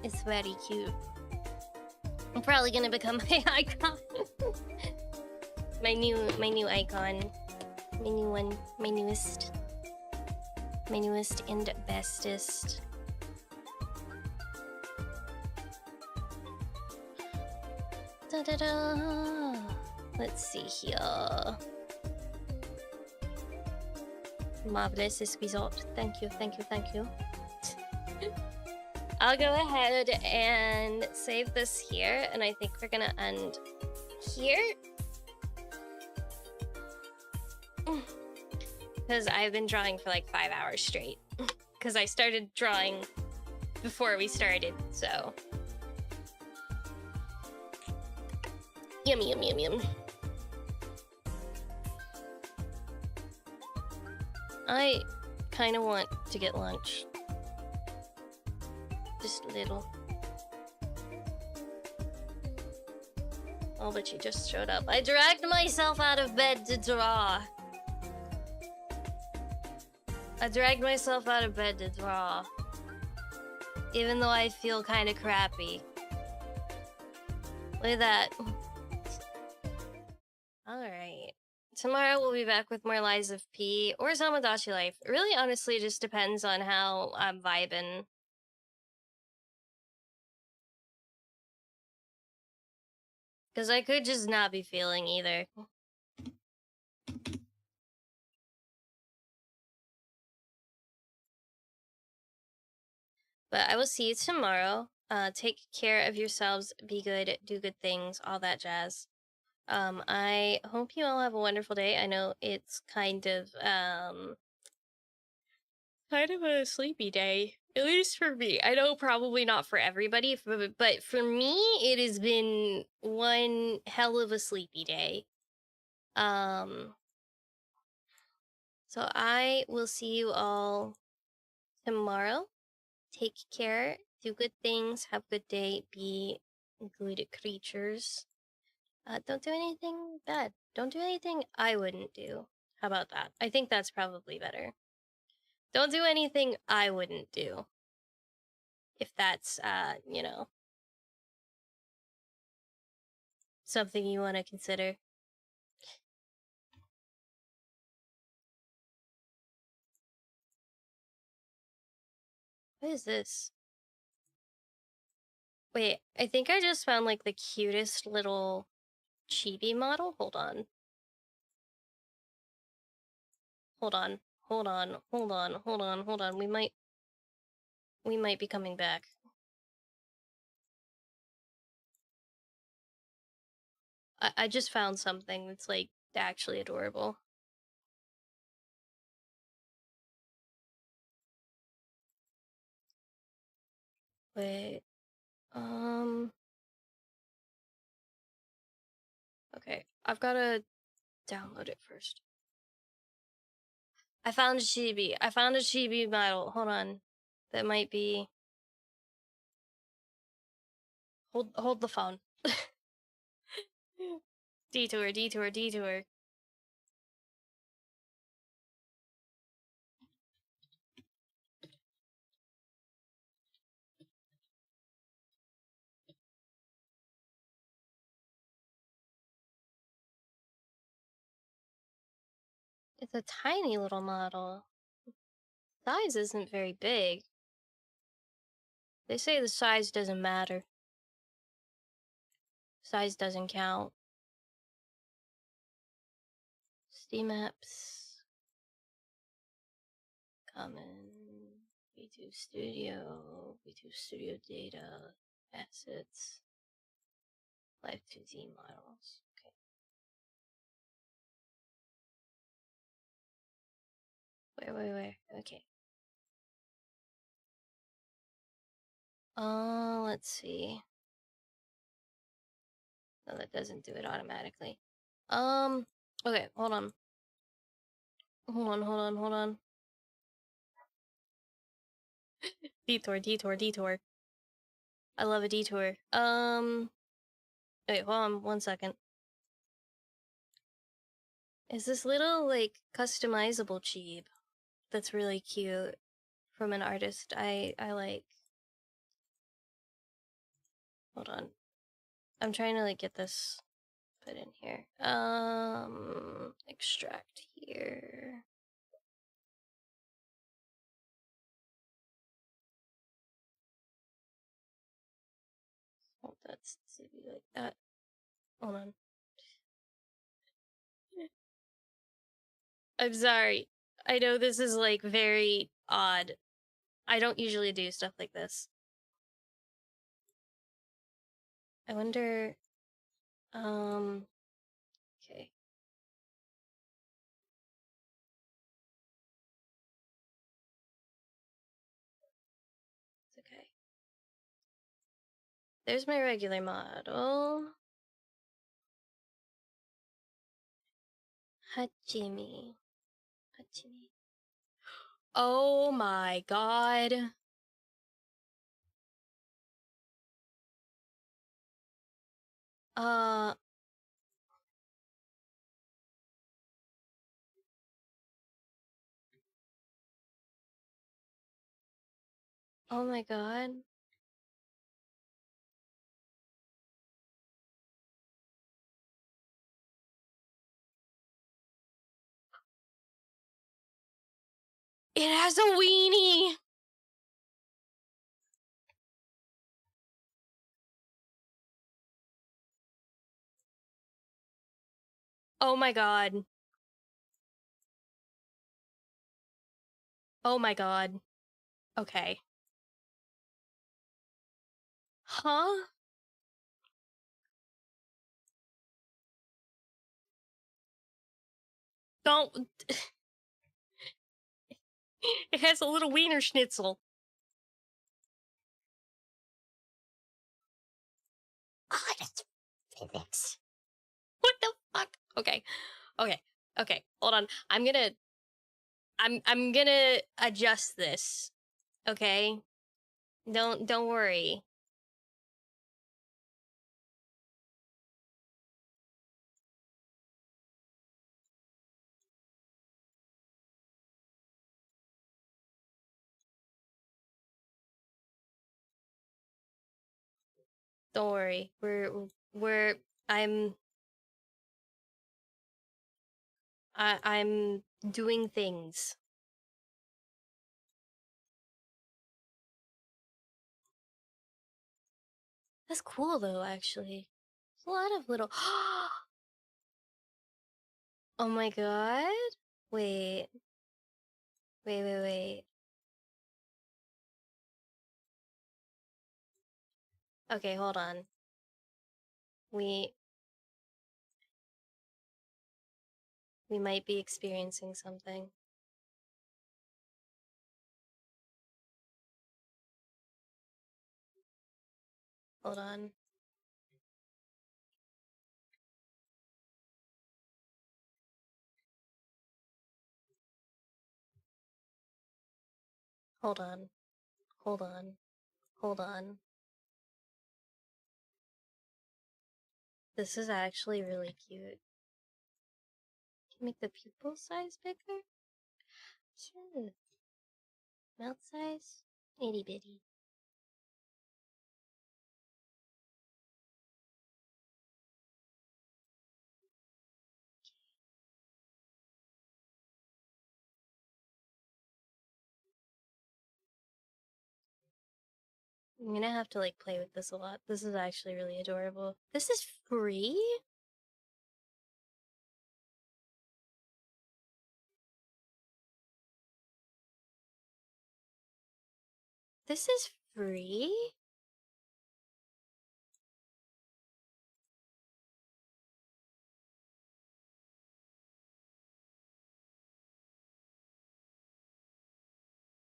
It's very cute. I'm probably gonna become my icon. my new icon. My new one. My newest and bestest. Da da da. Let's see here. Marvelous, Esquizot. Thank you, thank you, thank you. I'll go ahead and save this here, and I think we're gonna end here. Because I've been drawing for like 5 hours straight. Because I started drawing before we started, so. Yum, yum, yum, yum. I kind of want to get lunch. Just a little. Oh, but she just showed up. I dragged myself out of bed to draw. I dragged myself out of bed to draw. Even though I feel kind of crappy. Look at that. Alright. Tomorrow we'll be back with more Lies of P or Samadachi Life. It really honestly just depends on how I'm vibing. Because I could just not be feeling either. But I will see you tomorrow. Take care of yourselves, be good, do good things, all that jazz. I hope you all have a wonderful day. I know it's kind of a sleepy day, at least for me. I know probably not for everybody, but for me, it has been one hell of a sleepy day. So I will see you all tomorrow. Take care, do good things, have a good day, be good creatures. Don't do anything bad. Don't do anything I wouldn't do. How about that? I think that's probably better. Don't do anything I wouldn't do. If that's, you know, something you want to consider. What is this? Wait, I think I just found, like, the cutest little chibi model. Hold on. Hold on. Hold on. Hold on. Hold on. Hold on. We might be coming back. I just found something that's, like, actually adorable. Wait, okay, I've gotta download it first. I found a chibi. I found a chibi model. Hold on. That might be... Hold the phone. Detour, detour, detour. It's a tiny little model. Size isn't very big. They say the size doesn't matter. Size doesn't count. Steam apps. Common. V2 Studio. V2 Studio data. Assets. Live 2D models. Okay. Wait. Okay. Let's see. No, that doesn't do it automatically. Okay, hold on. Hold on. Detour. I love a detour. Wait, hold on 1 second. Is this little, like, customizable cheeb that's really cute from an artist I like. Hold on. I'm trying to, like, get this put in here. Extract here. Want that to be like that. Hold on. I'm sorry. I know this is, like, very odd. I don't usually do stuff like this. I wonder... Okay. It's okay. There's my regular model. Hachimi. Oh my god. Uh... Oh my god. It has a weenie! Oh my god. Oh my god. Okay. Huh? Don't. It has a little wiener schnitzel. Oh, that's physics. What the fuck? Okay. Okay. Okay. Hold on. I'm gonna adjust this. Okay? Don't worry. Don't worry. We're I'm I'm doing things. That's cool though, actually. There's a lot of little Oh my god. Wait. Wait. Okay, hold on. We we might be experiencing something. Hold on. Hold on. Hold on. Hold on. This is actually really cute. Can you make the pupil size bigger? Cute. Mouth size? Itty bitty. I'm gonna have to like play with this a lot. This is actually really adorable. This is free? This is free?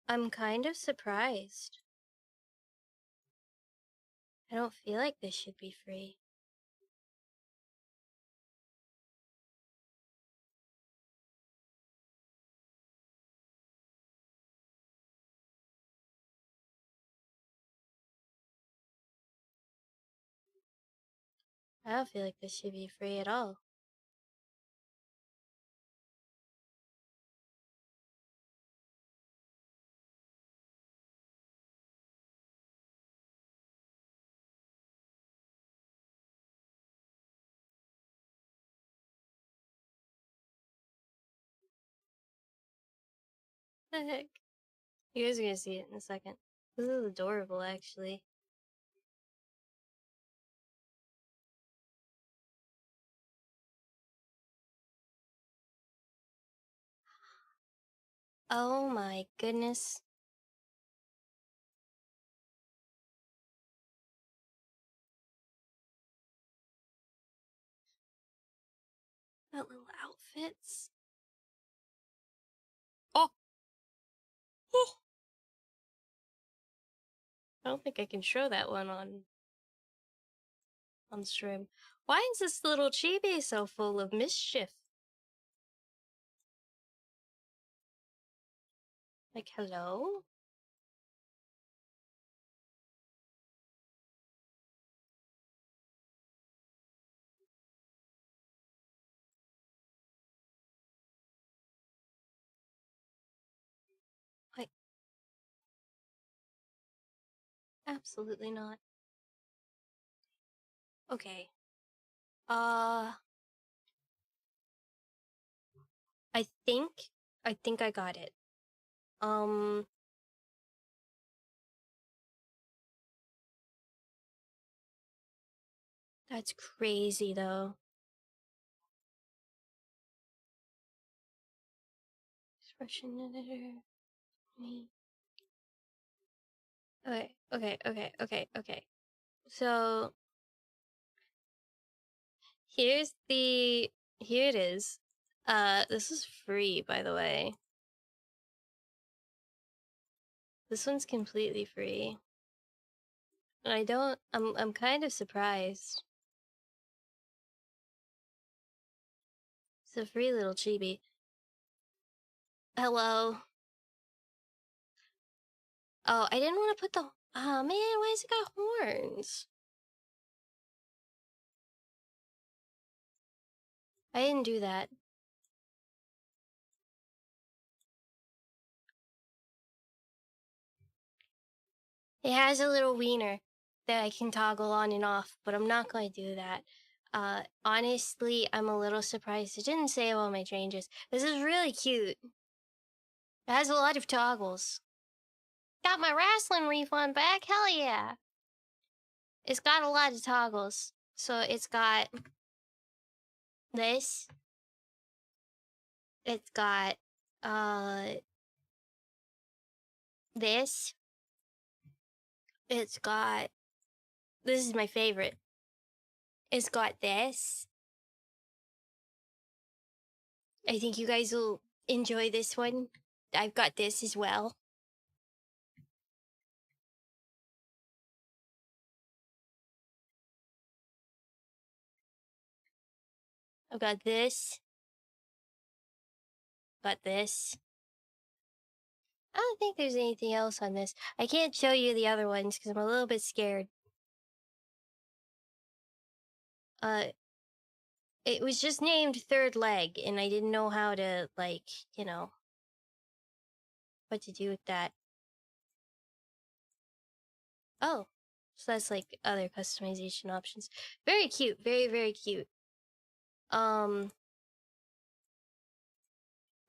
I'm kind of surprised. I don't feel like this should be free. I don't feel like this should be free at all. What the heck? You guys are gonna see it in a second. This is adorable, actually. Oh my goodness. That little outfits. Oh! Oh! I don't think I can show that one on stream. Why is this little chibi so full of mischief? Like, hello? Like, Absolutely not. Okay. I think I got it. That's crazy though. Expression editor. Me. Okay. So here it is. This is free, by the way. This one's completely free. And I'm kind of surprised. It's a free little chibi. Hello. Oh, I didn't want to put the... Oh, man, why has it got horns? I didn't do that. It has a little wiener that I can toggle on and off, but I'm not going to do that. Honestly, I'm a little surprised it didn't save all my changes. This is really cute. It has a lot of toggles. Got my wrestling refund back? Hell yeah. It's got a lot of toggles. So it's got this. It's got this. It's got... This is my favorite. It's got this. I think you guys will enjoy this one. I've got this as well. I've got this. Got this. I don't think there's anything else on this. I can't show you the other ones because I'm a little bit scared. It was just named Third Leg, and I didn't know how to, like, you know, what to do with that. Oh, so that's like other customization options. Very cute, very, very cute. I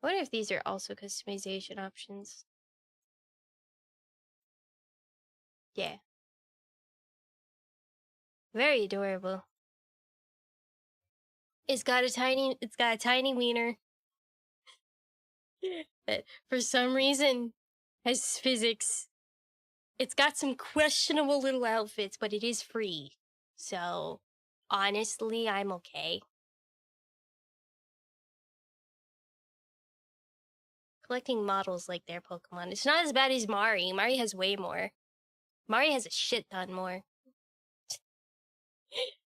wonder if these are also customization options. Yeah. Very adorable. It's got a tiny wiener. That for some reason has physics. It's got some questionable little outfits, but it is free. So, honestly, I'm okay. Collecting models like their Pokemon. It's not as bad as Mari. Mari has way more. Mari has a shit ton more.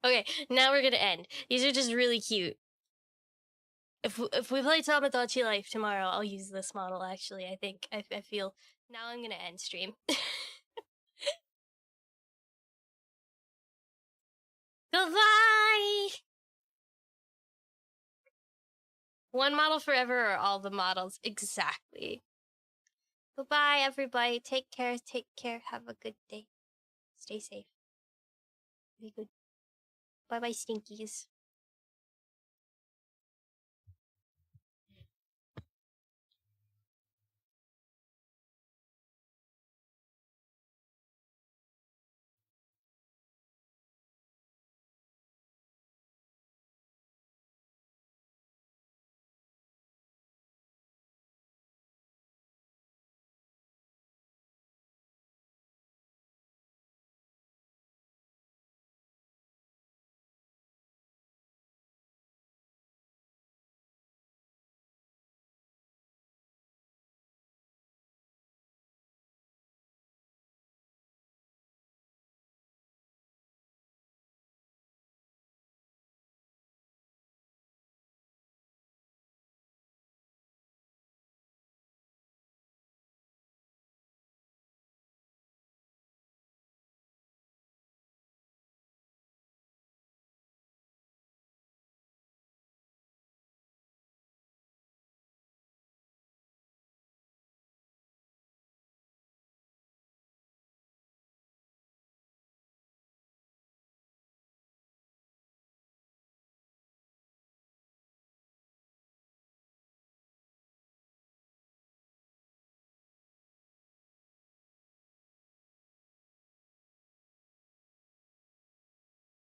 Okay, now we're gonna end. These are just really cute. If we play Tamagotchi Life tomorrow, I'll use this model, actually. I think. I feel... Now I'm gonna end stream. Goodbye! One model forever or all the models? Exactly. Goodbye, everybody. Take care. Take care. Have a good day. Stay safe. Be good. Bye-bye, stinkies.